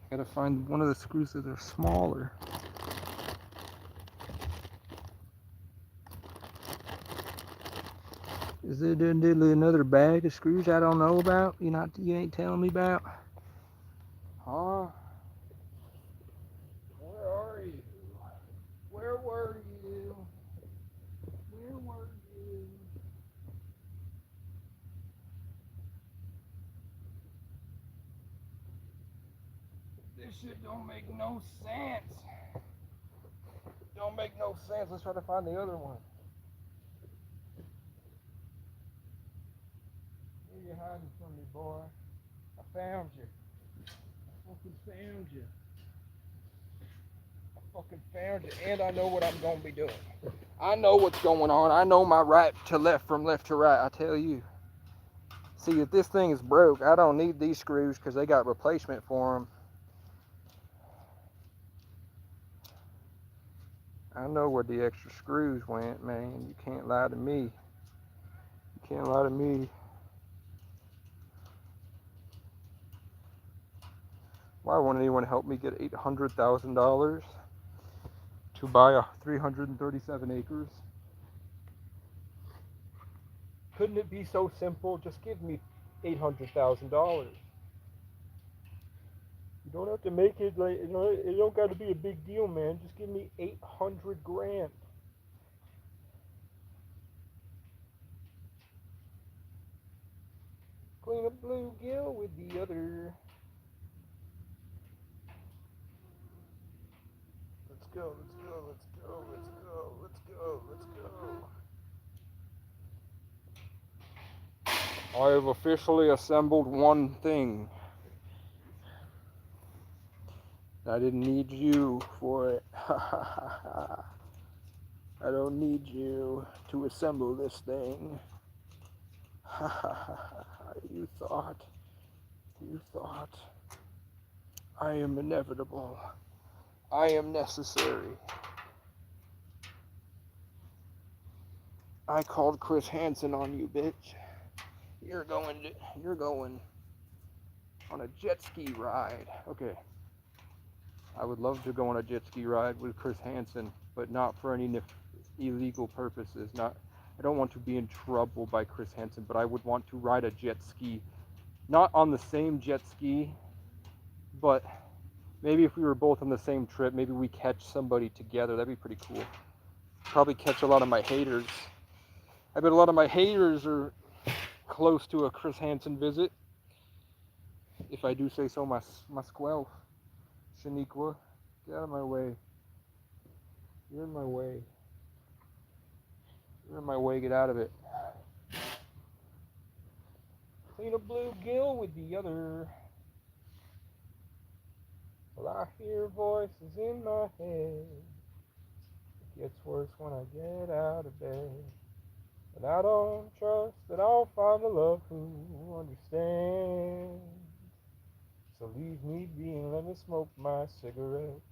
Gotta find one of the screws that are smaller. Is there another bag of screws I don't know about? You ain't telling me about? Huh? Where are you? Where shit don't make no sense. Don't make no sense. Let's try to find the other one. Where you hiding from me, boy? I found you. I fucking found you. I fucking found you, and I know what I'm gonna be doing. I know what's going on. I know my right to left from left to right. I tell you. See, if this thing is broke, I don't need these screws because they got replacement for them. I know where the extra screws went, man. You can't lie to me. You can't lie to me. Why won't anyone help me get $800,000 to buy 337 acres? Couldn't it be so simple? Just give me $800,000. You don't have to make it like, you know, it don't got to be a big deal, man. Just give me 800 grand. Clean a bluegill with the other. Let's go, let's go, let's go, let's go, let's go, let's go. I have officially assembled one thing. I didn't need you for it. I don't need you to assemble this thing. You thought I am inevitable. I am necessary. I called Chris Hansen on you, bitch. You're going on a jet ski ride. Okay. I would love to go on a jet ski ride with Chris Hansen, but not for any illegal purposes. I don't want to be in trouble by Chris Hansen, but I would want to ride a jet ski. Not on the same jet ski, but maybe if we were both on the same trip, maybe we catch somebody together. That'd be pretty cool. Probably catch a lot of my haters. I bet a lot of my haters are close to a Chris Hansen visit. If I do say so myself. Shaniqua, get out of my way. You're in my way. You're in my way, get out of it. Clean a bluegill with the other. Well, I hear voices in my head. It gets worse when I get out of bed. And I don't trust that I'll find a love who understands. So leave me be and let me smoke my cigarettes.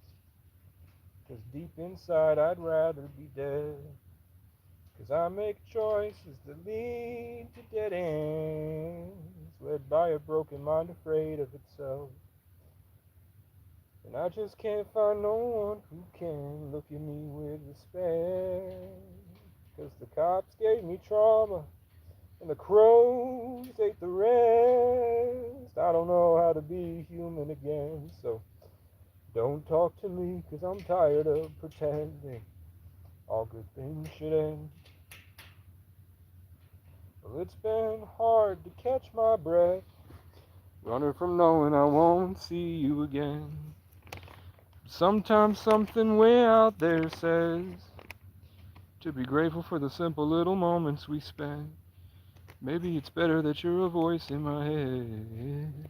'Cause deep inside I'd rather be dead. 'Cause I make choices that lead to dead ends, led by a broken mind afraid of itself. And I just can't find no one who can look at me with respect. 'Cause the cops gave me trauma and the crows ate the rest. I don't know how to be human again, so don't talk to me, 'cause I'm tired of pretending all good things should end. Well, it's been hard to catch my breath, running from knowing I won't see you again. Sometimes something way out there says to be grateful for the simple little moments we spend. Maybe it's better that you're a voice in my head.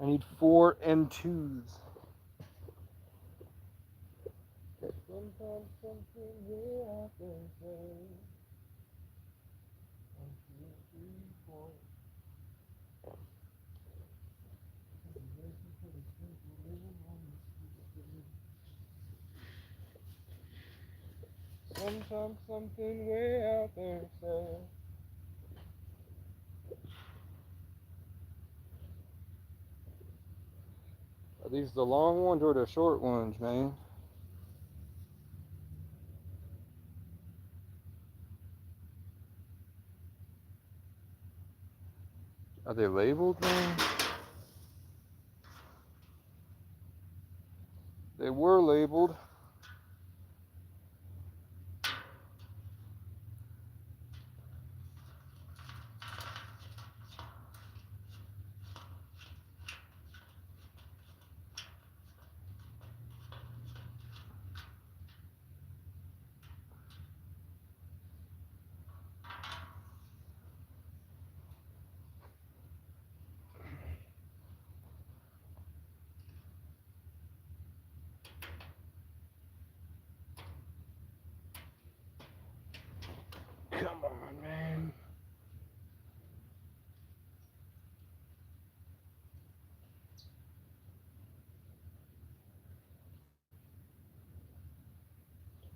I need 4 and 2s. Sometimes something way out there says 1, 2, 3, 4. Sometimes something way out there says. Are these the long ones or the short ones, man? Are they labeled, man? They were labeled.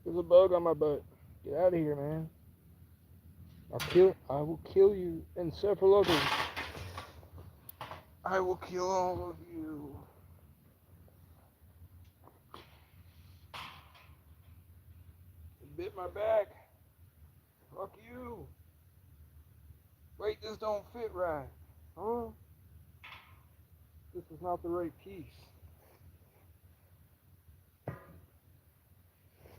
There's a bug on my butt. Get out of here, man. I will kill you and several others. I will kill all of you. It bit my back. Fuck you. Wait, this don't fit right. Huh? This is not the right piece.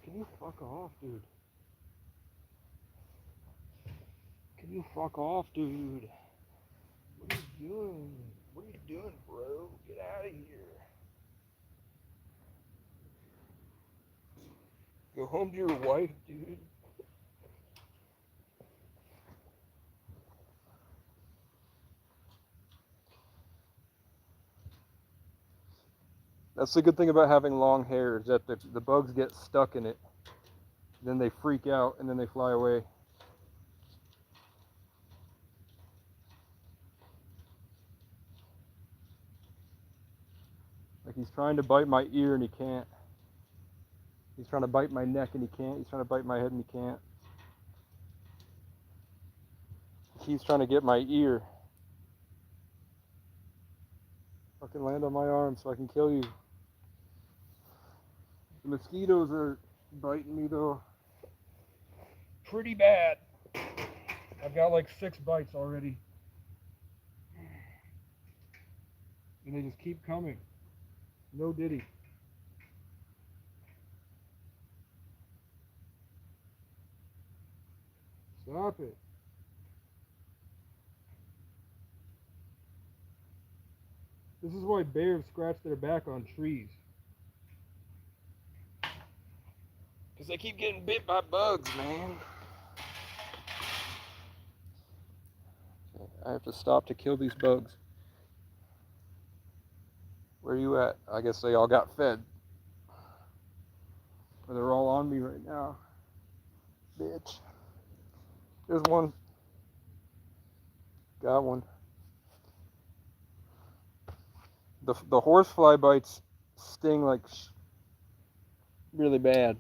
Can you fuck off, dude? Can you fuck off, dude? What are you doing? What are you doing, bro? Get out of here. Go home to your wife, dude. That's the good thing about having long hair, is that the bugs get stuck in it. Then they freak out and then they fly away. Like he's trying to bite my ear and he can't. He's trying to bite my neck and he can't. He's trying to bite my head and he can't. He's trying to get my ear. Fucking land on my arm so I can kill you. The mosquitoes are biting me though. Pretty bad. I've got like 6 bites already. And they just keep coming. No diddy. Stop it. This is why bears scratch their back on trees. Because they keep getting bit by bugs, man. I have to stop to kill these bugs. Where are you at? I guess they all got fed. Or they're all on me right now. Bitch. There's one. Got one. The horsefly bites sting like really bad.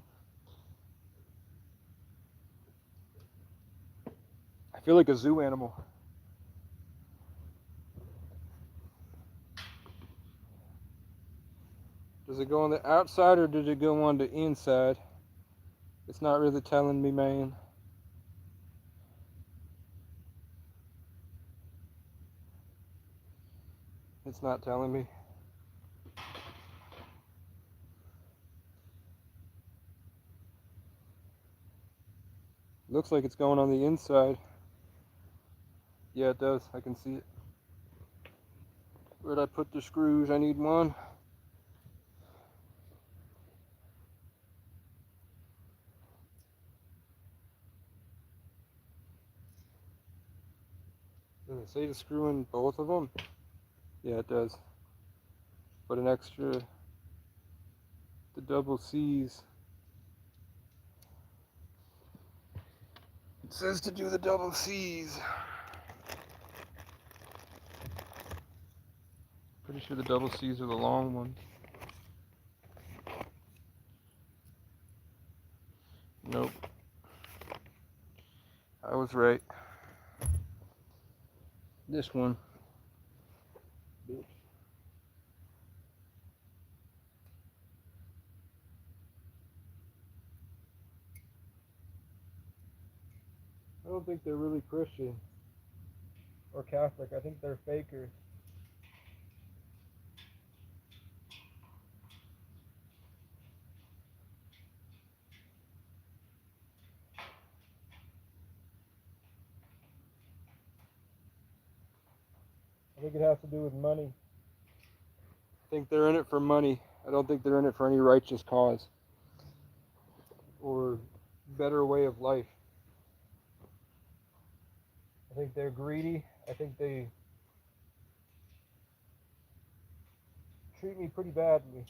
I feel like a zoo animal. Does it go on the outside or did it go on the inside? It's not really telling me, man. It's not telling me. Looks like it's going on the inside. Yeah, it does. I can see it. Where'd I put the screws? I need one. Does it say to screw in both of them? Yeah, it does. Put an extra, the double C's. It says to do the double C's. Pretty sure the double C's are the long ones. Nope. I was right. This one. Bitch. I don't think they're really Christian or Catholic. I think they're fakers. I think it has to do with money. I think they're in it for money. I don't think they're in it for any righteous cause or better way of life. I think they're greedy. I think they treat me pretty badly.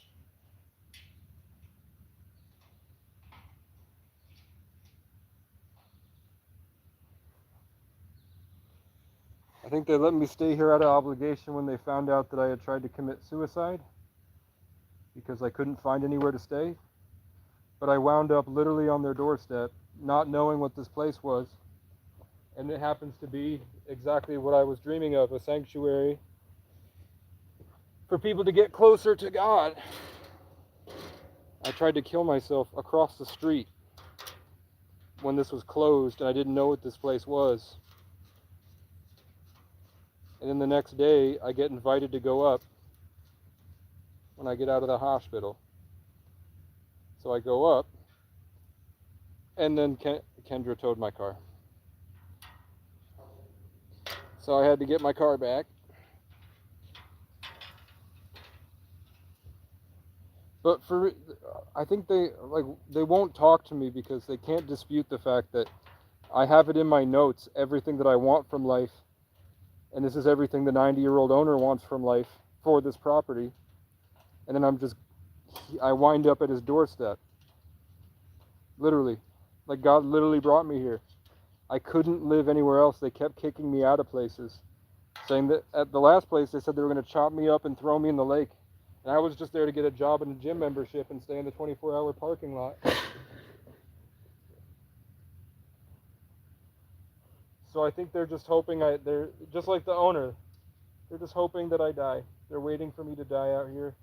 I think they let me stay here out of obligation when they found out that I had tried to commit suicide because I couldn't find anywhere to stay. But I wound up literally on their doorstep, not knowing what this place was. And it happens to be exactly what I was dreaming of, a sanctuary for people to get closer to God. I tried to kill myself across the street when this was closed, and I didn't know what this place was. And then the next day, I get invited to go up when I get out of the hospital. So I go up, and then Kendra towed my car. So I had to get my car back. But I think they won't talk to me because they can't dispute the fact that I have it in my notes, everything that I want from life. And this is everything the 90-year-old owner wants from life for this property. And then I wind up at his doorstep. Literally. Like God literally brought me here. I couldn't live anywhere else. They kept kicking me out of places, saying that at the last place they said they were going to chop me up and throw me in the lake. And I was just there to get a job and a gym membership and stay in the 24-hour parking lot. So I think they're just hoping they're just like the owner. They're just hoping that I die. They're waiting for me to die out here.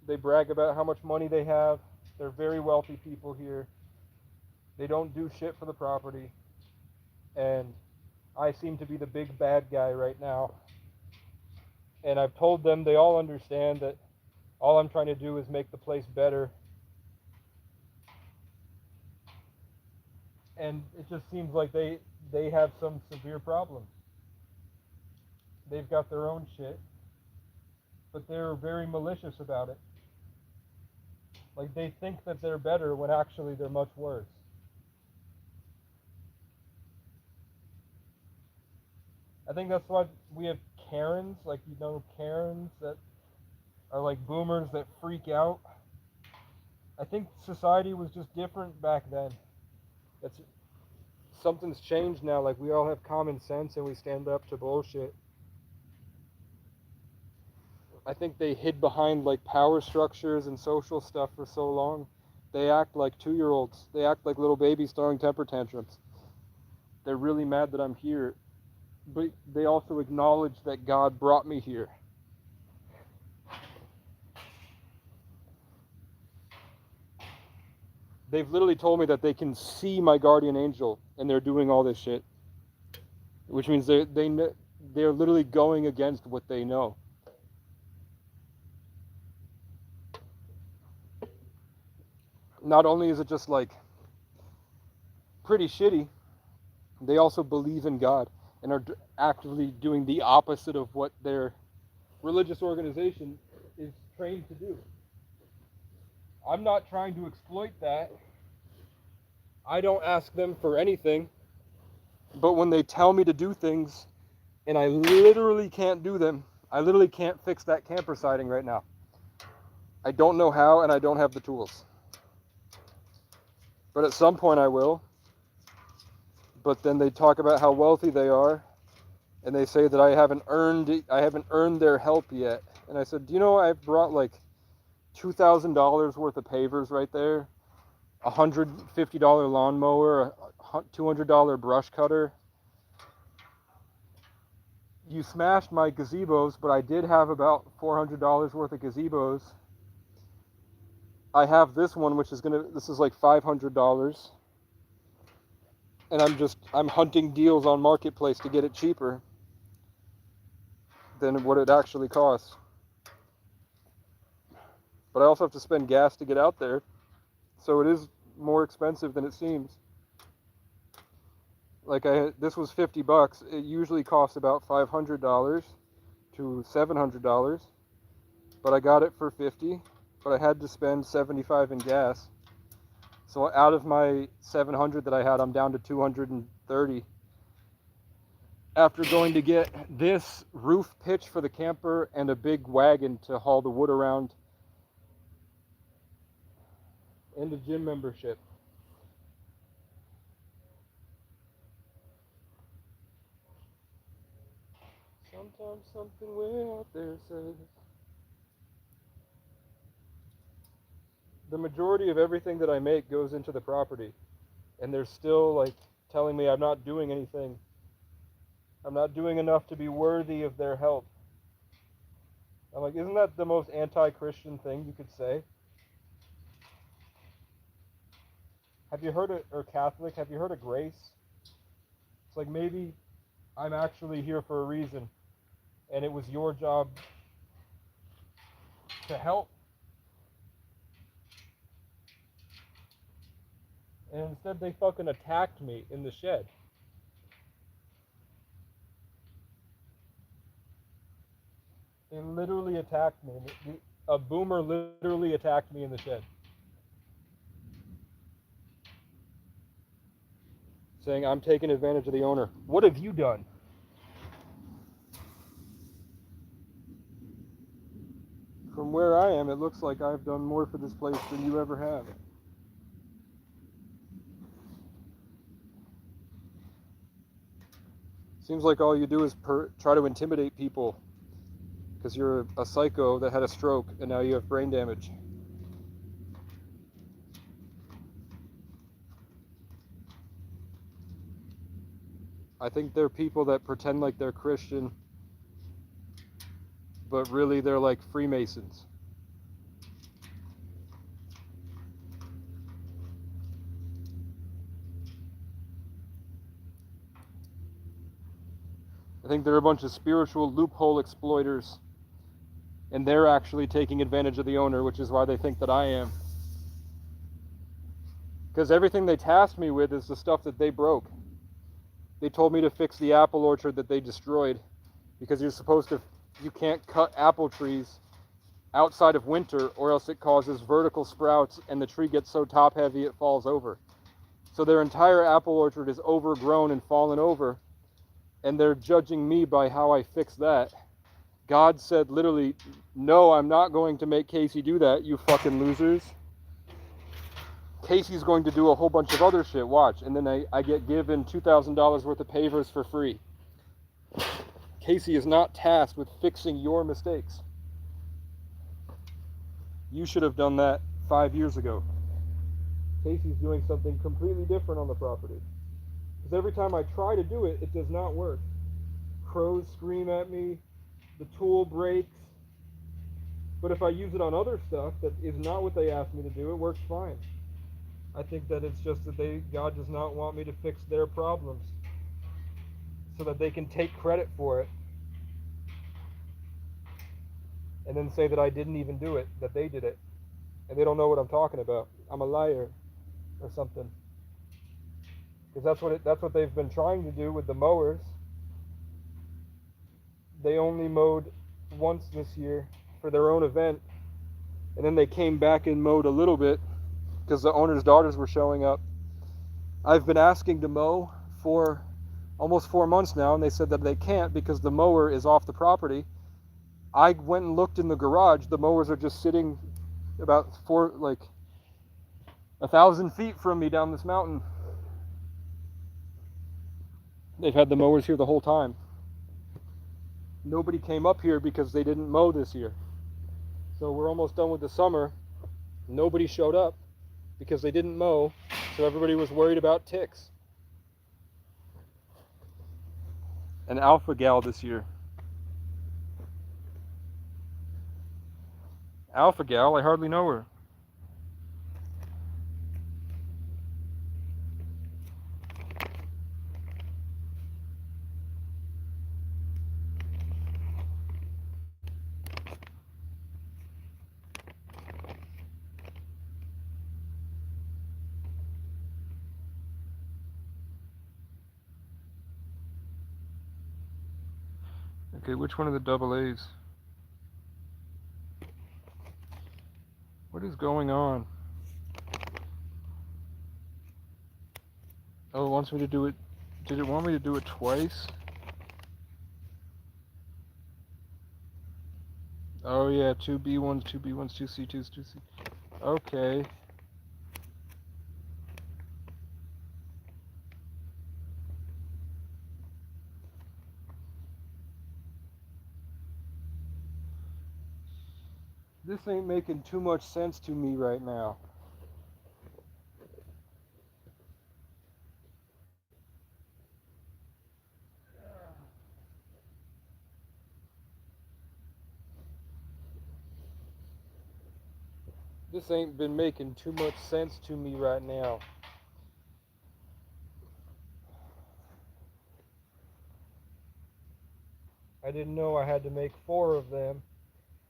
They brag about how much money they have. They're very wealthy people here. They don't do shit for the property. And I seem to be the big bad guy right now. And I've told them, they all understand that all I'm trying to do is make the place better. And it just seems like they have some severe problems. They've got their own shit, but they're very malicious about it. Like they think that they're better when actually they're much worse. I think that's why we have Karens, like Karens that are like boomers that freak out. I think society was just different back then. Something's changed now. Like we all have common sense and we stand up to bullshit. I think they hid behind like power structures and social stuff for so long. They act like 2-year-olds. They act like little babies throwing temper tantrums. They're really mad that I'm here, but they also acknowledge that God brought me here. They've literally told me that they can see my guardian angel, and they're doing all this shit, which means they're literally going against what they know. Not only is it just like pretty shitty, they also believe in God and are actively doing the opposite of what their religious organization is trained to do. I'm not trying to exploit that. I don't ask them for anything. But when they tell me to do things and I literally can't do them, I literally can't fix that camper siding right now. I don't know how and I don't have the tools. But at some point I will. But then they talk about how wealthy they are and they say that I haven't earned their help yet. And I said, do you know I've brought like $2,000 worth of pavers right there, a $150 lawnmower, a $200 brush cutter. You smashed my gazebos, but I did have about $400 worth of gazebos. I have this one, this is like $500. And I'm hunting deals on Marketplace to get it cheaper than what it actually costs. But I also have to spend gas to get out there. So it is more expensive than it seems. Like this was $50. It usually costs about $500 to $700, but I got it for $50. But I had to spend $75 in gas. So out of my $700 that I had, I'm down to $230. After going to get this roof pitch for the camper and a big wagon to haul the wood around, and a gym membership. Sometimes something way out there says the majority of everything that I make goes into the property, and they're still like telling me I'm not doing anything. I'm not doing enough to be worthy of their help. I'm like, isn't that the most anti-Christian thing you could say? Have you heard of, or Catholic, have you heard of grace? It's like maybe I'm actually here for a reason, and it was your job to help. And instead they fucking attacked me in the shed. They literally attacked me. A boomer literally attacked me in the shed. Saying I'm taking advantage of the owner. What have you done? From where I am, it looks like I've done more for this place than you ever have. Seems like all you do is try to intimidate people because you're a psycho that had a stroke and now you have brain damage. I think they're people that pretend like they're Christian, but really they're like Freemasons. I think they're a bunch of spiritual loophole exploiters, and they're actually taking advantage of the owner, which is why they think that I am. Because everything they tasked me with is the stuff that they broke. They told me to fix the apple orchard that they destroyed, because you can't cut apple trees outside of winter, or else it causes vertical sprouts and the tree gets so top heavy it falls over. So their entire apple orchard is overgrown and fallen over, and they're judging me by how I fix that. God said literally, no, I'm not going to make Casey do that, you fucking losers. Casey's going to do a whole bunch of other shit, watch. And then I get given $2,000 worth of pavers for free. Casey is not tasked with fixing your mistakes. You should have done that 5 years ago. Casey's doing something completely different on the property. Because every time I try to do it, it does not work. Crows scream at me, the tool breaks. But if I use it on other stuff that is not what they asked me to do, it works fine. I think that it's just that God does not want me to fix their problems so that they can take credit for it and then say that I didn't even do it, that they did it, and they don't know what I'm talking about. I'm a liar or something. Because that's what they've been trying to do with the mowers. They only mowed once this year for their own event, and then they came back and mowed a little bit because the owner's daughters were showing up. I've been asking to mow for almost 4 months now, and they said that they can't because the mower is off the property. I went and looked in the garage. The mowers are just sitting about 1,000 feet from me down this mountain. They've had the mowers here the whole time. Nobody came up here because they didn't mow this year. So we're almost done with the summer. Nobody showed up because they didn't mow, so everybody was worried about ticks. An alpha gal this year. Alpha gal, I hardly know her. Okay, which one of the double A's? What is going on? Oh, it wants me to do it. Did it want me to do it twice? Oh yeah, 2B1s, 2B1s, 2C2s, 2C. Okay. This ain't making too much sense to me right now. This ain't been making too much sense to me right now. I didn't know I had to make 4 of them.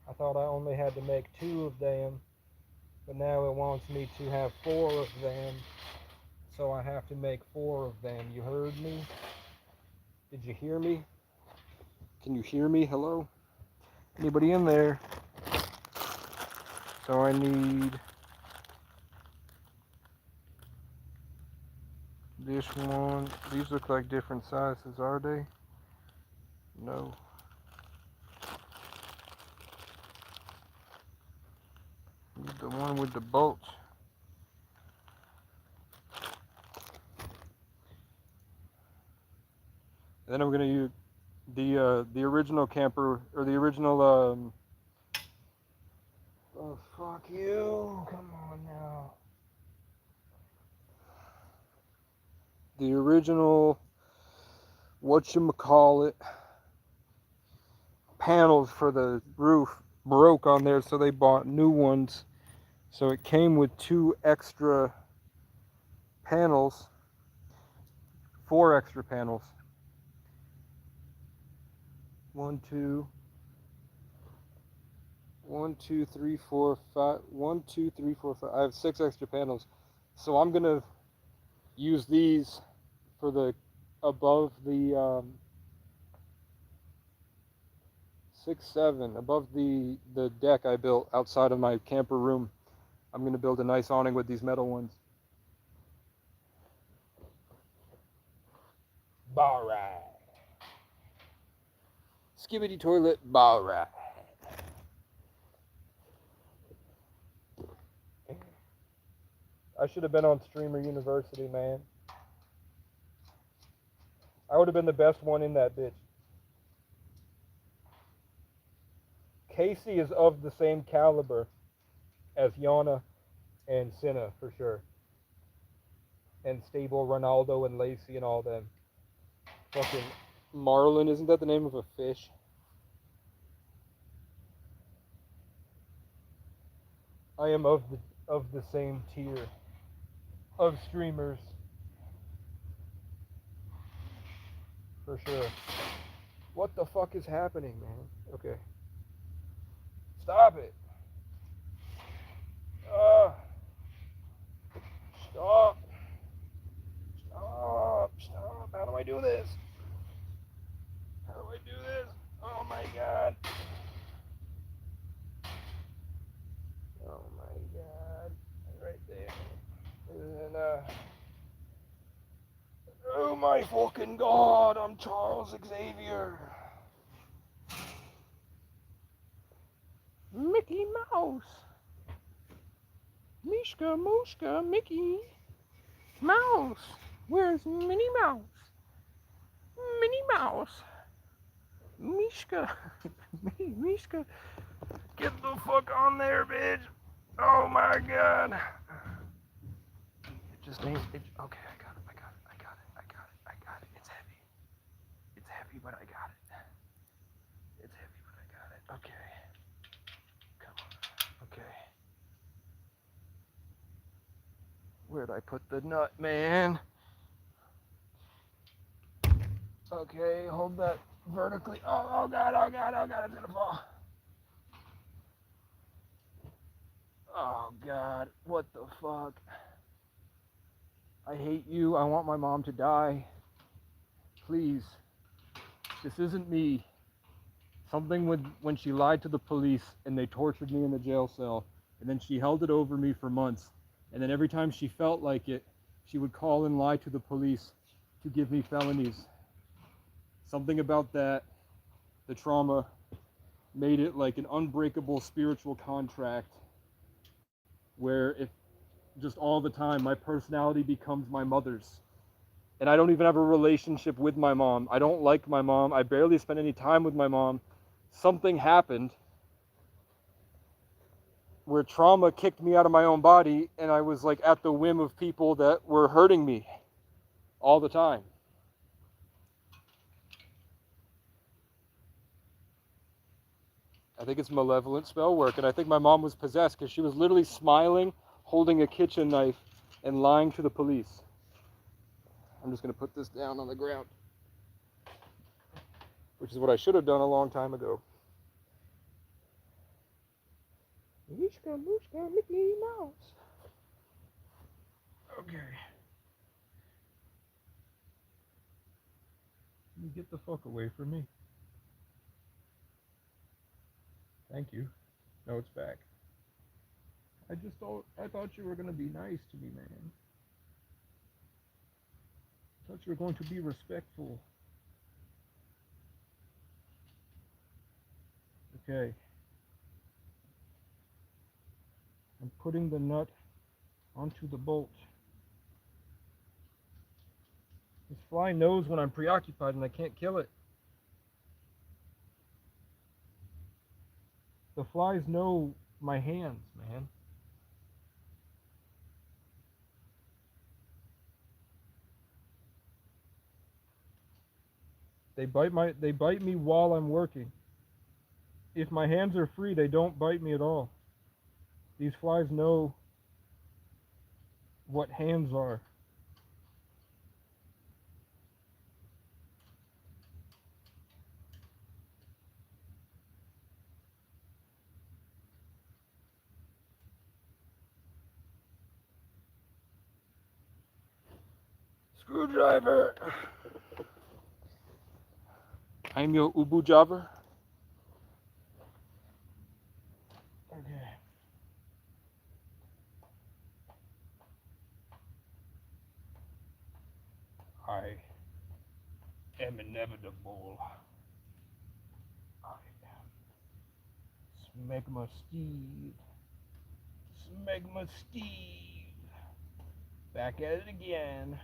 I thought I only had to make 2 of them. But now it wants me to have 4 of them. So I have to make 4 of them. You heard me? Did you hear me? Can you hear me? Hello? Anybody in there? So I need this one. These look like different sizes, are they? No. Need the one with the bolts. Then I'm gonna use the original camper, or the original oh fuck you, come on now. The original whatchamacallit panels for the roof broke on there, so they bought new ones. So it came with 2 extra panels, 4 extra panels. 1, 2, 1, 2, 3, 4, 5. 1, 2, 3, 4, 5. I have 6 extra panels. So I'm gonna use these for the above the 6, 7 above the deck I built outside of my camper room. I'm gonna build a nice awning with these metal ones. Ball ride. Skibbity toilet ball ride. I should have been on Streamer University, man. I would have been the best one in that bitch. Casey is of the same caliber as Yana and Senna for sure. And Stable, Ronaldo, and Lacey and all them. Fucking Marlin, isn't that the name of a fish? I am of the same tier of streamers. For sure. What the fuck is happening, man? Okay. Stop it. Stop. Stop. Stop. How do I do this? How do I do this? Oh my god. Oh my god. Right there. And oh my fucking god, I'm Charles Xavier. Mickey Mouse. Mishka, Mooshka, Mickey Mouse. Where's Minnie Mouse? Minnie Mouse. Mishka. Mishka. Get the fuck on there, bitch. Oh my god. It just ain't. Okay, I got it. It's heavy. It's heavy, but I got it. It's heavy, but I got it. Okay. Come on. Okay. Where'd I put the nut, man? Okay, hold that vertically. Oh god, it's gonna fall. Oh god, what the fuck? I hate you. I want my mom to die. Please. This isn't me. Something with when she lied to the police and they tortured me in the jail cell, and then she held it over me for months. And then every time she felt like it, she would call and lie to the police to give me felonies. Something about that, the trauma, made it like an unbreakable spiritual contract where if just all the time my personality becomes my mother's. And I don't even have a relationship with my mom. I don't like my mom. I barely spend any time with my mom. Something happened. where trauma kicked me out of my own body, and I was like at the whim of people that were hurting me all the time. I think it's malevolent spell work, and I think my mom was possessed because she was literally smiling, holding a kitchen knife, and lying to the police. I'm just going to put this down on the ground, which is what I should have done a long time ago. Mishka, Mushka, Mickey Mouse. Okay. You get the fuck away from me. Thank you. No, it's back. I thought you were going to be nice to me, man. I thought you were going to be respectful. Okay. I'm putting the nut onto the bolt. This fly knows when I'm preoccupied and I can't kill it. The flies know my hands, man. They bite me while I'm working. If my hands are free, they don't bite me at all. These flies know what hands are. Screwdriver. I'm your Ubu Jabber. Okay. I am inevitable. I am Smegma Steve. Smegma Steve. Back at it again.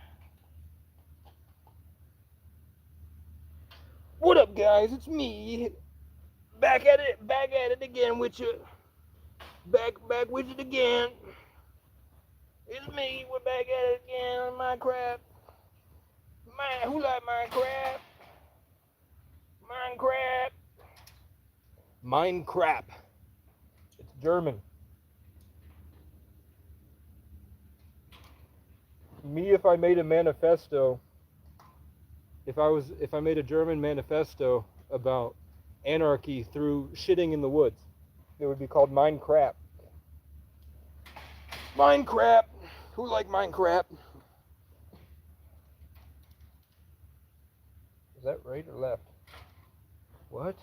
What up, guys? It's me. Back at it again with you. Back with it again. It's me. We're back at it again on Minecraft. Man, who like Minecraft? Minecraft. It's German. Me, if I made a manifesto, if I made a German manifesto about anarchy through shitting in the woods, it would be called Minecraft. Minecraft. Who like Minecraft? Is that right or left? What?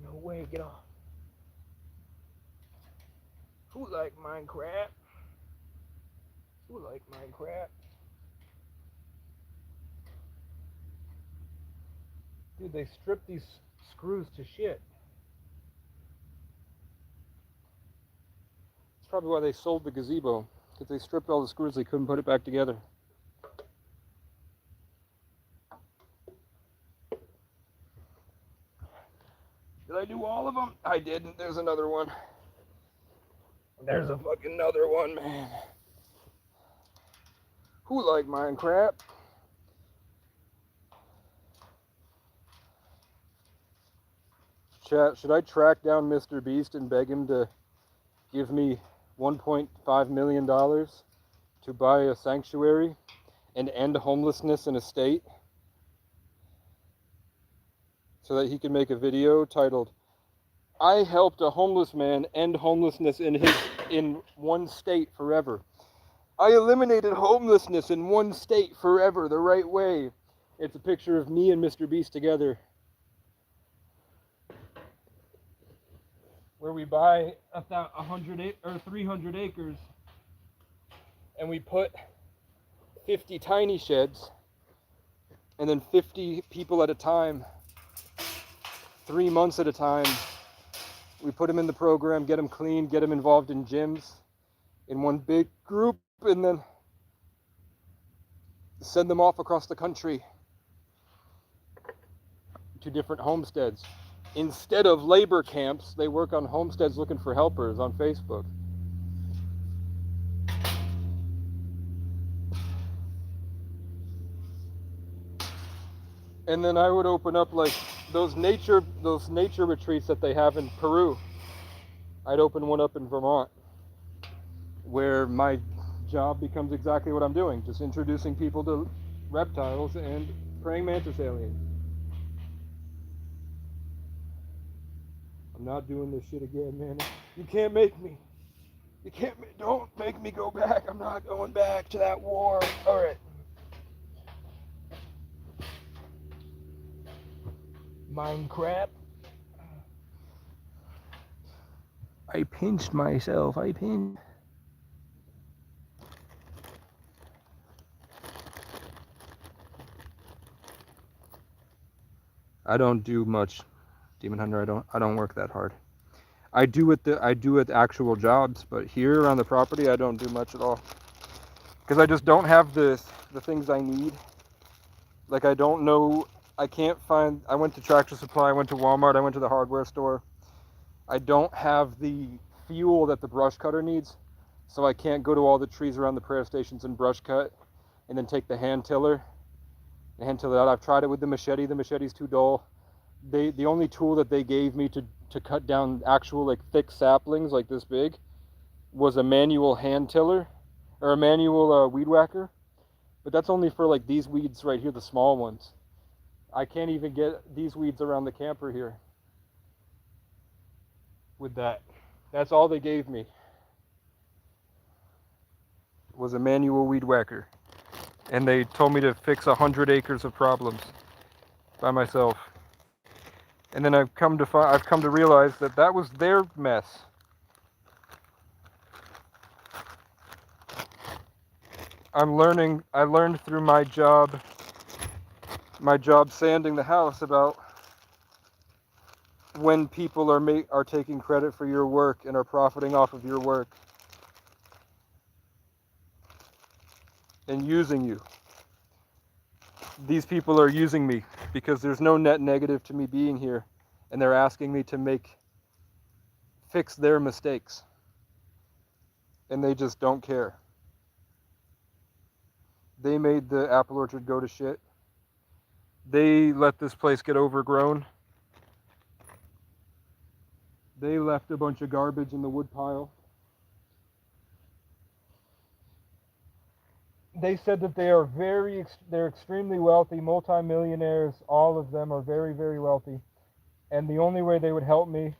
No way, get off. Who like Minecraft? Dude, they stripped these screws to shit. That's probably why they sold the gazebo. Because they stripped all the screws, they couldn't put it back together. Did I do all of them? I didn't. There's another one. There's a fucking another one, man. Who like Minecraft? Chat, should I track down Mr. Beast and beg him to give me $1.5 million to buy a sanctuary and end homelessness in a state, so that he can make a video titled, I helped a homeless man end homelessness in one state forever. I eliminated homelessness in one state forever the right way. It's a picture of me and Mr. Beast together, where we buy 100 or 300 acres and we put 50 tiny sheds, and then 50 people at a time, 3 months at a time. We put them in the program, get them clean, get them involved in gyms in one big group, and then send them off across the country to different homesteads. Instead of labor camps, they work on homesteads looking for helpers on Facebook. And then I would open up like those nature retreats that they have in Peru. I'd open one up in Vermont, where my job becomes exactly what I'm doing, just introducing people to reptiles and praying mantis aliens. I'm not doing this shit again, man. You can't make me. Don't make me go back. I'm not going back to that war. All right. Minecraft. I pinched myself. I don't do much, Demon Hunter. I don't work that hard. I do with actual jobs, but here around the property I don't do much at all. Because I just don't have the things I need. Like I don't know, I can't find, I went to Tractor Supply, I went to Walmart, I went to the hardware store. I don't have the fuel that the brush cutter needs. So I can't go to all the trees around the prayer stations and brush cut and then take the hand tiller out. I've tried it with the machete's too dull. The only tool that they gave me to cut down actual like thick saplings like this big was a manual hand tiller or a manual weed whacker, but that's only for like these weeds right here, the small ones. I can't even get these weeds around the camper here with that. That's all they gave me was a manual weed whacker, and they told me to fix 100 acres of problems by myself. And then I've come to realize that was their mess. I learned through my job sanding the house about when people are taking credit for your work and are profiting off of your work and using you. These people are using me because there's no net negative to me being here, and they're asking me to fix their mistakes, and they just don't care. They made the apple orchard go to shit. They let this place get overgrown. They left a bunch of garbage in the wood pile. They said that they're extremely wealthy, multimillionaires. All of them are very, very wealthy. And the only way they would help me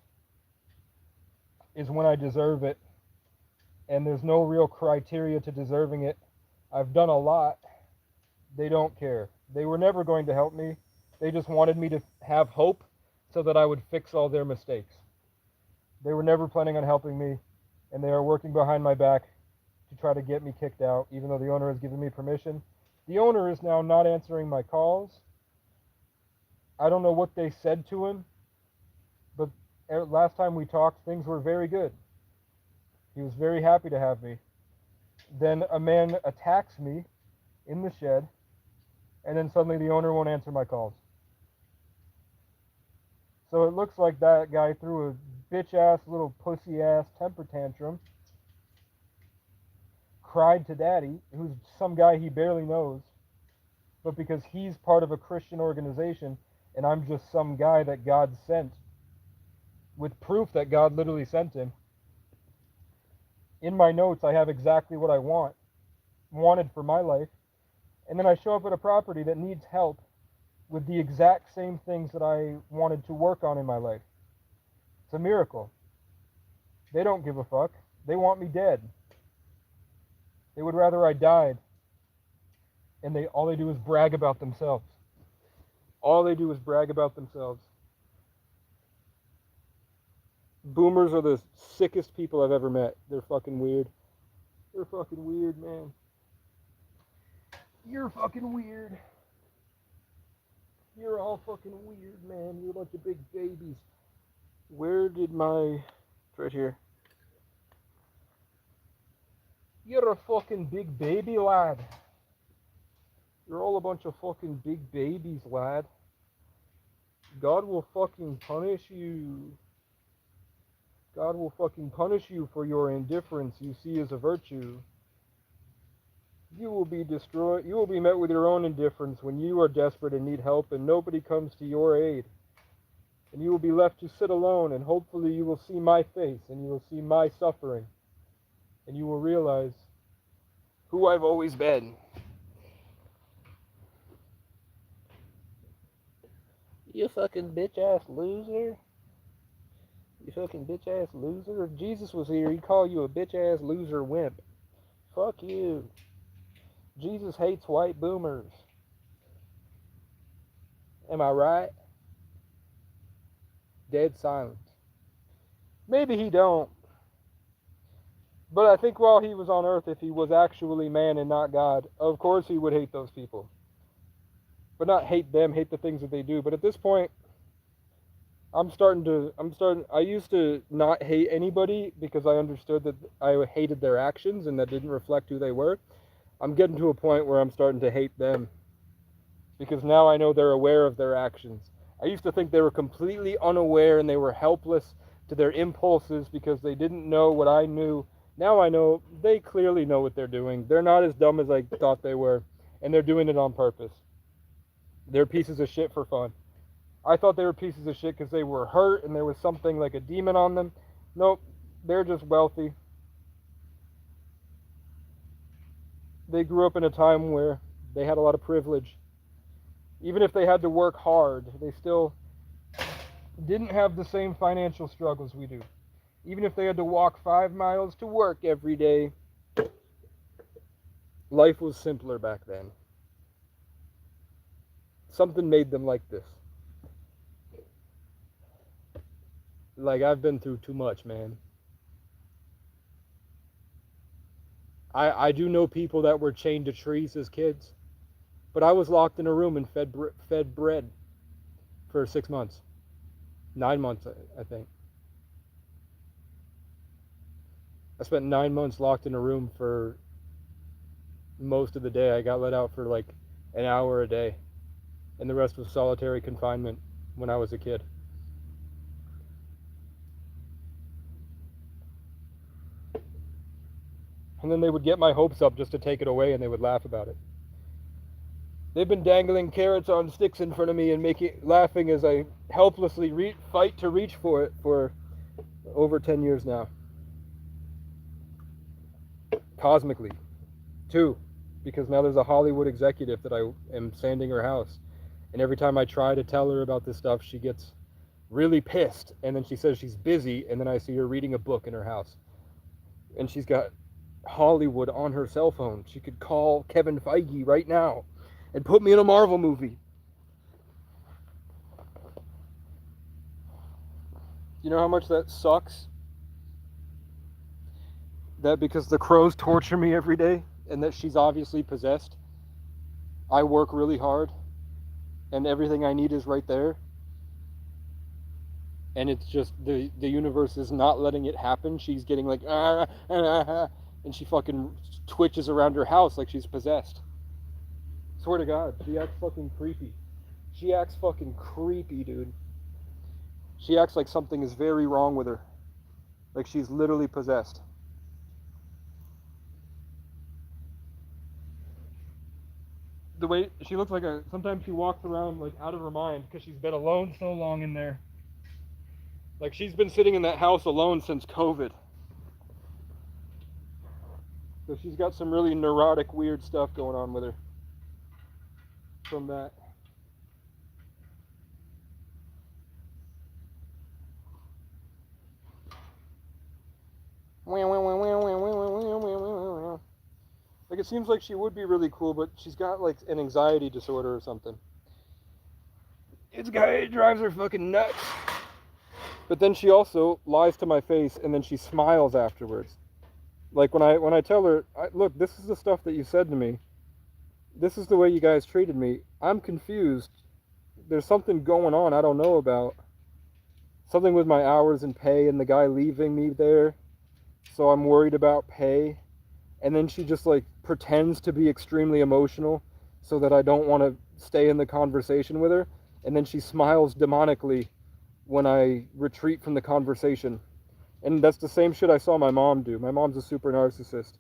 is when I deserve it. And there's no real criteria to deserving it. I've done a lot. They don't care. They were never going to help me. They just wanted me to have hope so that I would fix all their mistakes. They were never planning on helping me, and they are working behind my back to try to get me kicked out, even though the owner has given me permission. The owner is now not answering my calls. I don't know what they said to him, but last time we talked, things were very good. He was very happy to have me. Then a man attacks me in the shed, and then suddenly the owner won't answer my calls. So it looks like that guy threw a bitch-ass, little pussy-ass temper tantrum, cried to daddy, who's some guy he barely knows, but because he's part of a Christian organization, and I'm just some guy that God sent, with proof that God literally sent him. In my notes, I have exactly what I wanted for my life, and then I show up at a property that needs help with the exact same things that I wanted to work on in my life. It's a miracle. They don't give a fuck. They want me dead. They would rather I died. And all they do is brag about themselves. All they do is brag about themselves. Boomers are the sickest people I've ever met. They're fucking weird. They're fucking weird, man. You're fucking weird. You're all fucking weird, man. You're a bunch of big babies. Where did my... It's right here. You're a fucking big baby, lad. You're all a bunch of fucking big babies, lad. God will fucking punish you. God will fucking punish you for your indifference you see as a virtue. You will be destroyed. You will be met with your own indifference when you are desperate and need help and nobody comes to your aid. And you will be left to sit alone, and hopefully you will see my face and you will see my suffering. And you will realize who I've always been. You fucking bitch ass loser. You fucking bitch ass loser. If Jesus was here, he'd call you a bitch ass loser wimp. Fuck you. Jesus hates white boomers. Am I right? Dead silence. Maybe he don't. But I think while he was on earth, if he was actually man and not God, of course he would hate those people. But not hate them, hate the things that they do. But at this point, I used to not hate anybody because I understood that I hated their actions and that didn't reflect who they were. I'm getting to a point where I'm starting to hate them because now I know they're aware of their actions. I used to think they were completely unaware and they were helpless to their impulses because they didn't know what I knew. Now I know they clearly know what they're doing. They're not as dumb as I thought they were, and they're doing it on purpose. They're pieces of shit for fun. I thought they were pieces of shit because they were hurt and there was something like a demon on them. Nope, they're just wealthy. They grew up in a time where they had a lot of privilege. Even if they had to work hard, they still didn't have the same financial struggles we do. Even if they had to walk 5 miles to work every day, life was simpler back then. Something made them like this. Like, I've been through too much, man. I do know people that were chained to trees as kids, but I was locked in a room and fed bread for 6 months. 9 months, I think. I spent 9 months locked in a room for most of the day. I got let out for like an hour a day, and the rest was solitary confinement when I was a kid. And then they would get my hopes up just to take it away, and they would laugh about it. They've been dangling carrots on sticks in front of me and laughing as I helplessly fight to reach for it for over 10 years now. Cosmically, too, because now there's a Hollywood executive that I am sanding her house. And every time I try to tell her about this stuff, she gets really pissed. And then she says she's busy, and then I see her reading a book in her house. And she's got Hollywood on her cell phone. She could call Kevin Feige right now and put me in a Marvel movie. You know how much that sucks? That because the crows torture me every day and that she's obviously possessed, I work really hard and everything I need is right there. And it's just the universe is not letting it happen. She's getting like, and she fucking twitches around her house like she's possessed. Swear to God, she acts fucking creepy. She acts fucking creepy, dude. She acts like something is very wrong with her. Like she's literally possessed. The way she looks like sometimes she walks around like out of her mind because she's been alone so long in there. Like she's been sitting in that house alone since COVID. So she's got some really neurotic, weird stuff going on with her from that. Like it seems like she would be really cool, but she's got like an anxiety disorder or something. It drives her fucking nuts. But then she also lies to my face and then she smiles afterwards. Like when I tell her, look, this is the stuff that you said to me. This is the way you guys treated me. I'm confused. There's something going on I don't know about. Something with my hours and pay and the guy leaving me there. So I'm worried about pay. And then she just like pretends to be extremely emotional so that I don't want to stay in the conversation with her. and then she smiles demonically when I retreat from the conversation. And that's the same shit I saw my mom do. My mom's a super narcissist.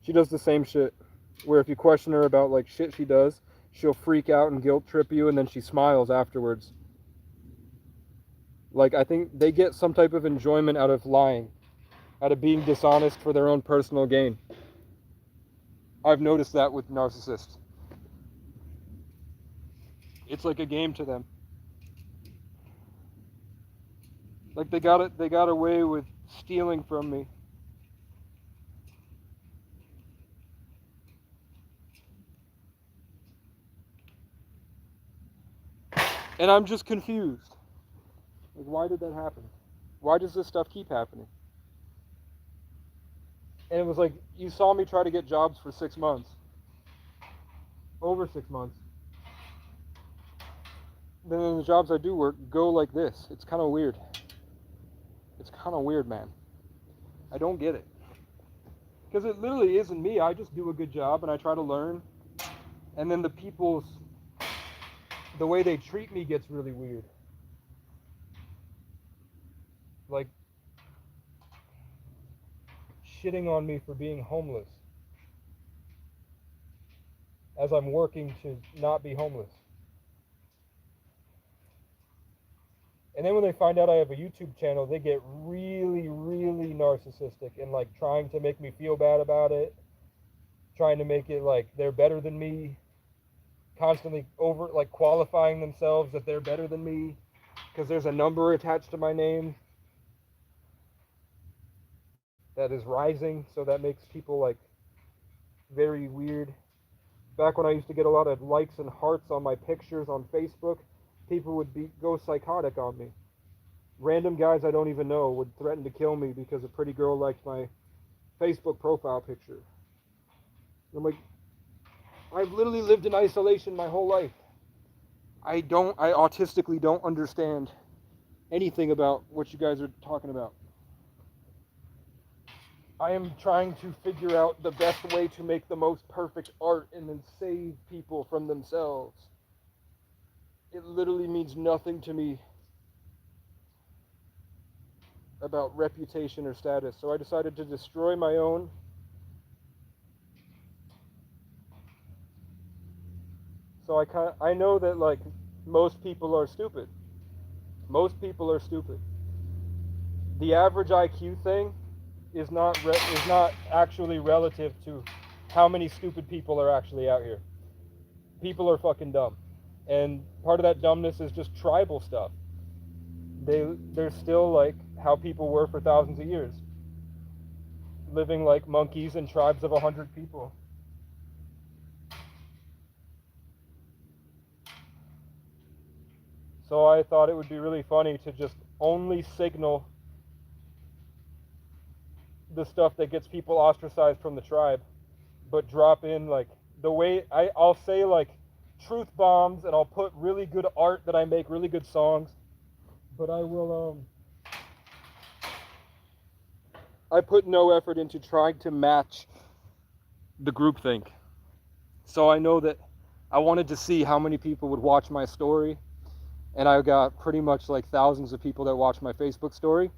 She does the same shit, where if you question her about like shit she does, she'll freak out and guilt trip you, and then she smiles afterwards. Like, I think they get some type of enjoyment out of lying, out of being dishonest for their own personal gain. I've noticed that with narcissists. It's like a game to them. Like they got away with stealing from me. And I'm just confused. Like, why did that happen? Why does this stuff keep happening? And it was like, you saw me try to get jobs for 6 months. Over 6 months. Then the jobs I do work go like this. It's kind of weird. It's kind of weird, man. I don't get it. Because it literally isn't me. I just do a good job and I try to learn. And then the way they treat me gets really weird. Like, shitting on me for being homeless, as I'm working to not be homeless. And then when they find out I have a YouTube channel, they get really, really narcissistic and like trying to make me feel bad about it, trying to make it like they're better than me, constantly qualifying themselves that they're better than me because there's a number attached to my name that is rising, so that makes people like very weird. Back when I used to get a lot of likes and hearts on my pictures on Facebook, people would go psychotic on me. Random guys I don't even know would threaten to kill me because a pretty girl liked my Facebook profile picture. I'm like, I've literally lived in isolation my whole life. I autistically don't understand anything about what you guys are talking about. I am trying to figure out the best way to make the most perfect art and then save people from themselves. It literally means nothing to me about reputation or status. So I decided to destroy my own. So I know that like most people are stupid. Most people are stupid. The average IQ thing is not actually relative to how many stupid people are actually out here. People are fucking dumb. And part of that dumbness is just tribal stuff. They're still like how people were for thousands of years, living like monkeys in tribes of 100 people. So I thought it would be really funny to just only signal the stuff that gets people ostracized from the tribe, but drop in like the way I'll say like truth bombs, and I'll put really good art that I make, really good songs, but I will I put no effort into trying to match the groupthink. So I know that I wanted to see how many people would watch my story, and I got pretty much like thousands of people that watched my Facebook story,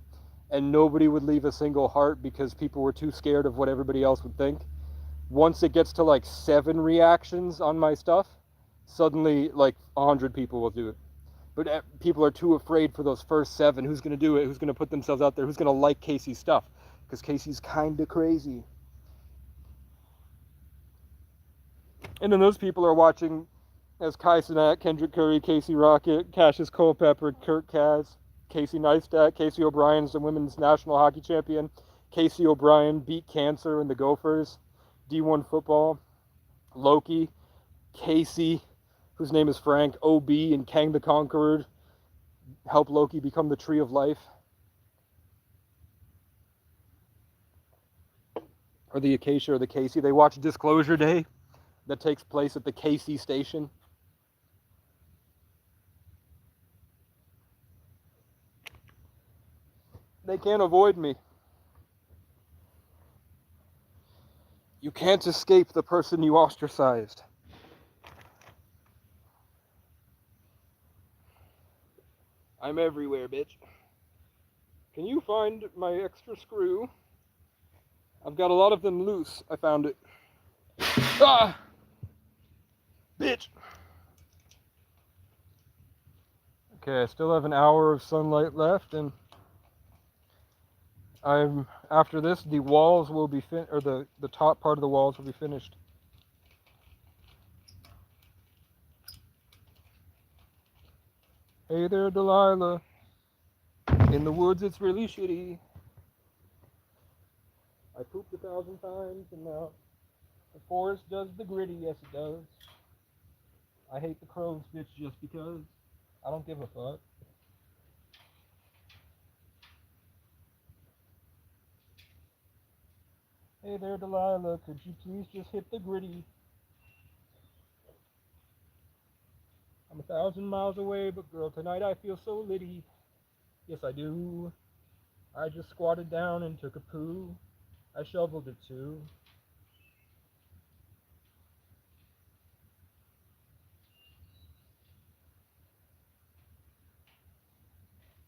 and nobody would leave a single heart because people were too scared of what everybody else would think. Once it gets to like 7 reactions on my stuff, suddenly like 100 people will do it. But people are too afraid for those first 7. Who's going to do it? Who's going to put themselves out there? Who's going to like Casey's stuff? Because Casey's kind of crazy. And then those people are watching as Kai Cenat, Kendrick Curry, Casey Rocket, Cassius Culpepper, Kurt Kaz, Casey Neistat, Casey O'Brien's the women's national hockey champion. Casey O'Brien beat cancer in the Gophers. D1 football. Loki, Casey, whose name is Frank, OB, and Kang the Conqueror help Loki become the Tree of Life. Or the Acacia or the Casey. They watch Disclosure Day that takes place at the Casey station. They can't avoid me. You can't escape the person you ostracized. I'm everywhere, bitch. Can you find my extra screw? I've got a lot of them loose. I found it. Ah! Bitch! Okay, I still have an hour of sunlight left, and after this, the walls will be or the top part of the walls will be finished. Hey there, Delilah. In the woods, it's really shitty. I pooped 1,000 times, and now the forest does the gritty. Yes, it does. I hate the crows, bitch, just because. I don't give a fuck. Hey there, Delilah. Could you please just hit the gritty? I'm 1,000 miles away, but girl, tonight I feel so litty. Yes, I do. I just squatted down and took a poo. I shoveled it too.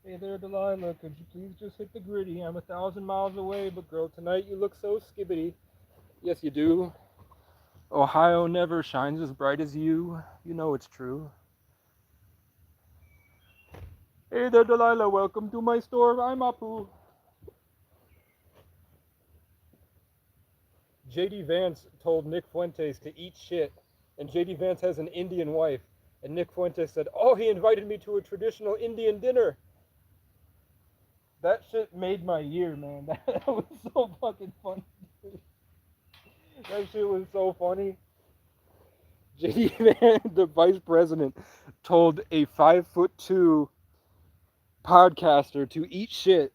Hey there, Delilah, could you please just hit the gritty? I'm 1,000 miles away, but girl, tonight you look so skibbity. Yes, you do. Ohio never shines as bright as you. You know it's true. Hey there, Delilah, welcome to my store. I'm Apu. J.D. Vance told Nick Fuentes to eat shit, and J.D. Vance has an Indian wife, and Nick Fuentes said, oh, he invited me to a traditional Indian dinner. That shit made my year, man. That was so fucking funny, dude. That shit was so funny. J.D. Vance, the vice president, told a 5'2" podcaster to eat shit,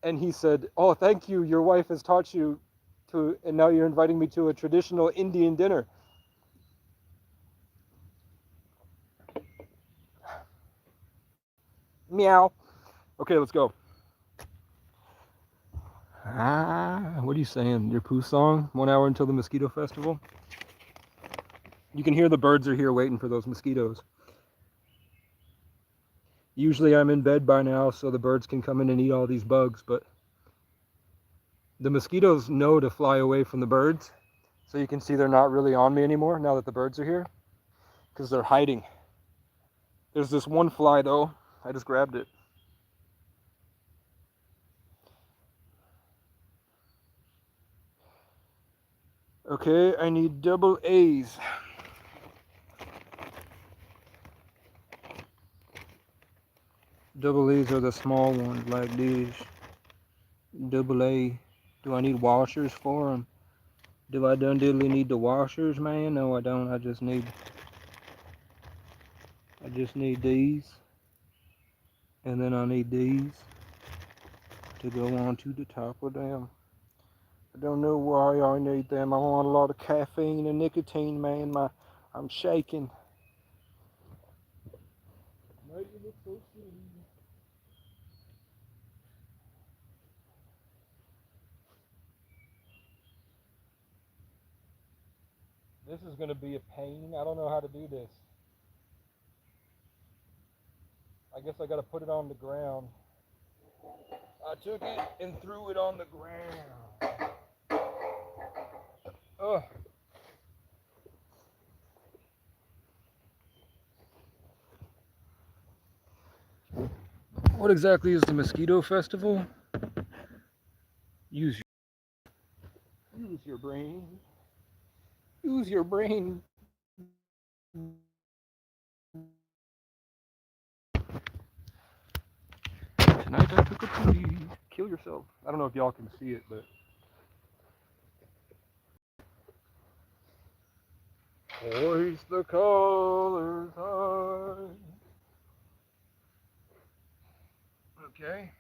and he said, oh, thank you, your wife has taught you to, and now you're inviting me to a traditional Indian dinner. Meow. Okay, let's go. What are you saying? Your poo song? 1 hour until the mosquito festival? You can hear the birds are here waiting for those mosquitoes. Usually I'm in bed by now so the birds can come in and eat all these bugs, but the mosquitoes know to fly away from the birds. So you can see they're not really on me anymore now that the birds are here, because they're hiding. There's this one fly though. I just grabbed it. Okay, I need double A's. Double A's are the small ones like this. Double A. Do I need washers for them? Do I done diddly need the washers, man? No, I don't. I just need these. And then I need these to go on to the top of them. I don't know why I need them. I want a lot of caffeine and nicotine, man. I'm shaking. Now you look so silly. This is going to be a pain. I don't know how to do this. I guess I got to put it on the ground. I took it and threw it on the ground. Ugh. What exactly is the mosquito festival? Use your brain. Use your brain. Tonight I took a pee. Kill yourself. I don't know if y'all can see it, but hoist the colors high. Okay.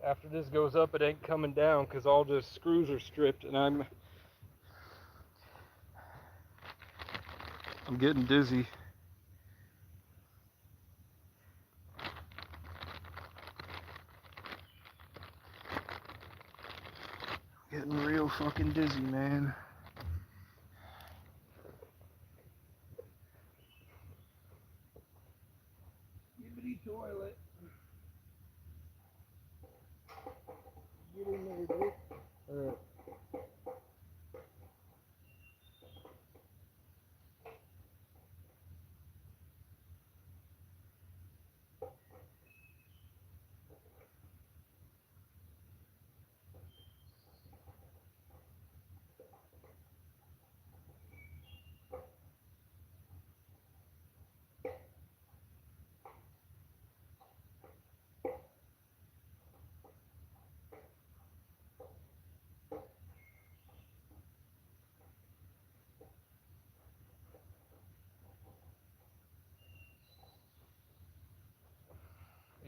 after this goes up, it ain't coming down because all the screws are stripped, and I'm getting dizzy. Getting real fucking dizzy, man. Yibbity toilet. Get in there, dude. Alright.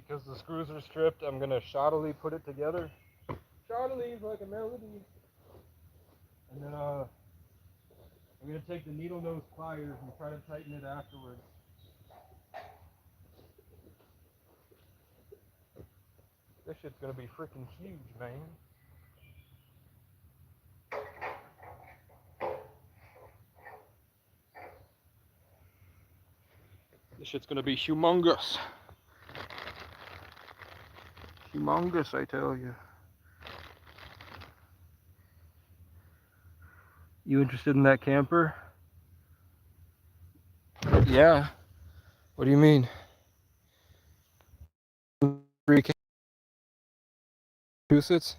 Because the screws are stripped, I'm gonna shoddily put it together. Shoddily is like a melody. And then I'm gonna take the needle nose pliers and try to tighten it afterwards. This shit's gonna be freaking huge, man. This shit's gonna be humongous. Humongous, I tell you. You interested in that camper? Yeah. What do you mean? Massachusetts?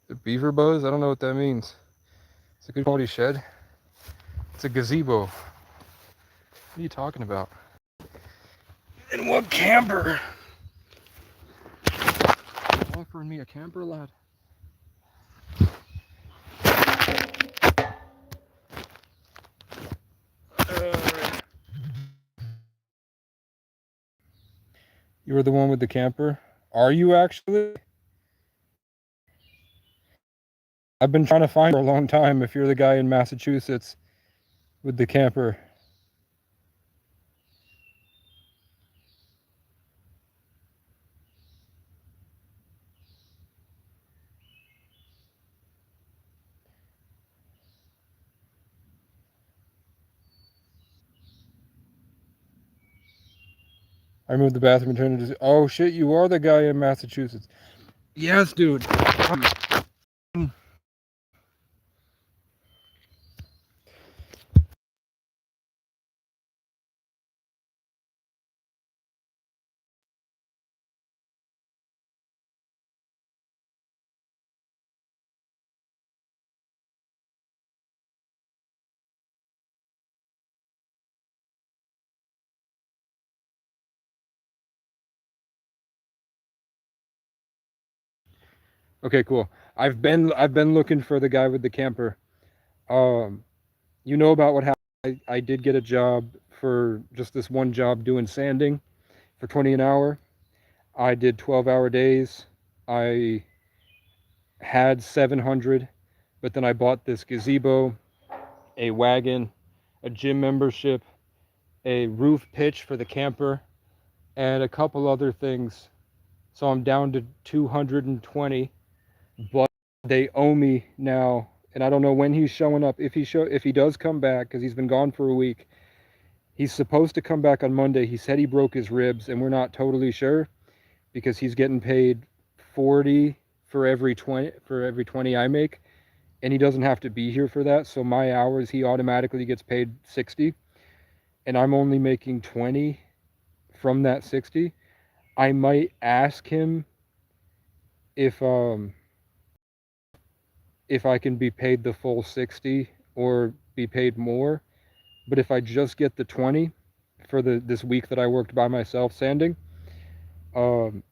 The beaver buzz? I don't know what that means. It's a good quality shed. It's a gazebo. What are you talking about? And what camper? Offering me a camper, lad? You were the one with the camper? Are you actually? I've been trying to find for a long time if you're the guy in Massachusetts with the camper. I moved the bathroom and turned it to... Oh shit, you are the guy in Massachusetts. Yes, dude. Okay, cool. I've been looking for the guy with the camper. You know about what happened? I did get a job for just this one job doing sanding for 20 an hour. I did 12-hour days. I had 700, but then I bought this gazebo, a wagon, a gym membership, a roof pitch for the camper, and a couple other things. So I'm down to 220, but they owe me now, and I don't know when he's showing up. If he does come back, because he's been gone for a week, he's supposed to come back on Monday. He said he broke his ribs, and we're not totally sure because he's getting paid 40 for every 20 I make, and he doesn't have to be here for that. So my hours, he automatically gets paid 60, and I'm only making 20 from that 60. I might ask him if I can be paid the full 60 or be paid more. But if I just get the 20 for this week that I worked by myself sanding, I'm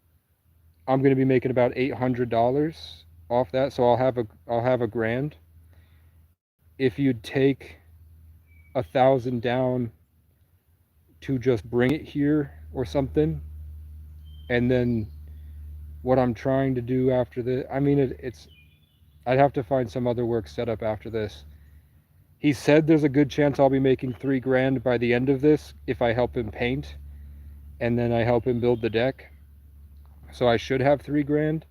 going to be making about $800 off that. So I'll have a grand. If you take 1,000 down to just bring it here or something. And then what I'm trying to do after this, I mean, it's I'd have to find some other work set up after this. He said there's a good chance I'll be making $3,000 by the end of this if I help him paint, and then I help him build the deck. So I should have $3,000.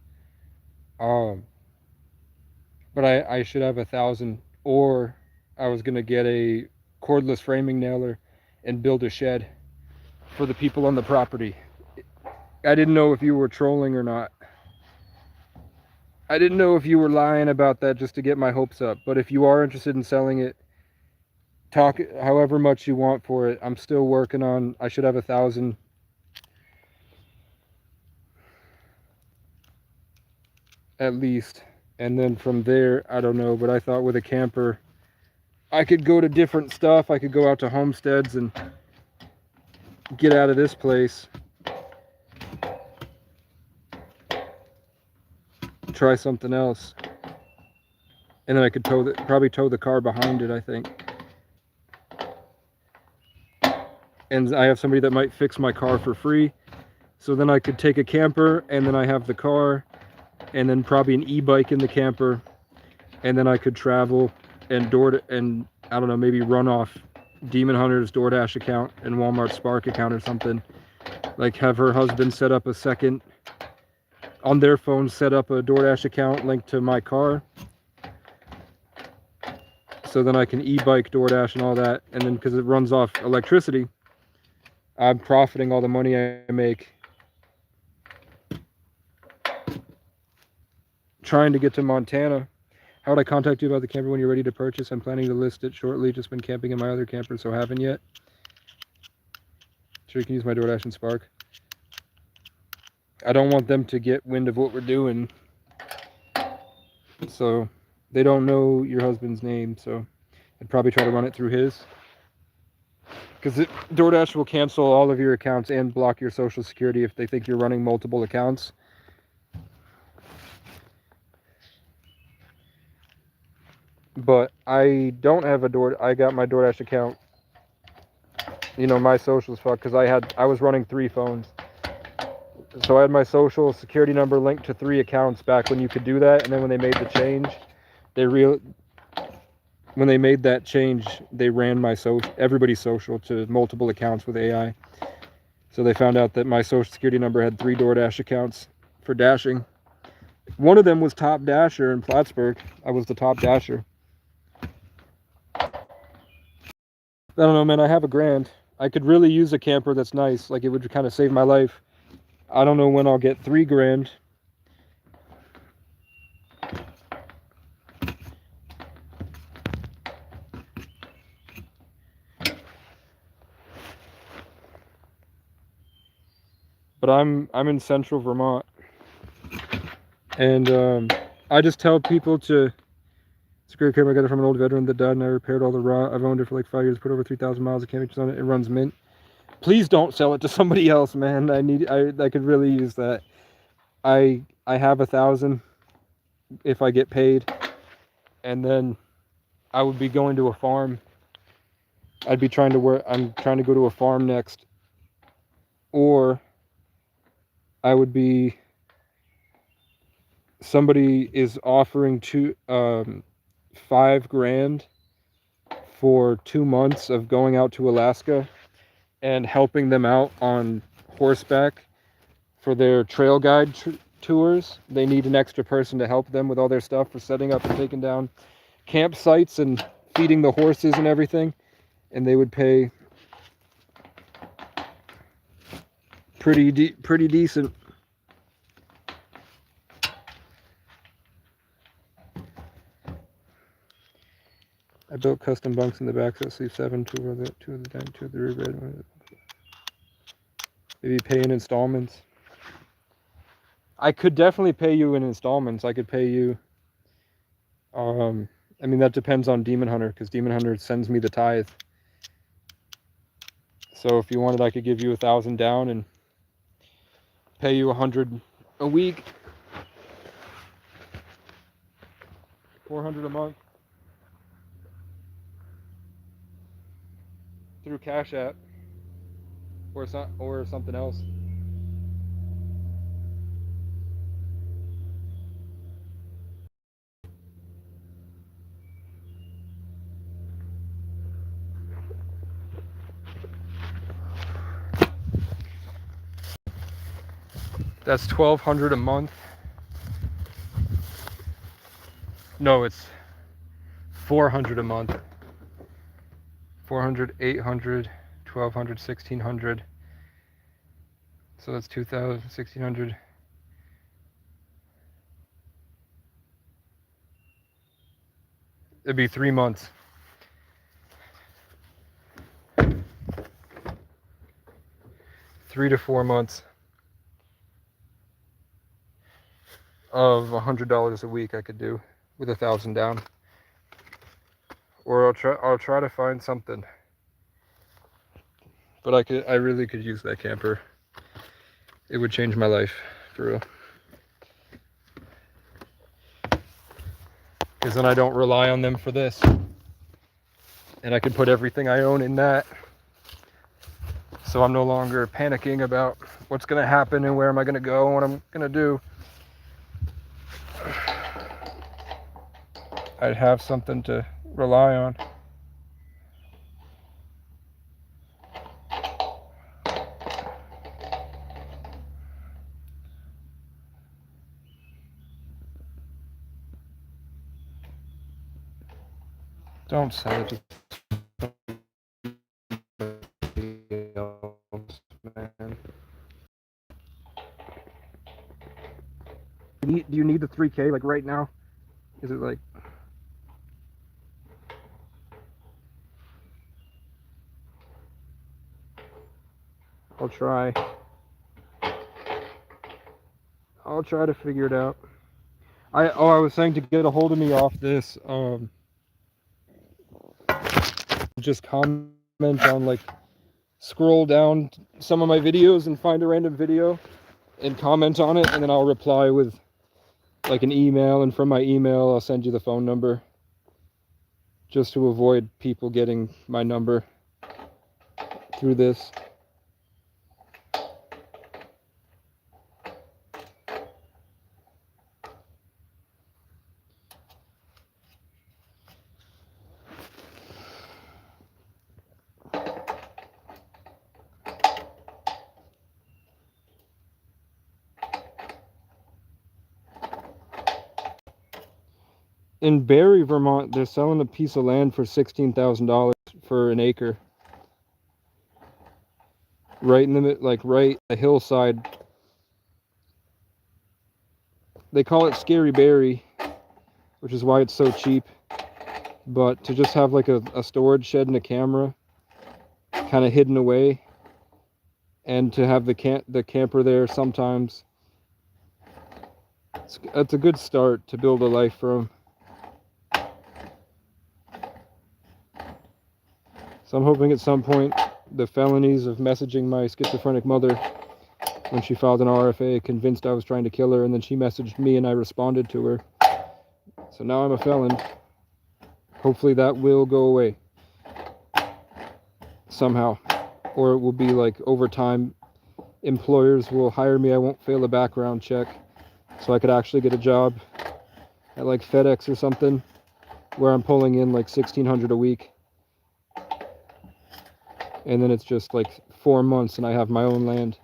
But I should have 1,000, or I was gonna get a cordless framing nailer and build a shed for the people on the property. I didn't know if you were trolling or not. I didn't know if you were lying about that just to get my hopes up. But if you are interested in selling it, talk however much you want for it. I'm still working on, I should have 1,000. At least. And then from there, I don't know, but I thought with a camper, I could go to different stuff. I could go out to homesteads and get out of this place. Try something else. And then I could probably tow the car behind it, I think. And I have somebody that might fix my car for free. So then I could take a camper, and then I have the car, and then probably an e-bike in the camper, and then I could travel and I don't know, maybe run off Demon Hunter's DoorDash account and Walmart Spark account or something. Like have her husband set up a second on their phone, set up a DoorDash account linked to my car, so then I can e-bike DoorDash and all that. And then because it runs off electricity, I'm profiting all the money I make trying to get to Montana. How would I contact you about the camper when you're ready to purchase? I'm planning to list it shortly. Just been camping in my other camper, so haven't yet. Sure, you can use my DoorDash and Spark. I don't want them to get wind of what we're doing. So they don't know your husband's name, so I'd probably try to run it through his. Because DoorDash will cancel all of your accounts and block your social security if they think you're running multiple accounts. But I don't have I got my DoorDash account, you know, my socials fucked, because I was running 3 phones. So I had my social security number linked to 3 accounts back when you could do that, and then when they made the change, when they made that change, they ran my everybody's social to multiple accounts with AI. So they found out that my social security number had 3 DoorDash accounts for dashing. One of them was Top Dasher in Plattsburgh. I was the top dasher. I don't know, man. I have $1,000. I could really use a camper that's nice. Like, it would kind of save my life. I don't know when I'll get $3,000. But I'm in central Vermont. And I just tell people to... It's a great camera. I got it from an old veteran that died, and I repaired all the raw. I've owned it for like 5 years, put over 3,000 miles of camping on it. It runs mint. Please don't sell it to somebody else, man. I could really use that. I have 1,000 if I get paid, and then I would be going to a farm. I'd be trying to work. I'm trying to go to a farm next, or I would be. Somebody is offering $5,000 for 2 months of going out to Alaska and helping them out on horseback for their trail guide tours. They need an extra person to help them with all their stuff for setting up and taking down campsites and feeding the horses and everything. And they would pay pretty decent. I built custom bunks in the back, so sleep 7, 2 of the dining, 2 of the rear bed. Maybe pay in installments. I could definitely pay you in installments. I could pay you. I mean, that depends on Demon Hunter, because Demon Hunter sends me the tithe. So if you wanted, I could give you 1,000 down and pay you 100 a week, 400 a month. through Cash App or something else. That's $1,200 a month. No, it's $400 a month. 400, 800, 1,200, 1,600. So that's 2,000, 1,600. It'd be 3 months. Three to 4 months of $100 a week I could do with 1,000 down. Or I'll try to find something. But I really could use that camper. It would change my life, for real. Because then I don't rely on them for this. And I can put everything I own in that. So I'm no longer panicking about what's going to happen and where am I going to go and what I'm going to do. I'd have something to rely on. Don't sell it to somebody else, man. Do you need the 3K like right now? Is it like... I'll try to figure it out. I was saying to get a hold of me off this, just comment on, like, scroll down some of my videos and find a random video and comment on it, and then I'll reply with like an email, and from my email I'll send you the phone number, just to avoid people getting my number through this. In Barrie, Vermont, they're selling a piece of land for $16,000 for an acre. Right in the, like, right a hillside. They call it Scary Barrie, which is why it's so cheap. But to just have like a storage shed and a camera kind of hidden away, and to have the camper there sometimes, it's a good start to build a life from. So I'm hoping at some point the felonies of messaging my schizophrenic mother when she filed an RFA, convinced I was trying to kill her, and then she messaged me and I responded to her. So now I'm a felon. Hopefully that will go away somehow. Or it will be like over time, employers will hire me, I won't fail a background check, so I could actually get a job at like FedEx or something, where I'm pulling in like $1,600 a week. And then it's just like 4 months and I have my own land.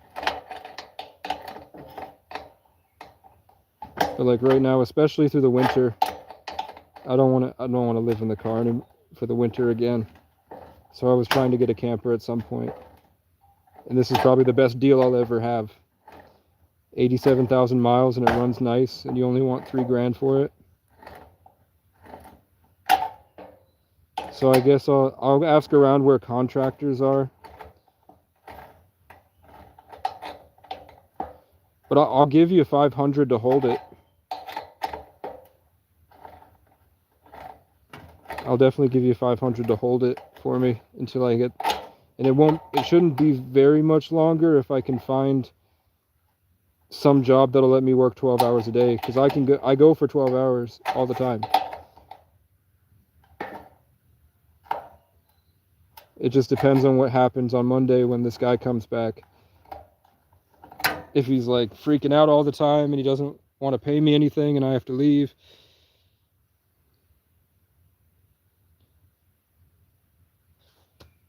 But like right now, especially through the winter, I don't want to live in the car for the winter again. So I was trying to get a camper at some point. And this is probably the best deal I'll ever have. 87,000 miles and it runs nice, and you only want $3 grand for it. So I guess I'll ask around where contractors are. But I'll give you $500 to hold it. I'll definitely give you $500 to hold it for me until I get, and it shouldn't be very much longer if I can find some job that'll let me work 12 hours a day, because I go for 12 hours all the time. It just depends on what happens on Monday when this guy comes back. If he's like freaking out all the time and he doesn't want to pay me anything and I have to leave.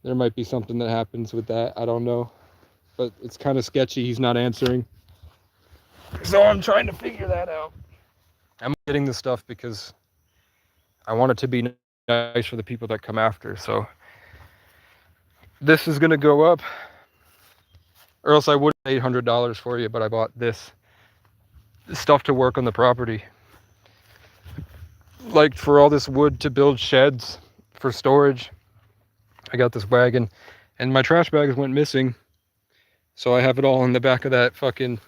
There might be something that happens with that. I don't know. But it's kind of sketchy. He's not answering. So I'm trying to figure that out. I'm getting this stuff because I want it to be nice for the people that come after. So this is going to go up. Or else I would have $800 for you, but I bought this stuff to work on the property. Like for all this wood to build sheds for storage. I got this wagon and my trash bags went missing. So I have it all in the back of that fucking...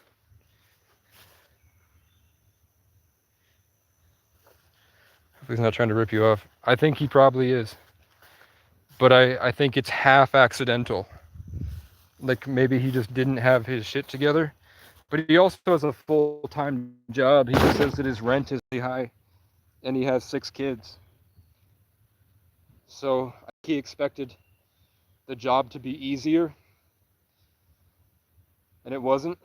He's not trying to rip you off. I think he probably is. But I think it's half accidental. Like maybe he just didn't have his shit together. But he also has a full-time job. He just says that his rent is really high. And he has 6 kids. So he expected the job to be easier. And it wasn't.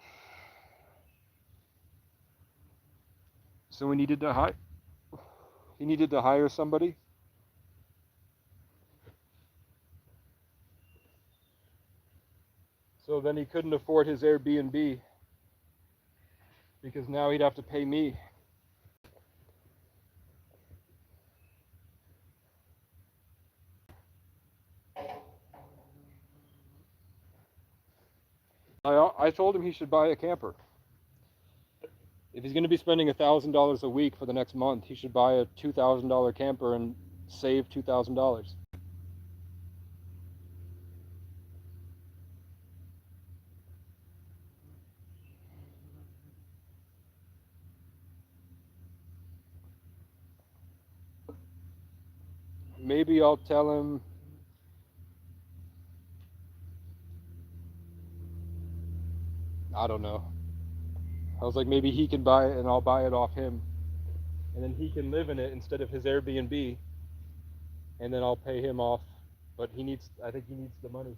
So he needed to hire somebody. So then he couldn't afford his Airbnb because now he'd have to pay me. I told him he should buy a camper. If he's going to be spending $1,000 a week for the next month, he should buy a $2,000 camper and save $2,000. Maybe I'll tell him I don't know. I was like, maybe he can buy it and I'll buy it off him. And then he can live in it instead of his Airbnb. And then I'll pay him off. But I think he needs the money.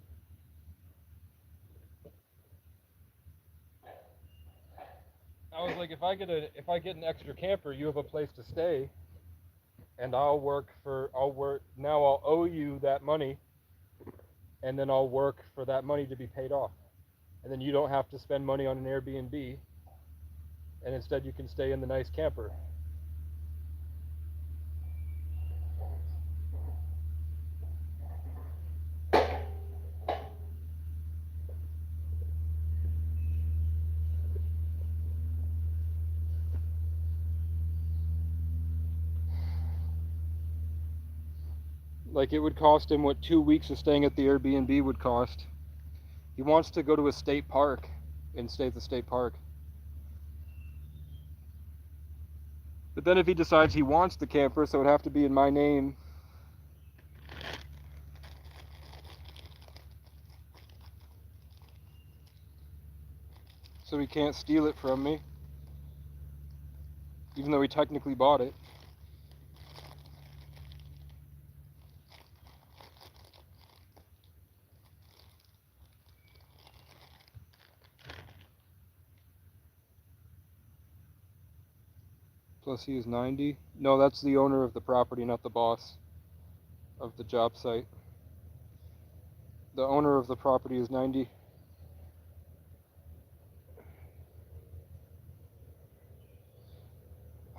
I was like, if I get an extra camper, you have a place to stay. And I'll owe you that money. And then I'll work for that money to be paid off. And then you don't have to spend money on an Airbnb. And instead you can stay in the nice camper. Like it would cost him what 2 weeks of staying at the Airbnb would cost. He wants to go to a state park and stay at the state park. But then if he decides he wants the camper, so it would have to be in my name. So he can't steal it from me, even though he technically bought it. Plus he is 90. No, that's the owner of the property, not the boss of the job site. The owner of the property is 90.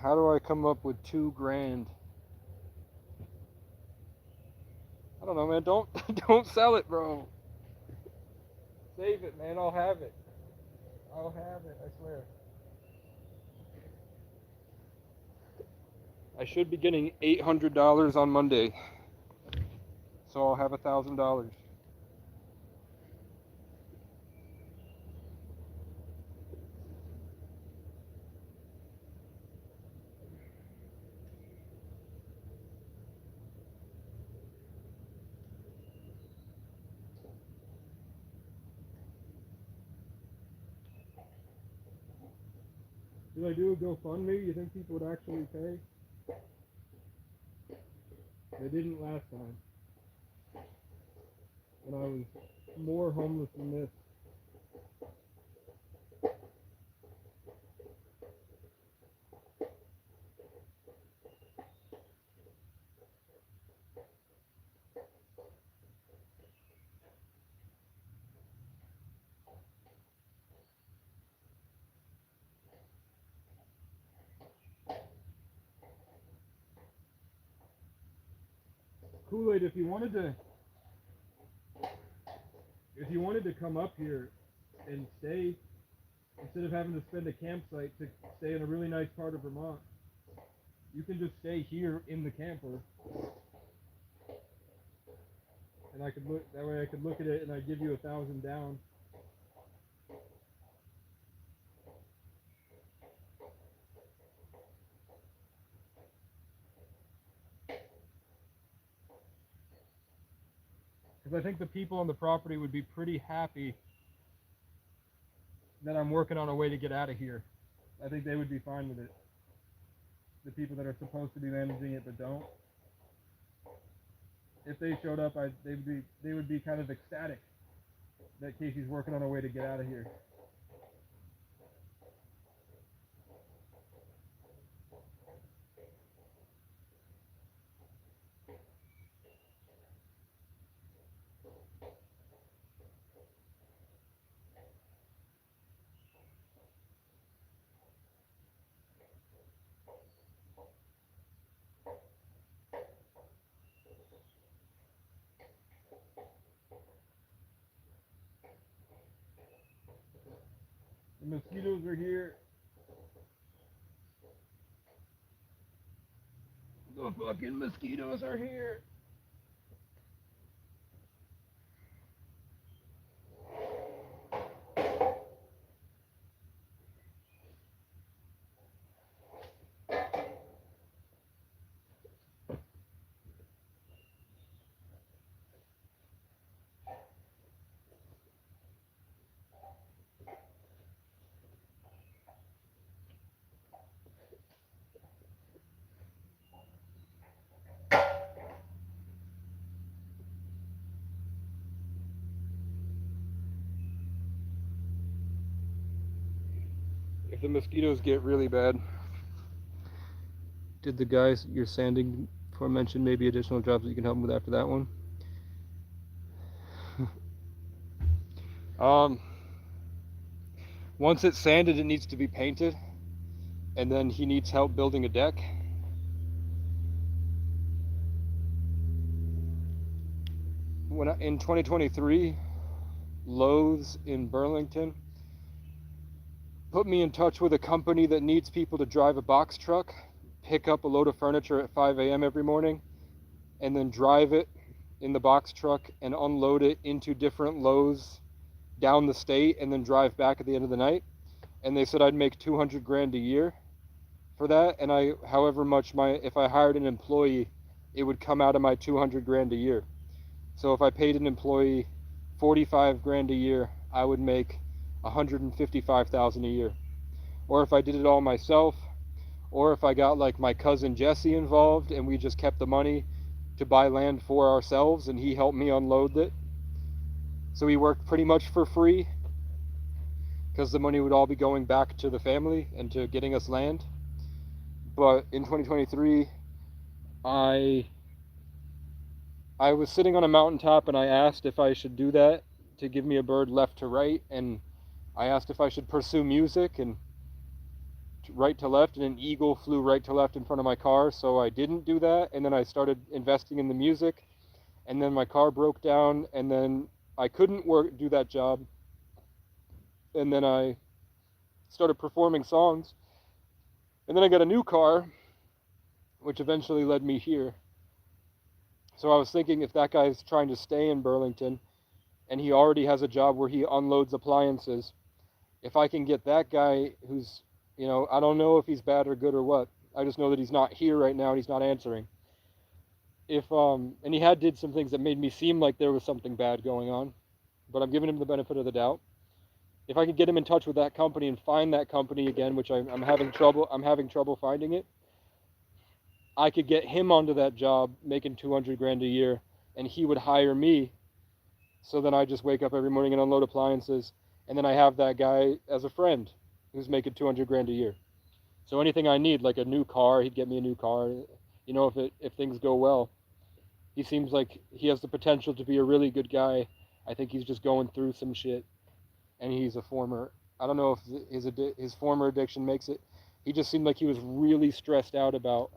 How do I come up with $2,000? I don't know, man. Don't sell it, bro. Save it, man. I'll have it. I swear. I should be getting $800 on Monday. So I'll have $1,000. Should I do a GoFundMe? You think people would actually pay? They didn't last time. when I was more homeless than this. Kool-Aid, if you wanted to come up here and stay, instead of having to spend a campsite to stay in a really nice part of Vermont, you can just stay here in the camper, and I could look that way. I could look at it, and I'd give you 1,000 down. Because I think the people on the property would be pretty happy that I'm working on a way to get out of here. I think they would be fine with it. The people that are supposed to be managing it but don't. If they showed up, they would be kind of ecstatic that Casey's working on a way to get out of here. The mosquitoes are here. The fucking mosquitoes are here. If the mosquitoes get really bad, did the guys you're sanding for mention maybe additional jobs that you can help them with after that one? Once it's sanded, it needs to be painted, and then he needs help building a deck. In 2023, Lowe's in Burlington put me in touch with a company that needs people to drive a box truck, pick up a load of furniture at 5 a.m. every morning, and then drive it in the box truck and unload it into different Lowe's down the state, and then drive back at the end of the night. And they said I'd make $200,000 a year for that, and however much if I hired an employee, it would come out of my $200,000 a year. So if I paid an employee $45,000 a year, I would make $155,000 a year. Or if I did it all myself, or if I got like my cousin Jesse involved and we just kept the money to buy land for ourselves and he helped me unload it. So he worked pretty much for free because the money would all be going back to the family and to getting us land. But in 2023, I was sitting on a mountaintop and I asked if I should do that to give me a bird left to right, and I asked if I should pursue music and right to left, and an eagle flew right to left in front of my car, so I didn't do that. And then I started investing in the music, and then my car broke down, and then I couldn't do that job, and then I started performing songs, and then I got a new car, which eventually led me here. So I was thinking, if that guy's trying to stay in Burlington and he already has a job where he unloads appliances, if I can get that guy who's, I don't know if he's bad or good or what. I just know that he's not here right now and he's not answering. And he did some things that made me seem like there was something bad going on, but I'm giving him the benefit of the doubt. If I could get him in touch with that company and find that company again, which I'm having trouble finding it, I could get him onto that job making $200,000 a year, and he would hire me So then I just wake up every morning and unload appliances, and then I have that guy as a friend who's making 200 grand a year. So anything I need, like a new car, he'd get me a new car. You know, if things go well, he seems like he has the potential to be a really good guy. I think he's just going through some shit, and he's a former. I don't know if his former addiction makes it. He just seemed like he was really stressed out about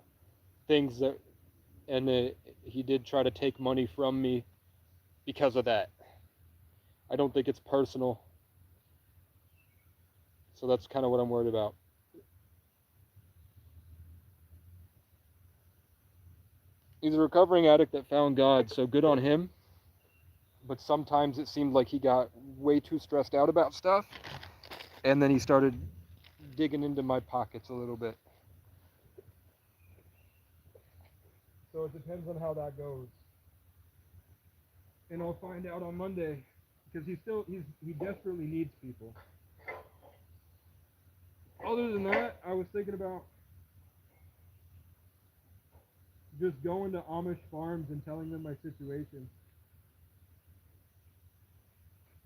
things that, and he did try to take money from me because of that. I don't think it's personal. So that's kind of what I'm worried about. He's a recovering addict that found God, so good on him. But sometimes it seemed like he got way too stressed out about stuff, and then he started digging into my pockets a little bit. So it depends on how that goes. And I'll find out on Monday, because he desperately needs people. Other than that, I was thinking about just going to Amish farms and telling them my situation.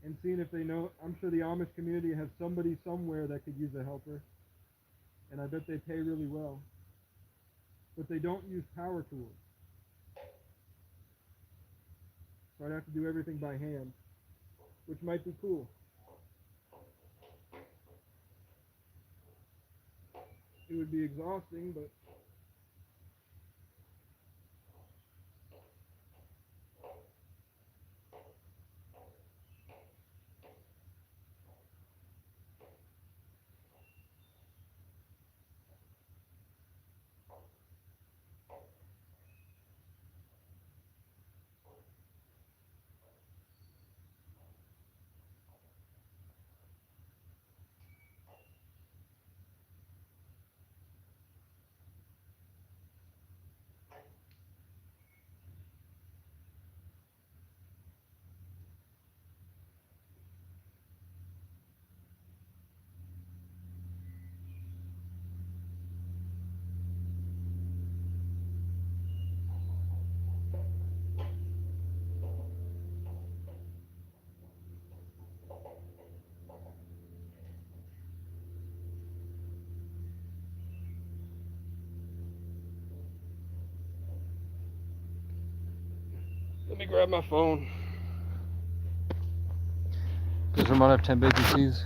And seeing if they know. I'm sure the Amish community has somebody somewhere that could use a helper. And I bet they pay really well. But they don't use power tools. So I'd have to do everything by hand, which might be cool. It would be exhausting, but let me grab my phone. Does Vermont have 10 vacancies?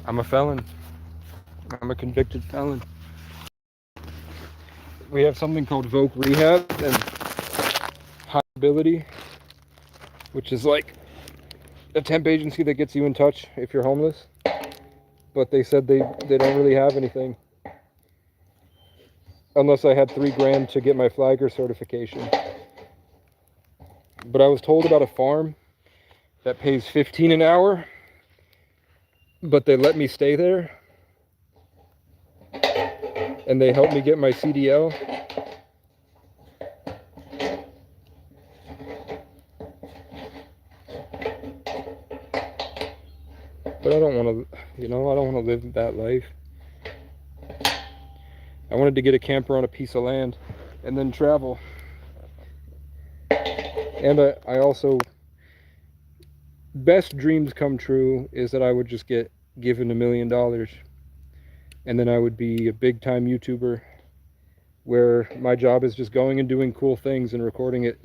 I'm a felon. I'm a convicted felon. We have something called Voc Rehab and High Ability, which is like a temp agency that gets you in touch if you're homeless. But they said they don't really have anything. Unless I had $3,000 to get my flagger certification. But I was told about a farm that pays $15 an hour, but they let me stay there. And they helped me get my CDL. But I don't want to, I don't want to live that life. I wanted to get a camper on a piece of land and then travel. And I also, best dreams come true is that I would just get given $1 million. And then I would be a big time YouTuber where my job is just going and doing cool things and recording it.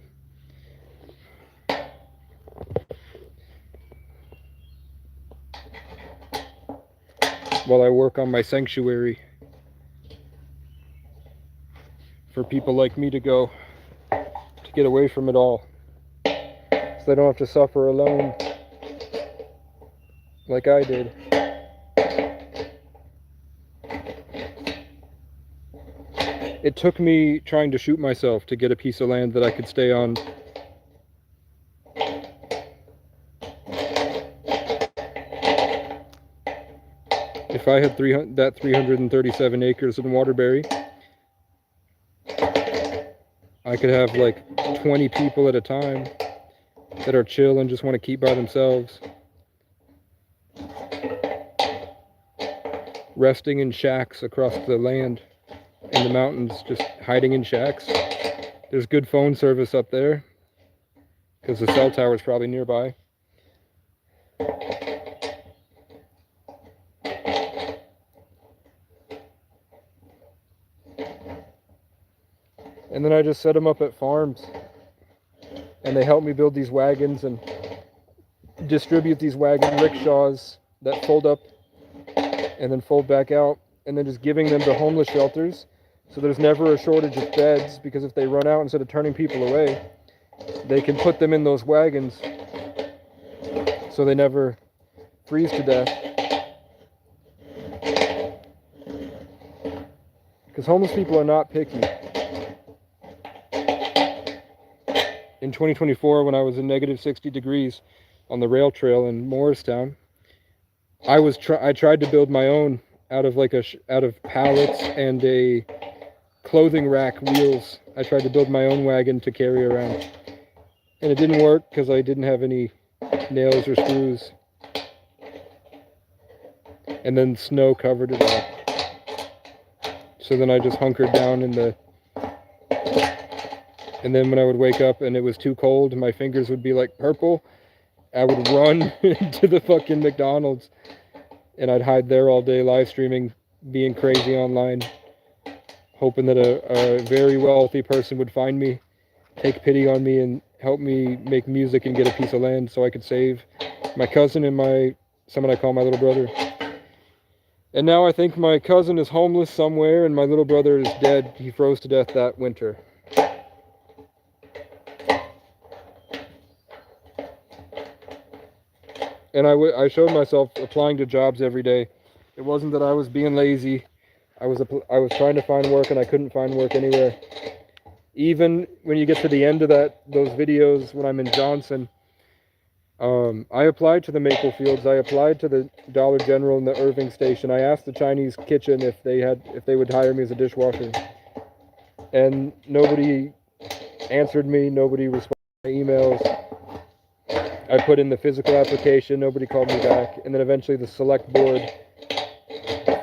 While I work on my sanctuary for people like me to go to get away from it all, so they don't have to suffer alone like I did. It took me trying to shoot myself to get a piece of land that I could stay on. If I had 337 acres in Waterbury, I could have like 20 people at a time that are chill and just want to keep by themselves, resting in shacks across the land in the mountains, just hiding in shacks. There's good phone service up there because the cell tower is probably nearby. And then I just set them up at farms, and they help me build these wagons and distribute these wagon rickshaws that fold up and then fold back out, and then just giving them to homeless shelters. So there's never a shortage of beds, because if they run out, instead of turning people away, they can put them in those wagons so they never freeze to death. Because homeless people are not picky. In 2024, when I was in negative 60 degrees on the rail trail in Morristown, I tried to build my own out of pallets and a clothing rack wheels. I tried to build my own wagon to carry around, and it didn't work because I didn't have any nails or screws, and then snow covered it all. So then I just hunkered down and then when I would wake up and it was too cold, my fingers would be like purple, I would run to the fucking McDonald's, and I'd hide there all day, live streaming, being crazy online, hoping that a very wealthy person would find me, take pity on me, and help me make music and get a piece of land so I could save my cousin and someone I call my little brother. And now I think my cousin is homeless somewhere, and my little brother is dead. He froze to death that winter. And I showed myself applying to jobs every day. It wasn't that I was being lazy. I was trying to find work, and I couldn't find work anywhere. Even when you get to the end of those videos when I'm in Johnson, I applied to the Maple Fields. I applied to the Dollar General and the Irving Station. I asked the Chinese kitchen if they would hire me as a dishwasher, and nobody answered me. Nobody responded to my emails. I put in the physical application, nobody called me back, and then eventually the select board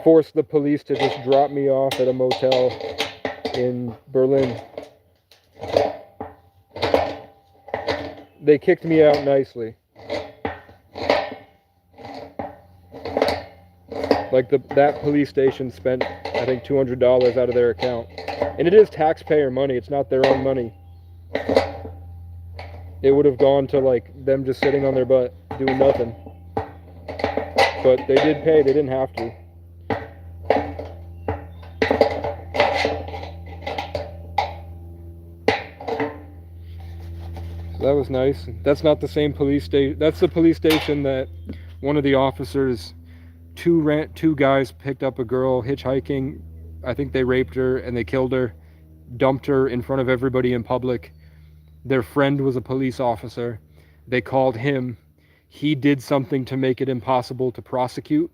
forced the police to just drop me off at a motel in Berlin. They kicked me out nicely. Like that police station spent, I think, $200 out of their account. And it is taxpayer money, it's not their own money. It would have gone to like them just sitting on their butt doing nothing, but they did pay. They didn't have to. So that was nice. That's not the same police station. That's the police station that one of the officers, two guys picked up a girl hitchhiking. I think they raped her and they killed her, dumped her in front of everybody in public. Their friend was a police officer. They called him. He did something to make it impossible to prosecute.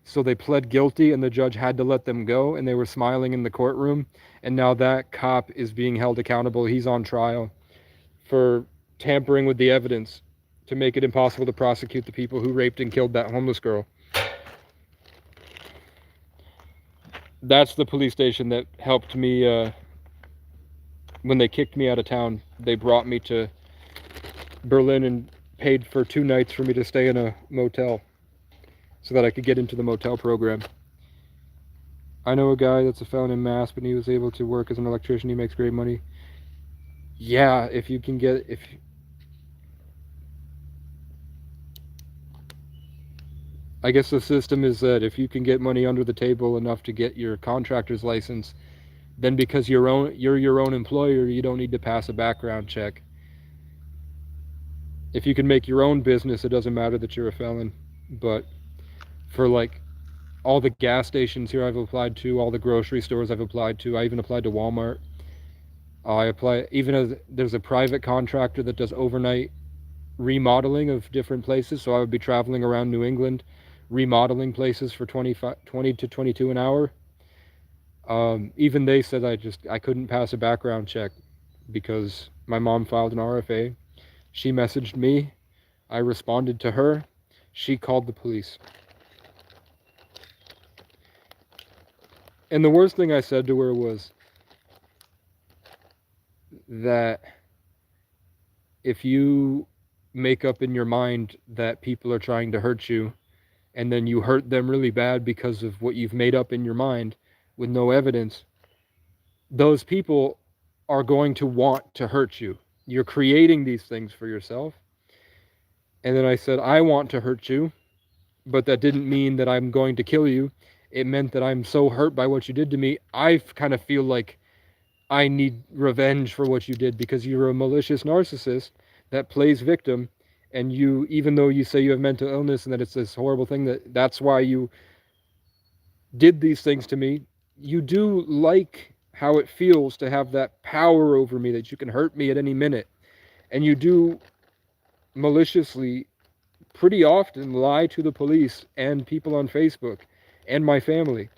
So they pled guilty, and the judge had to let them go, and they were smiling in the courtroom. And now that cop is being held accountable. He's on trial for tampering with the evidence to make it impossible to prosecute the people who raped and killed that homeless girl. That's the police station that helped me when they kicked me out of town. They brought me to Berlin and paid for 2 nights for me to stay in a motel so that I could get into the motel program. I know a guy that's a felon in Mass, but he was able to work as an electrician. He makes great money. Yeah, if you can get... I guess the system is that if you can get money under the table enough to get your contractor's license, then because you're your own employer, you don't need to pass a background check. If you can make your own business, it doesn't matter that you're a felon. But for like all the gas stations here I've applied to, all the grocery stores I've applied to, I even applied to Walmart. There's a private contractor that does overnight remodeling of different places, so I would be traveling around New England remodeling places for 20 to 22 an hour. Even they said I couldn't pass a background check because my mom filed an RFA. She messaged me, I responded to her, she called the police. And the worst thing I said to her was that if you make up in your mind that people are trying to hurt you, and then you hurt them really bad because of what you've made up in your mind with no evidence, those people are going to want to hurt you. You're creating these things for yourself. And then I said, I want to hurt you, but that didn't mean that I'm going to kill you. It meant that I'm so hurt by what you did to me, I kind of feel like I need revenge for what you did, because you're a malicious narcissist that plays victim. And you, even though you say you have mental illness and that it's this horrible thing, that's why you did these things to me, you do like how it feels to have that power over me, that you can hurt me at any minute. And you do maliciously, pretty often, lie to the police and people on Facebook and my family.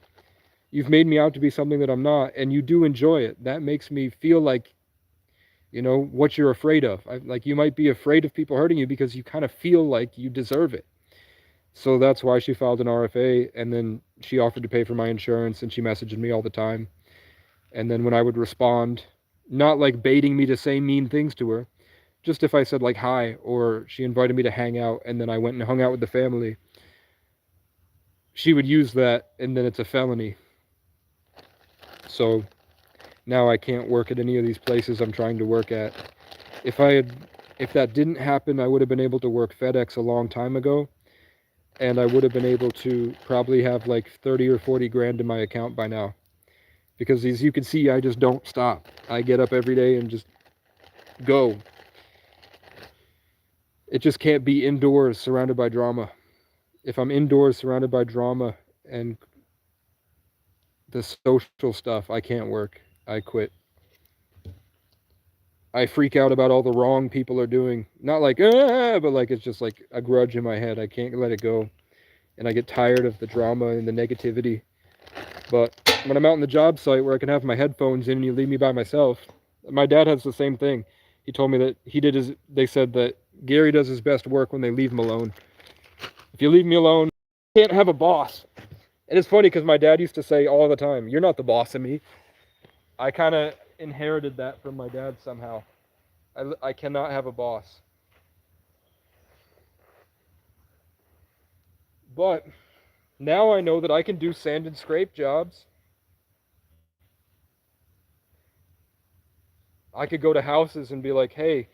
You've made me out to be something that I'm not, and you do enjoy it. That makes me feel like, what you're afraid of. Like, you might be afraid of people hurting you because you kind of feel like you deserve it. So that's why she filed an RFA, and then she offered to pay for my insurance, and she messaged me all the time. And then when I would respond, not like baiting me to say mean things to her, just if I said like hi, or she invited me to hang out and then I went and hung out with the family, she would use that, and then it's a felony. So now I can't work at any of these places I'm trying to work at. If that didn't happen, I would have been able to work FedEx a long time ago, and I would have been able to probably have like 30 or 40 grand in my account by now. Because as you can see, I just don't stop. I get up every day and just go. It just can't be indoors surrounded by drama. If I'm indoors surrounded by drama and the social stuff, I can't work. I quit. I freak out about all the wrong people are doing. Not like, but like it's just like a grudge in my head. I can't let it go. And I get tired of the drama and the negativity. But when I'm out on the job site where I can have my headphones in and you leave me by myself, my dad has the same thing. He told me that they said that Gary does his best work when they leave him alone. If you leave me alone, you can't have a boss. And it's funny because my dad used to say all the time, you're not the boss of me. I kind of inherited that from my dad somehow. I cannot have a boss. But now I know that I can do sand and scrape jobs. I could go to houses and be like, hey,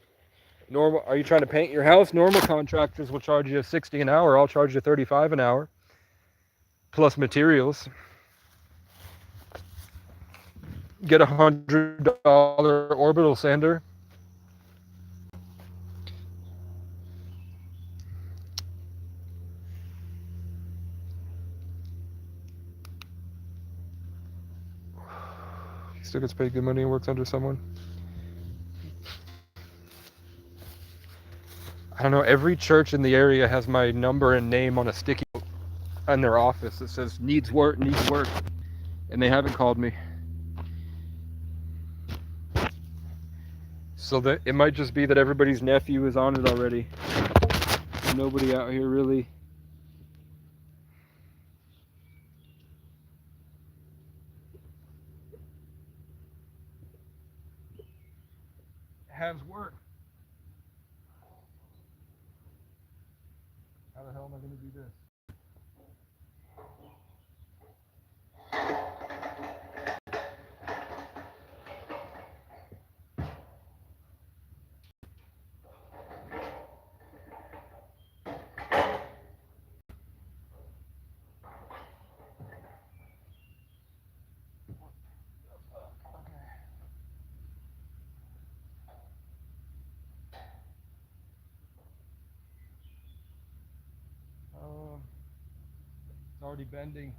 are you trying to paint your house? Normal contractors will charge you $60 an hour. I'll charge you $35 an hour, plus materials. Get a $100 orbital sander. He still gets paid good money and works under someone. I don't know. Every church in the area has my number and name on a sticky note in their office that says needs work, and they haven't called me. So that it might just be that everybody's nephew is on it already. Nobody out here really has work. How the hell am I going to do this? It's already bending.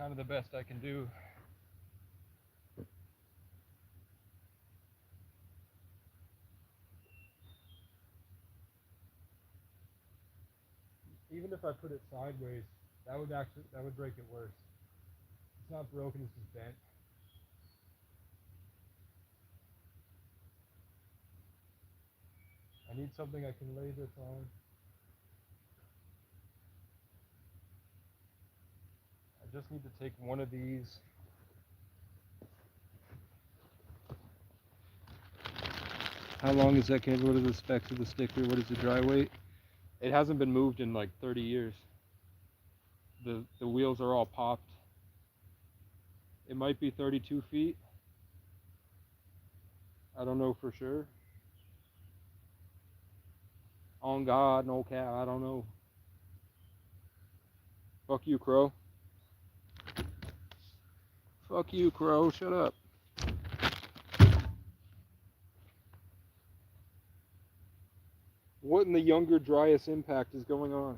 kind of the best I can do. Even if I put it sideways, that would break it worse. It's not broken, it's just bent. I need something I can lay this on. I just need to take one of these. How long is that cable? What are the specs of the sticker? What is the dry weight? It hasn't been moved in like 30 years. The wheels are all popped. It might be 32 feet. I don't know for sure. On God, no cat, I don't know. Fuck you, Crow. Fuck you, Crow, shut up. What in the younger Dryas Impact is going on?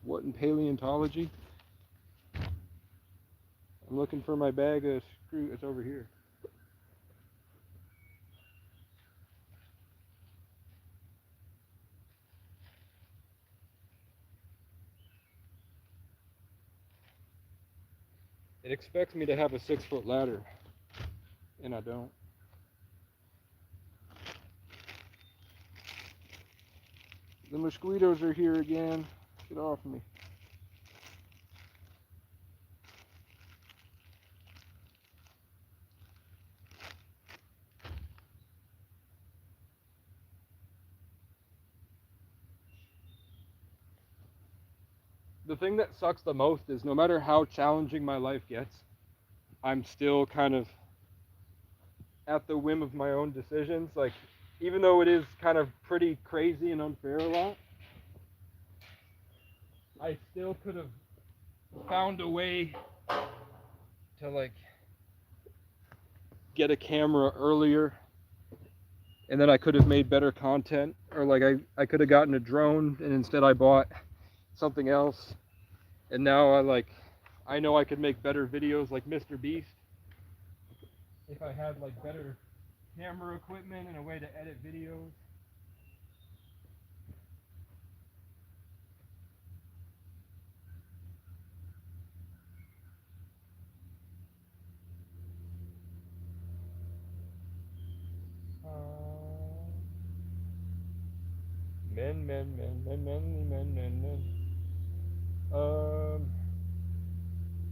What in paleontology? I'm looking for my bag of screw. It's over here. It expects me to have a 6-foot ladder, and I don't. The mosquitoes are here again. Get off me. The thing that sucks the most is no matter how challenging my life gets, I'm still kind of at the whim of my own decisions. Like, even though it is kind of pretty crazy and unfair a lot, I still could have found a way to like get a camera earlier, and then I could have made better content, or like I could have gotten a drone and instead I bought something else, and now I know I could make better videos like Mr. Beast if I had like better camera equipment and a way to edit videos. Men.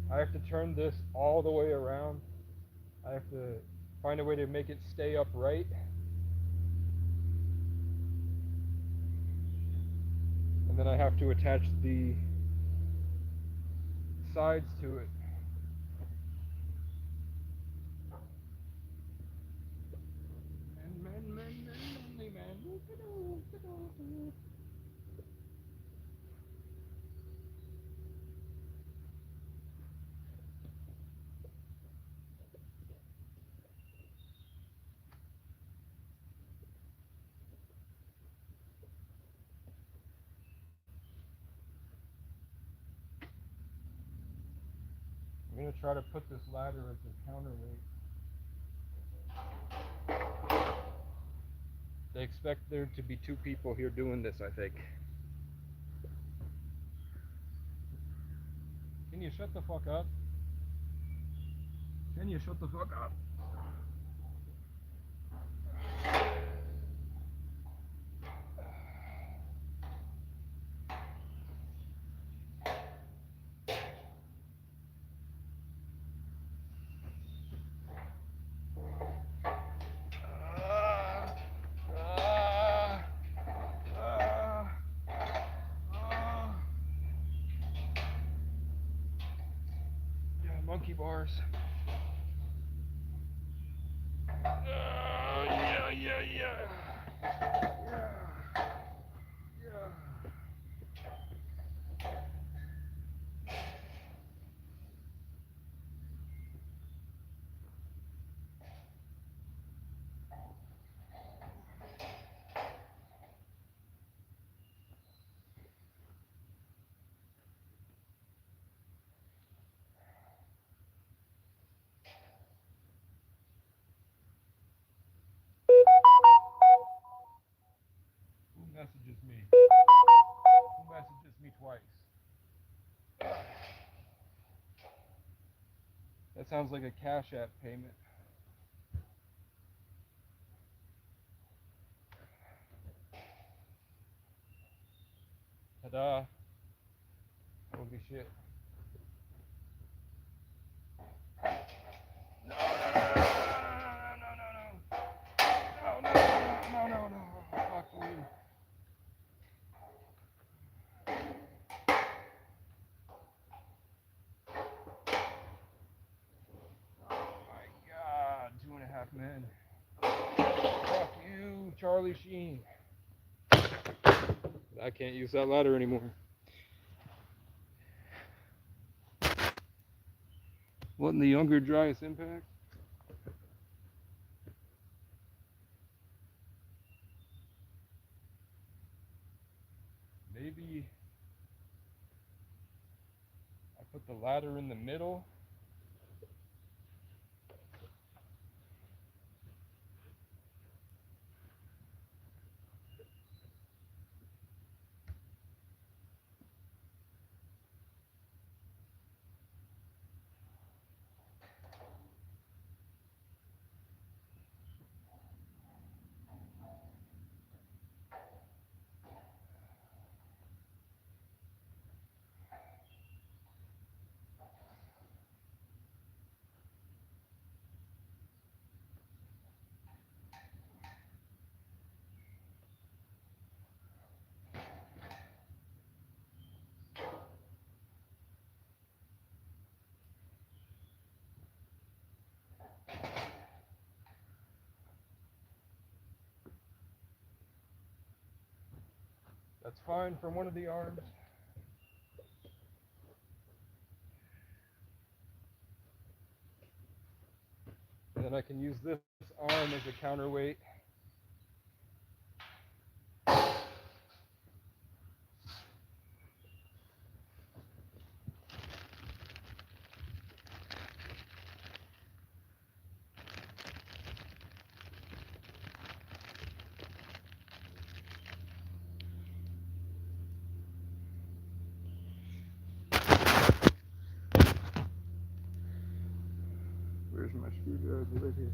I have to turn this all the way around. I have to find a way to make it stay upright. And then I have to attach the sides to it. I'm going to try to put this ladder as a counterweight. They expect there to be 2 people here doing this, I think. Can you shut the fuck up? Can you shut the fuck up? Monkey bars. Yeah. messages me? Who messages me twice? That sounds like a Cash App payment. Ta-da. Holy shit. No, no. Fuck you. Oh my god, 2.5 men. Fuck you, Charlie Sheen. I can't use that ladder anymore. What in the Younger Dryas Impact? Maybe I put the ladder in the middle. That's fine from one of the arms. And then I can use this arm as a counterweight. Where's my screwdriver? Right here.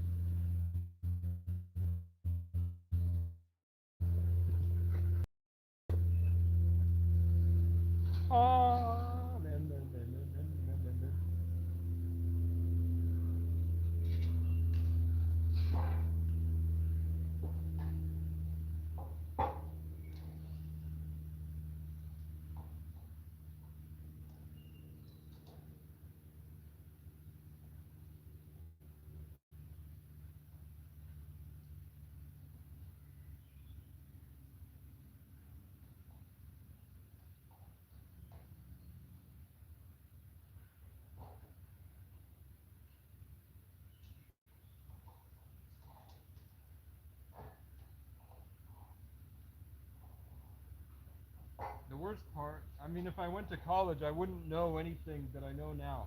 The worst part, I mean, if I went to college, I wouldn't know anything that I know now.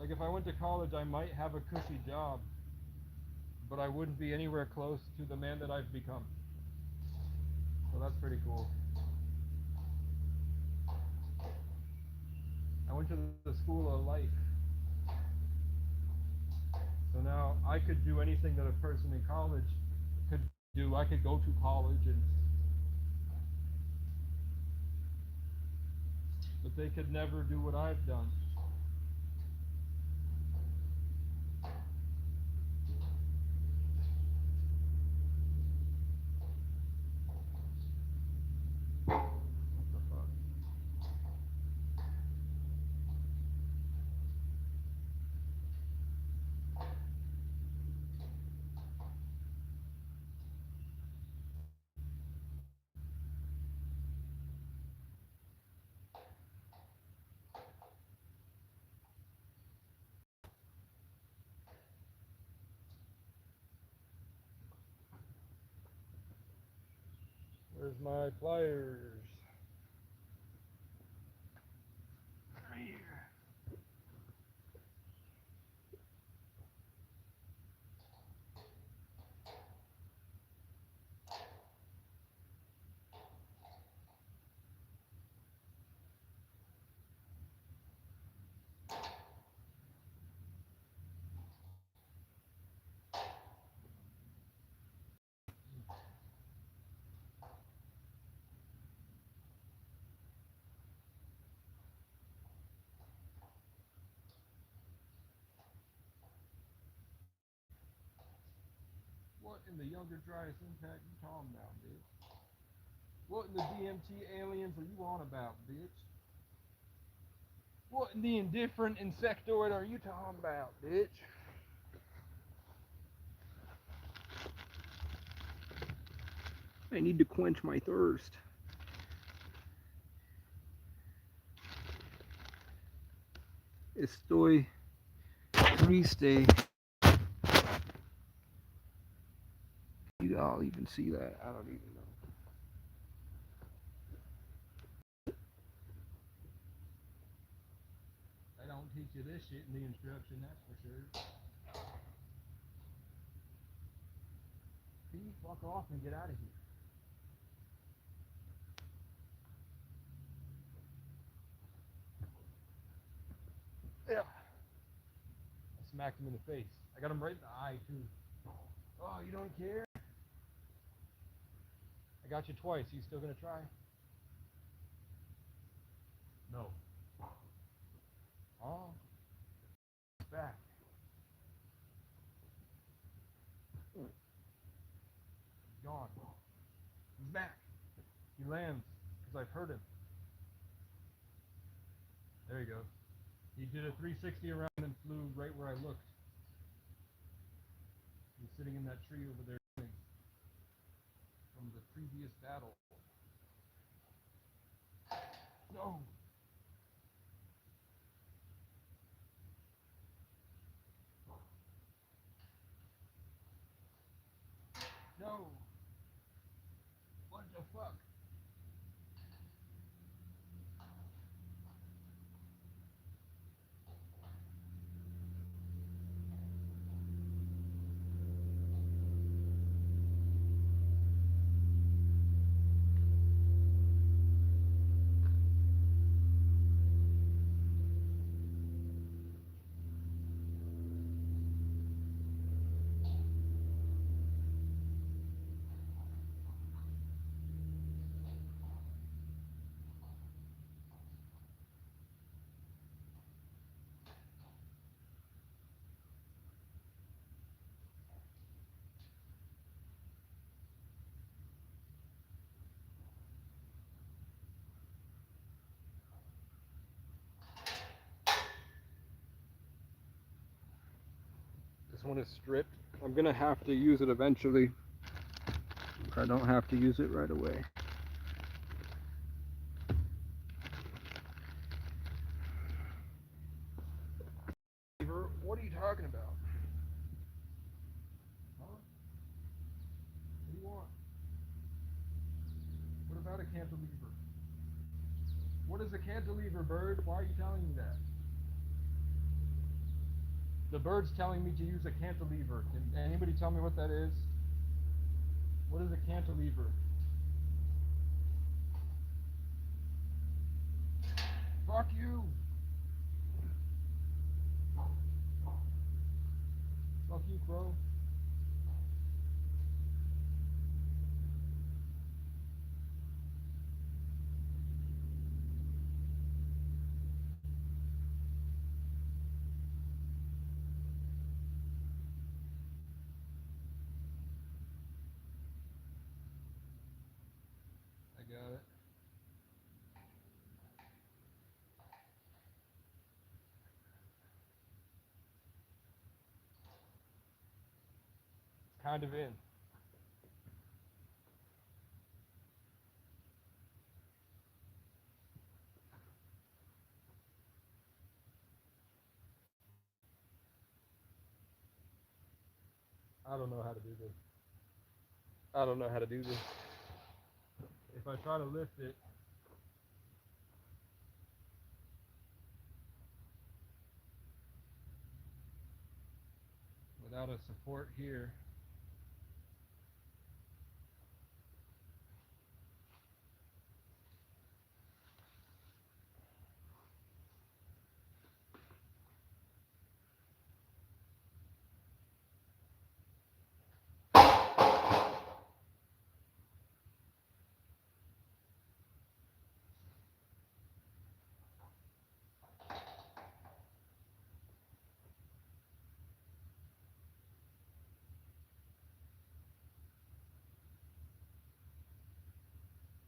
Like, if I went to college, I might have a cushy job, but I wouldn't be anywhere close to the man that I've become. So that's pretty cool. I went to the school of life. So now I could do anything that a person in college could do. I could go to college but they could never do what I've done. What the fuck? Where's my pliers? Right here. in the Younger Dryas Impact you talking about, bitch? What in the DMT aliens are you on about, bitch? What in the indifferent insectoid are you talking about, bitch? I need to quench my thirst. Estoy triste. I'll even see that. I don't even know. They don't teach you this shit in the instruction, that's for sure. Please fuck off and get out of here. Yeah. I smacked him in the face. I got him right in the eye, too. Oh, you don't care? I got you twice. You still gonna try? No. Oh. He's back. He's gone. He's back. He lands. Because I've heard him. There he goes. He did a 360 around and flew right where I looked. He's sitting in that tree over there from the previous battle. No. No. What the fuck? This one is stripped. I'm gonna have to use it eventually. I don't have to use it right away. What are you talking about? Huh? What do you want? What about a cantilever? What is a cantilever, bird? Why are you telling me that? The bird's telling me to use a cantilever. Can anybody tell me what that is? What is a cantilever? Fuck you! Fuck you, crow. I got it. It's kind of in. I don't know how to do this. I don't know how to do this. If I try to lift it, without a support here,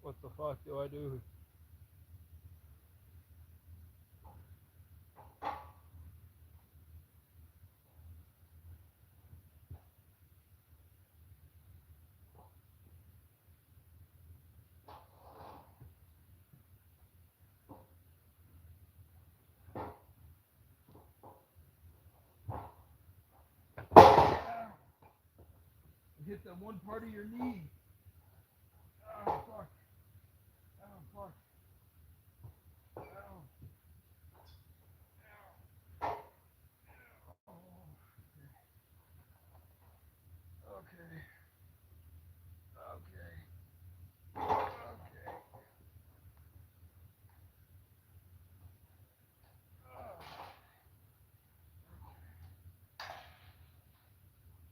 What the fuck do I do? Hit that one part of your knee. Oh, fuck. Oh, fuck. Oh. Okay. Okay. Okay.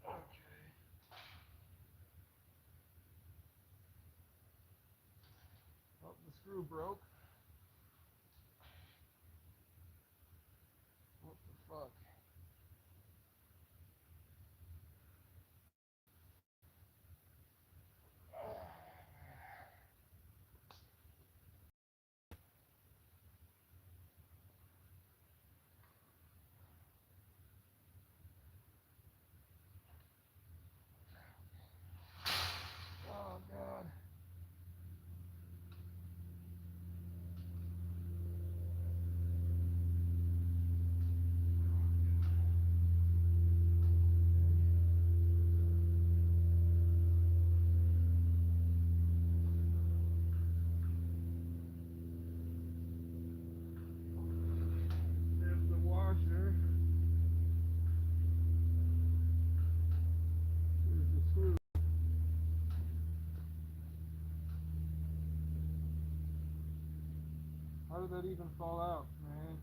Okay. Oh, the screw broke. What the fuck? Oh, God. There's the washer. There's the screw. How did that even fall out, man?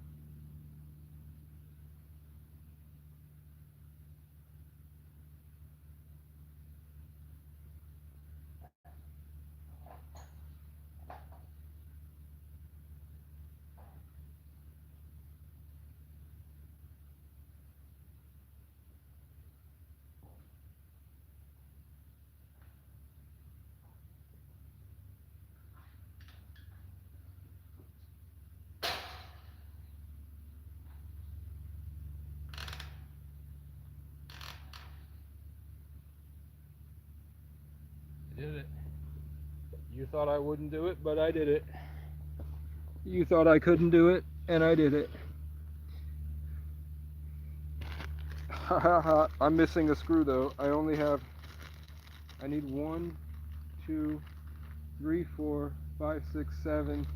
I did it. You thought I wouldn't do it, but I did it. You thought I couldn't do it, and I did it. Ha ha ha. I'm missing a screw though. I need 1, 2, 3, 4, 5, 6, 7.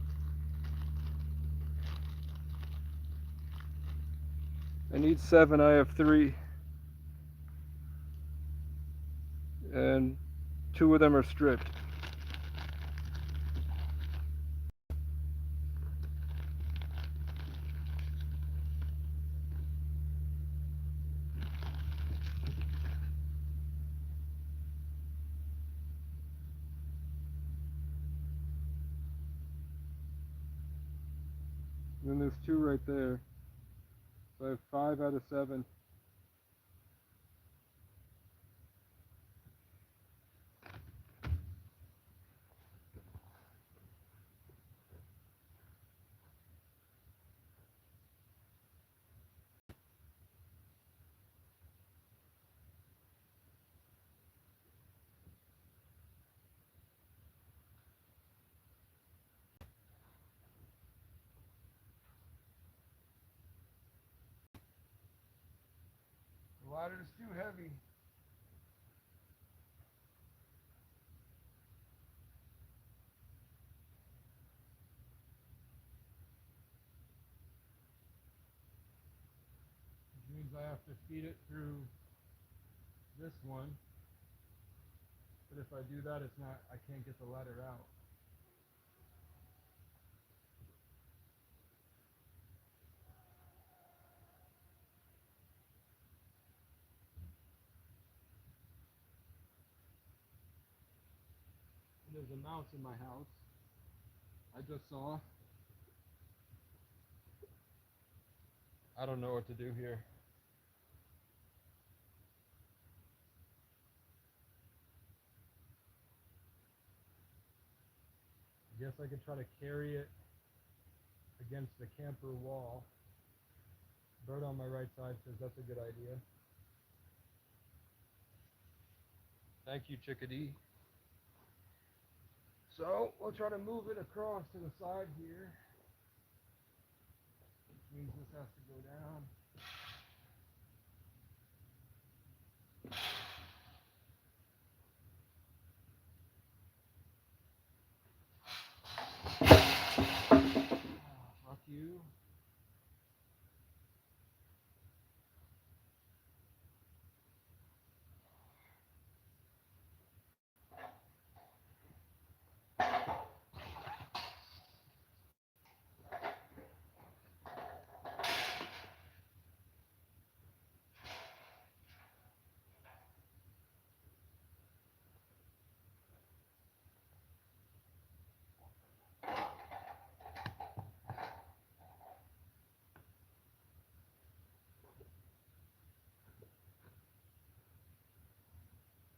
I need 7, I have 3. And 2 of them are stripped. And then there's 2 right there. So I have 5 out of 7. The ladder's too heavy. Which means I have to feed it through this one. But if I do that, I can't get the ladder out. There's a mouse in my house. I just saw. I don't know what to do here. I guess I could try to carry it against the camper wall. Bird on my right side says that's a good idea. Thank you, chickadee. So we'll try to move it across to the side here, which means this has to go down. Fuck you.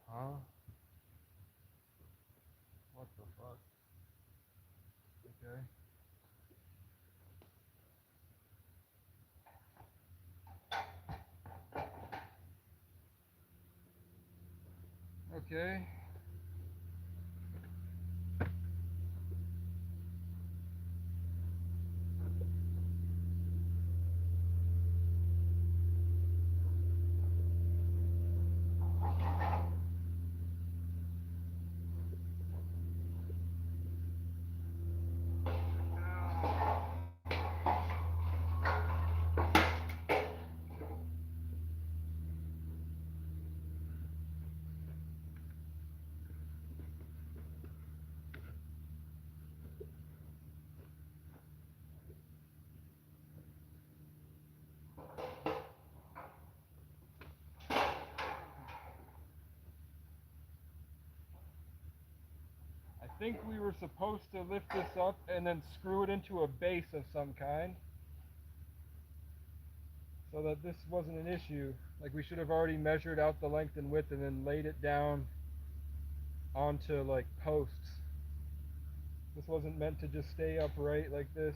Huh? What the fuck? Okay. Okay. I think we were supposed to lift this up and then screw it into a base of some kind, so that this wasn't an issue. Like, we should have already measured out the length and width and then laid it down onto like posts. This wasn't meant to just stay upright like this.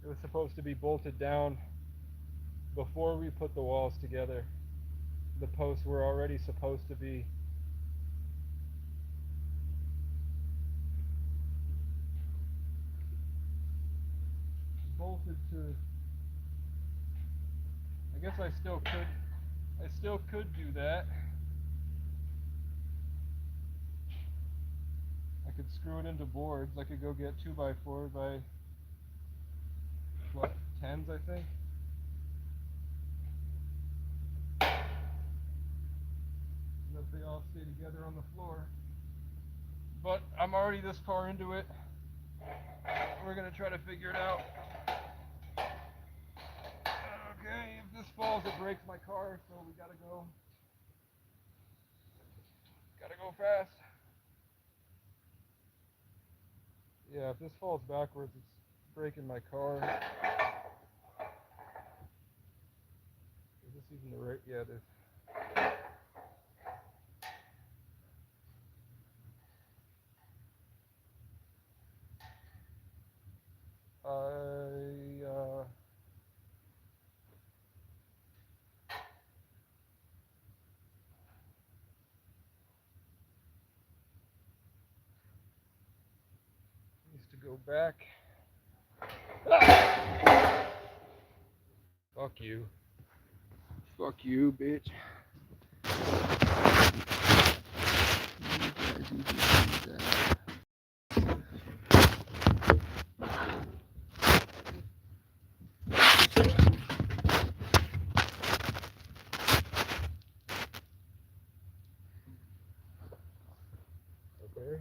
It was supposed to be bolted down before we put the walls together. The posts were already supposed to be bolted to. I guess I still could do that. I could screw it into boards. I could go get 2x4 by what, 10s, I think. So that they all stay together on the floor. But I'm already this far into it. We're gonna try to figure it out. Okay, if this falls, it breaks my car, so we gotta go. Gotta go fast. Yeah, if this falls backwards, it's breaking my car. Is this even the right? Yeah, it is. Needs to go back. Ah! Fuck you. Fuck you, bitch. Okay.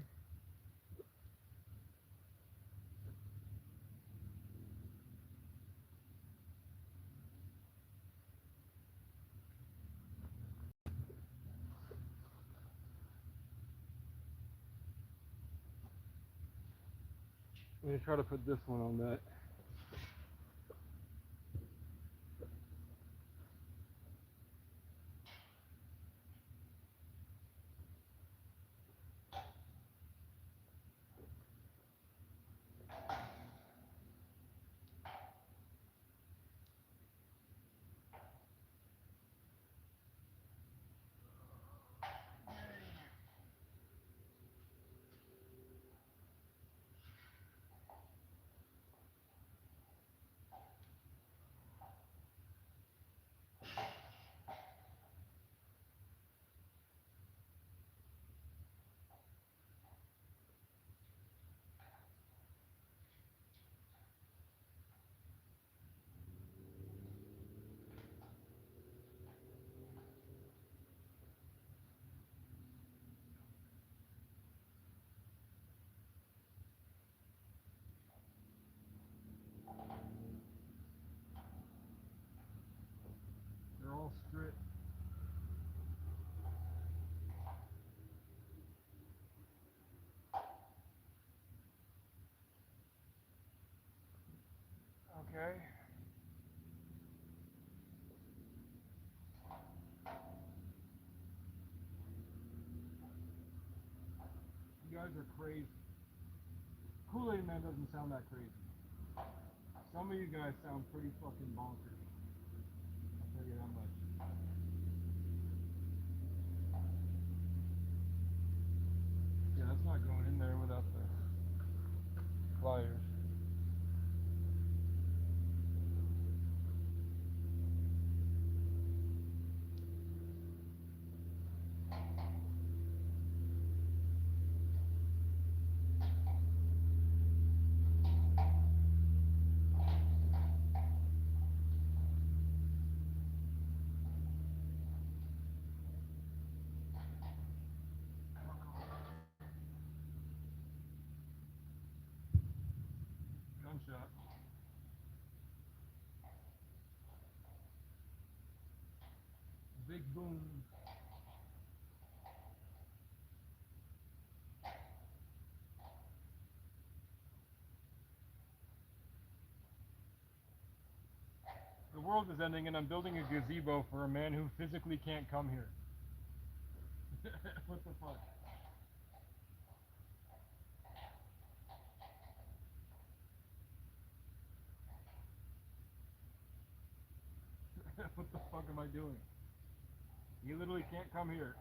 I'm gonna try to put this one on that. Okay. You guys are crazy. Kool-Aid Man doesn't sound that crazy. Some of you guys sound pretty fucking bonkers. I'll tell you that much. Yeah, that's not going in there without the pliers. Gunshot. Big boom. The world is ending and I'm building a gazebo for a man who physically can't come here. What the fuck? What the fuck am I doing? He literally can't come here.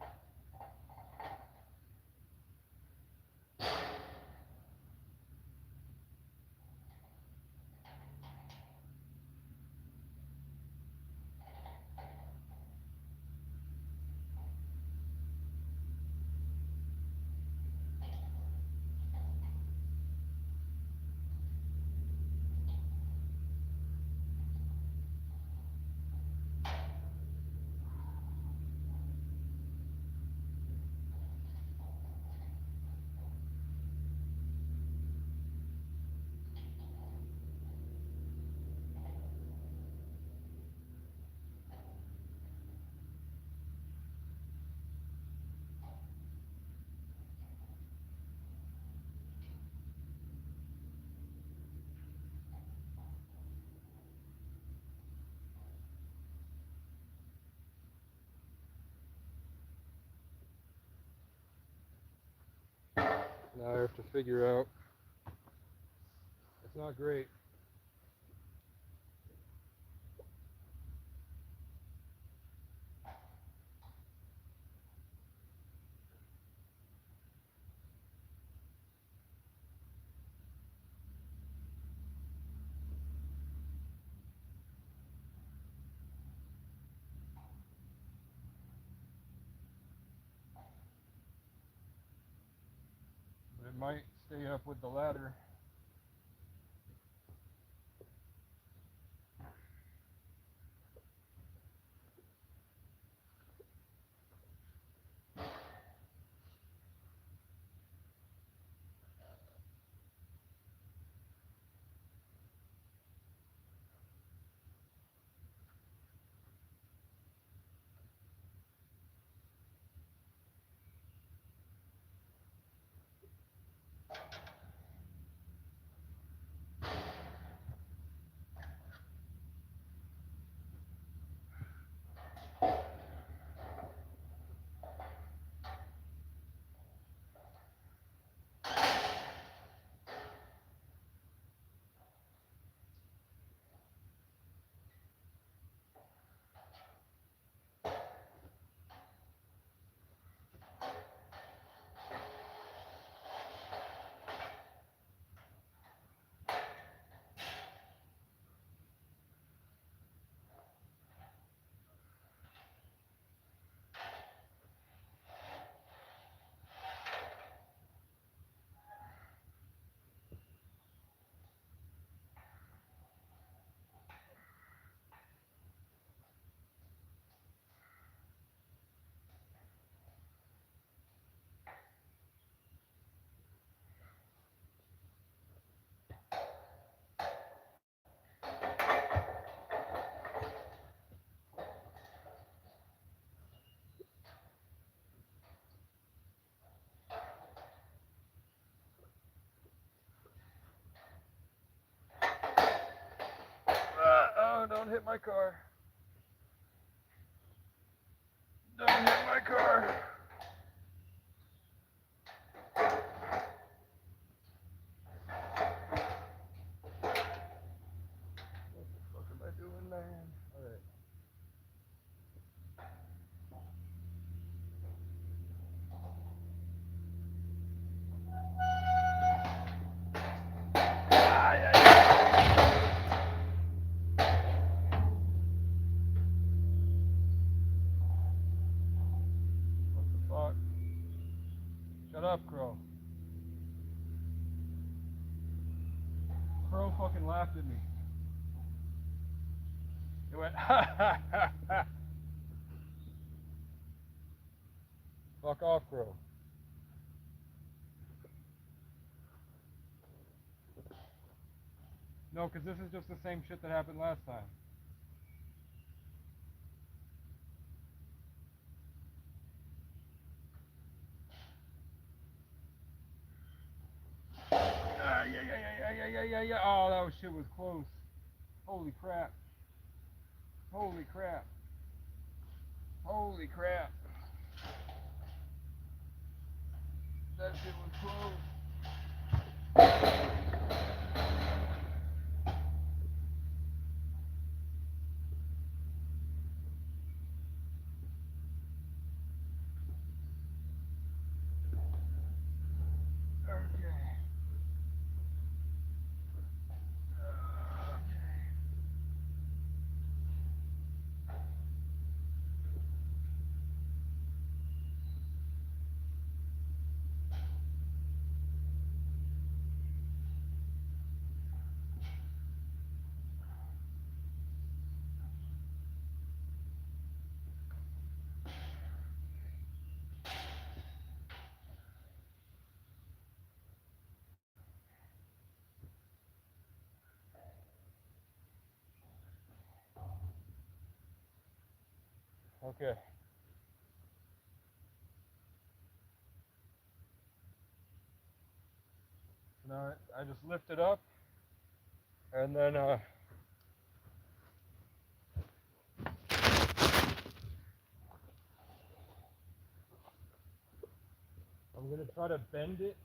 Now I have to figure out. It's not great. But it might stay up with the ladder. my car. Don't hit my car. What the fuck am I doing, man? Alright. What the fuck? Shut up, Crow. Crow fucking laughed at me. It went, ha ha ha ha. Fuck off, Crow. No, because this is just the same shit that happened last time. Yeah. Oh, that shit was close. Holy crap. Holy crap. Holy crap. That shit was close. Okay. Now I just lift it up, and then I'm gonna try to bend it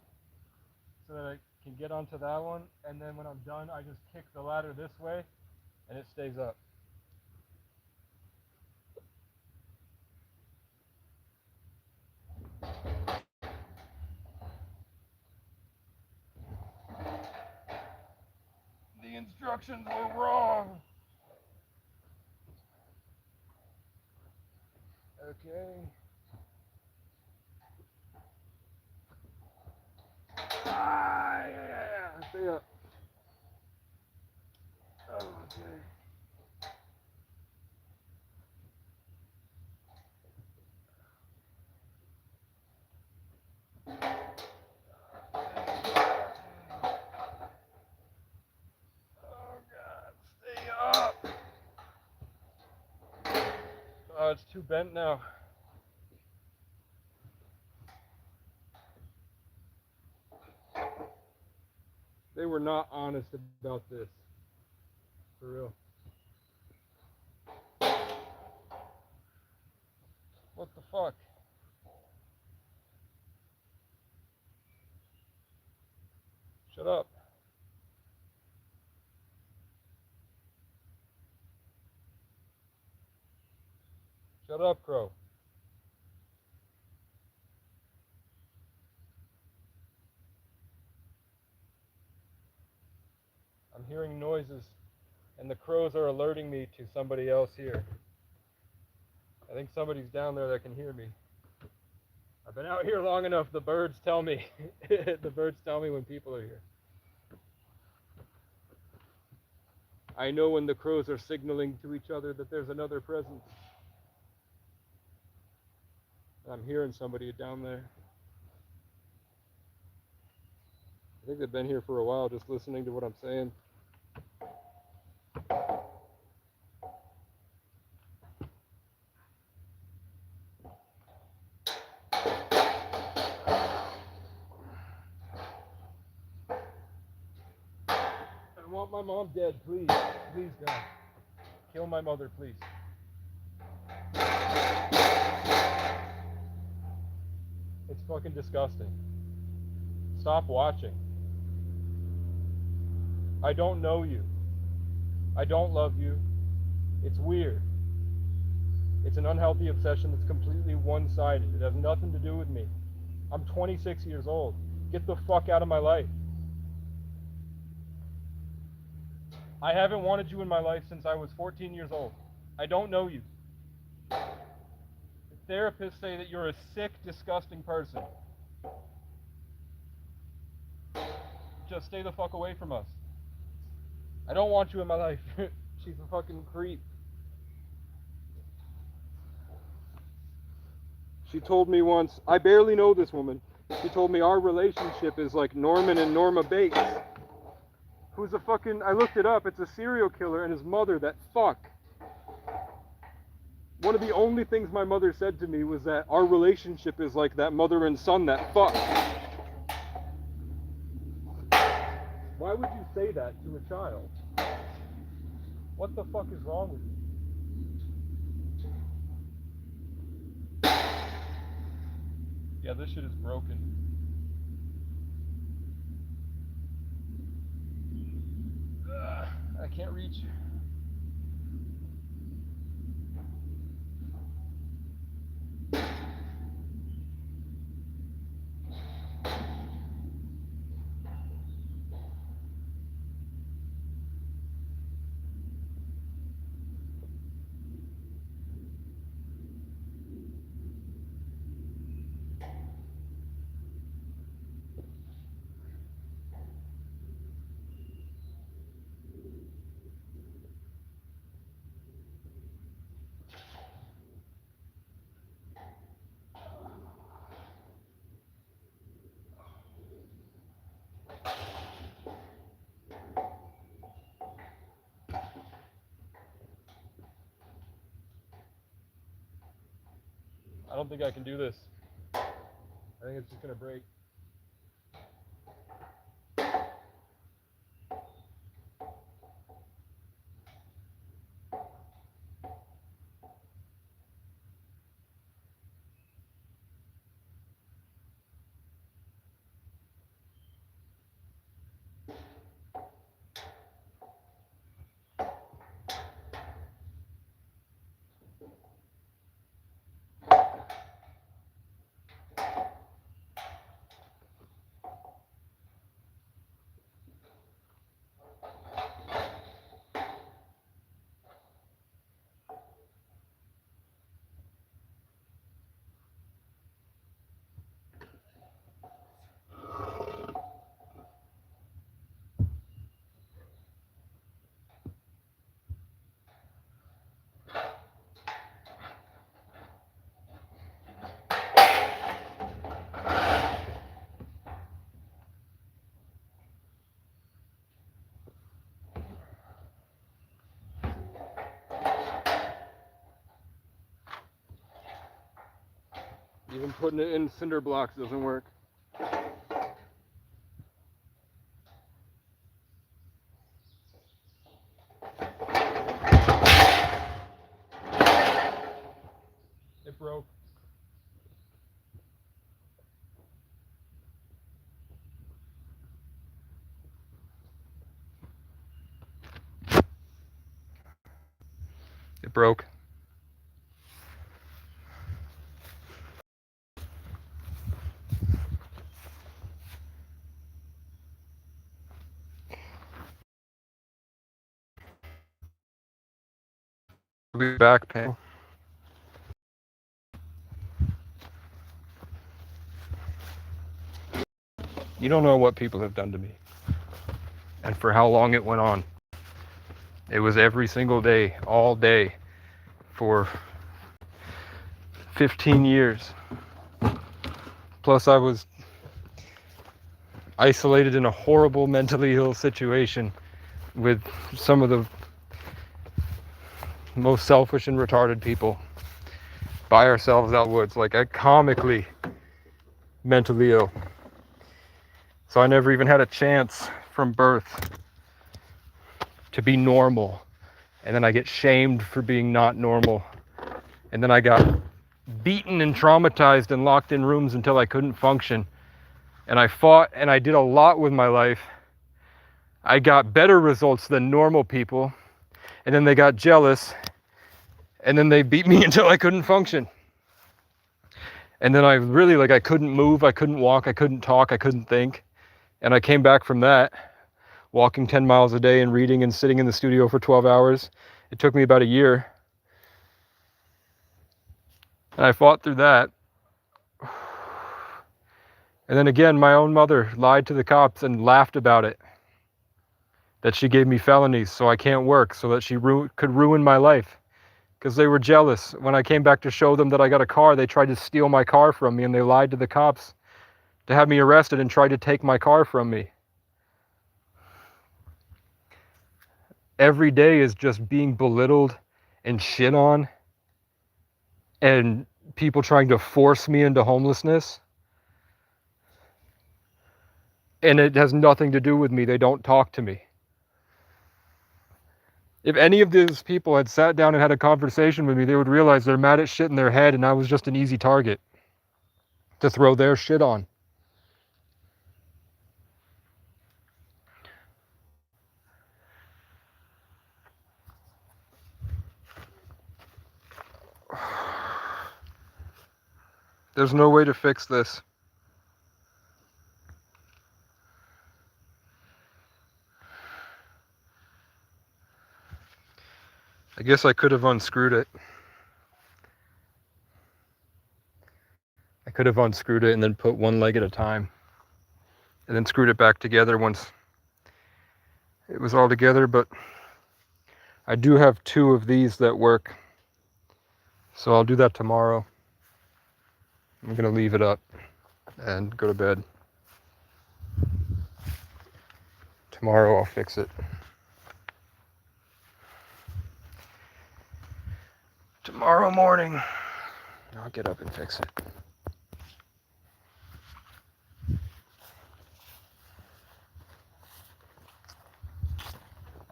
so that I can get onto that one, and then when I'm done, I just kick the ladder this way, and it stays up. The instructions were wrong. Okay. Yeah. Stay up. Okay. Oh God, stay up. Oh, it's too bent now. They were not honest about this. For real. What the fuck? Shut up. Shut up, Crow. I'm hearing noises, and the crows are alerting me to somebody else here. I think somebody's down there that can hear me. I've been out here long enough, the birds tell me. The birds tell me when people are here. I know when the crows are signaling to each other that there's another presence. I'm hearing somebody down there. I think they've been here for a while just listening to what I'm saying. I want my mom dead, please. Please, God. Kill my mother, please. It's fucking disgusting. Stop watching. I don't know you. I don't love you. It's weird. It's an unhealthy obsession that's completely one-sided. It has nothing to do with me. I'm 26 years old. Get the fuck out of my life. I haven't wanted you in my life since I was 14 years old. I don't know you. Therapists say that you're a sick, disgusting person. Just stay the fuck away from us. I don't want you in my life. She's a fucking creep. She told me once, I barely know this woman. She told me our relationship is like Norman and Norma Bates. Who's a fucking, I looked it up, it's a serial killer and his mother, that fuck. One of the only things my mother said to me was that our relationship is like that mother and son, that fuck. Why would you say that to a child? What the fuck is wrong with you? Yeah, this shit is broken. I can't reach. I don't think I can do this. I think it's just gonna break. Even putting it in cinder blocks doesn't work. It broke. It broke. Back pain. You don't know what people have done to me and for how long it went on. It was every single day, all day, for 15 years. Plus I was isolated in a horrible mentally ill situation with some of the most selfish and retarded people by ourselves out woods, like comically mentally ill. So I never even had a chance from birth to be normal and then I get shamed for being not normal, and then I got beaten and traumatized and locked in rooms until I couldn't function, and I fought and I did a lot with my life. I got better results than normal people, and then they got jealous, and then they beat me until I couldn't function. And then I really, I couldn't move, I couldn't walk, I couldn't talk, I couldn't think. And I came back from that, walking 10 miles a day and reading and sitting in the studio for 12 hours. It took me about a year. And I fought through that. And then again, my own mother lied to the cops and laughed about it. That she gave me felonies so I can't work, so that she could ruin my life. Because they were jealous. When I came back to show them that I got a car, they tried to steal my car from me, and they lied to the cops to have me arrested and tried to take my car from me. Every day is just being belittled and shit on, and people trying to force me into homelessness. And it has nothing to do with me. They don't talk to me. If any of these people had sat down and had a conversation with me, they would realize they're mad at shit in their head, and I was just an easy target to throw their shit on. There's no way to fix this. I guess I could have unscrewed it. I could have unscrewed it and then put one leg at a time, and then screwed it back together once it was all together, but I do have 2 of these that work, so I'll do that tomorrow. I'm gonna leave it up and go to bed. Tomorrow I'll fix it. Tomorrow morning I'll get up and fix it.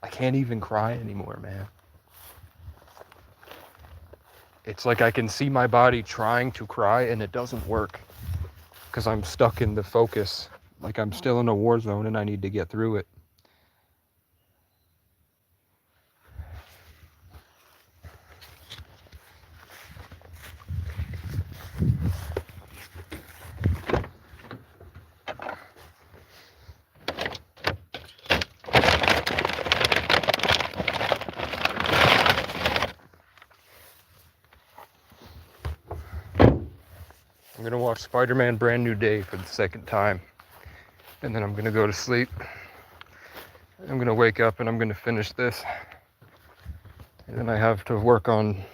I can't even cry anymore, man. It's like I can see my body trying to cry and it doesn't work because I'm stuck in the focus. Like I'm still in a war zone and I need to get through it. I'm gonna watch Spider-Man Brand New Day for the 2nd time, and then I'm gonna go to sleep. I'm gonna wake up and I'm gonna finish this, and then I have to work on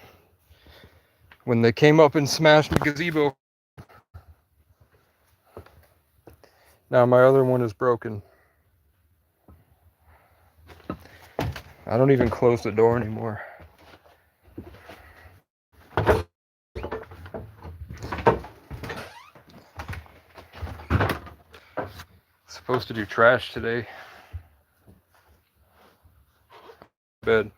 when they came up and smashed the gazebo. Now my other one is broken. I don't even close the door anymore. Supposed to do trash today. Bed.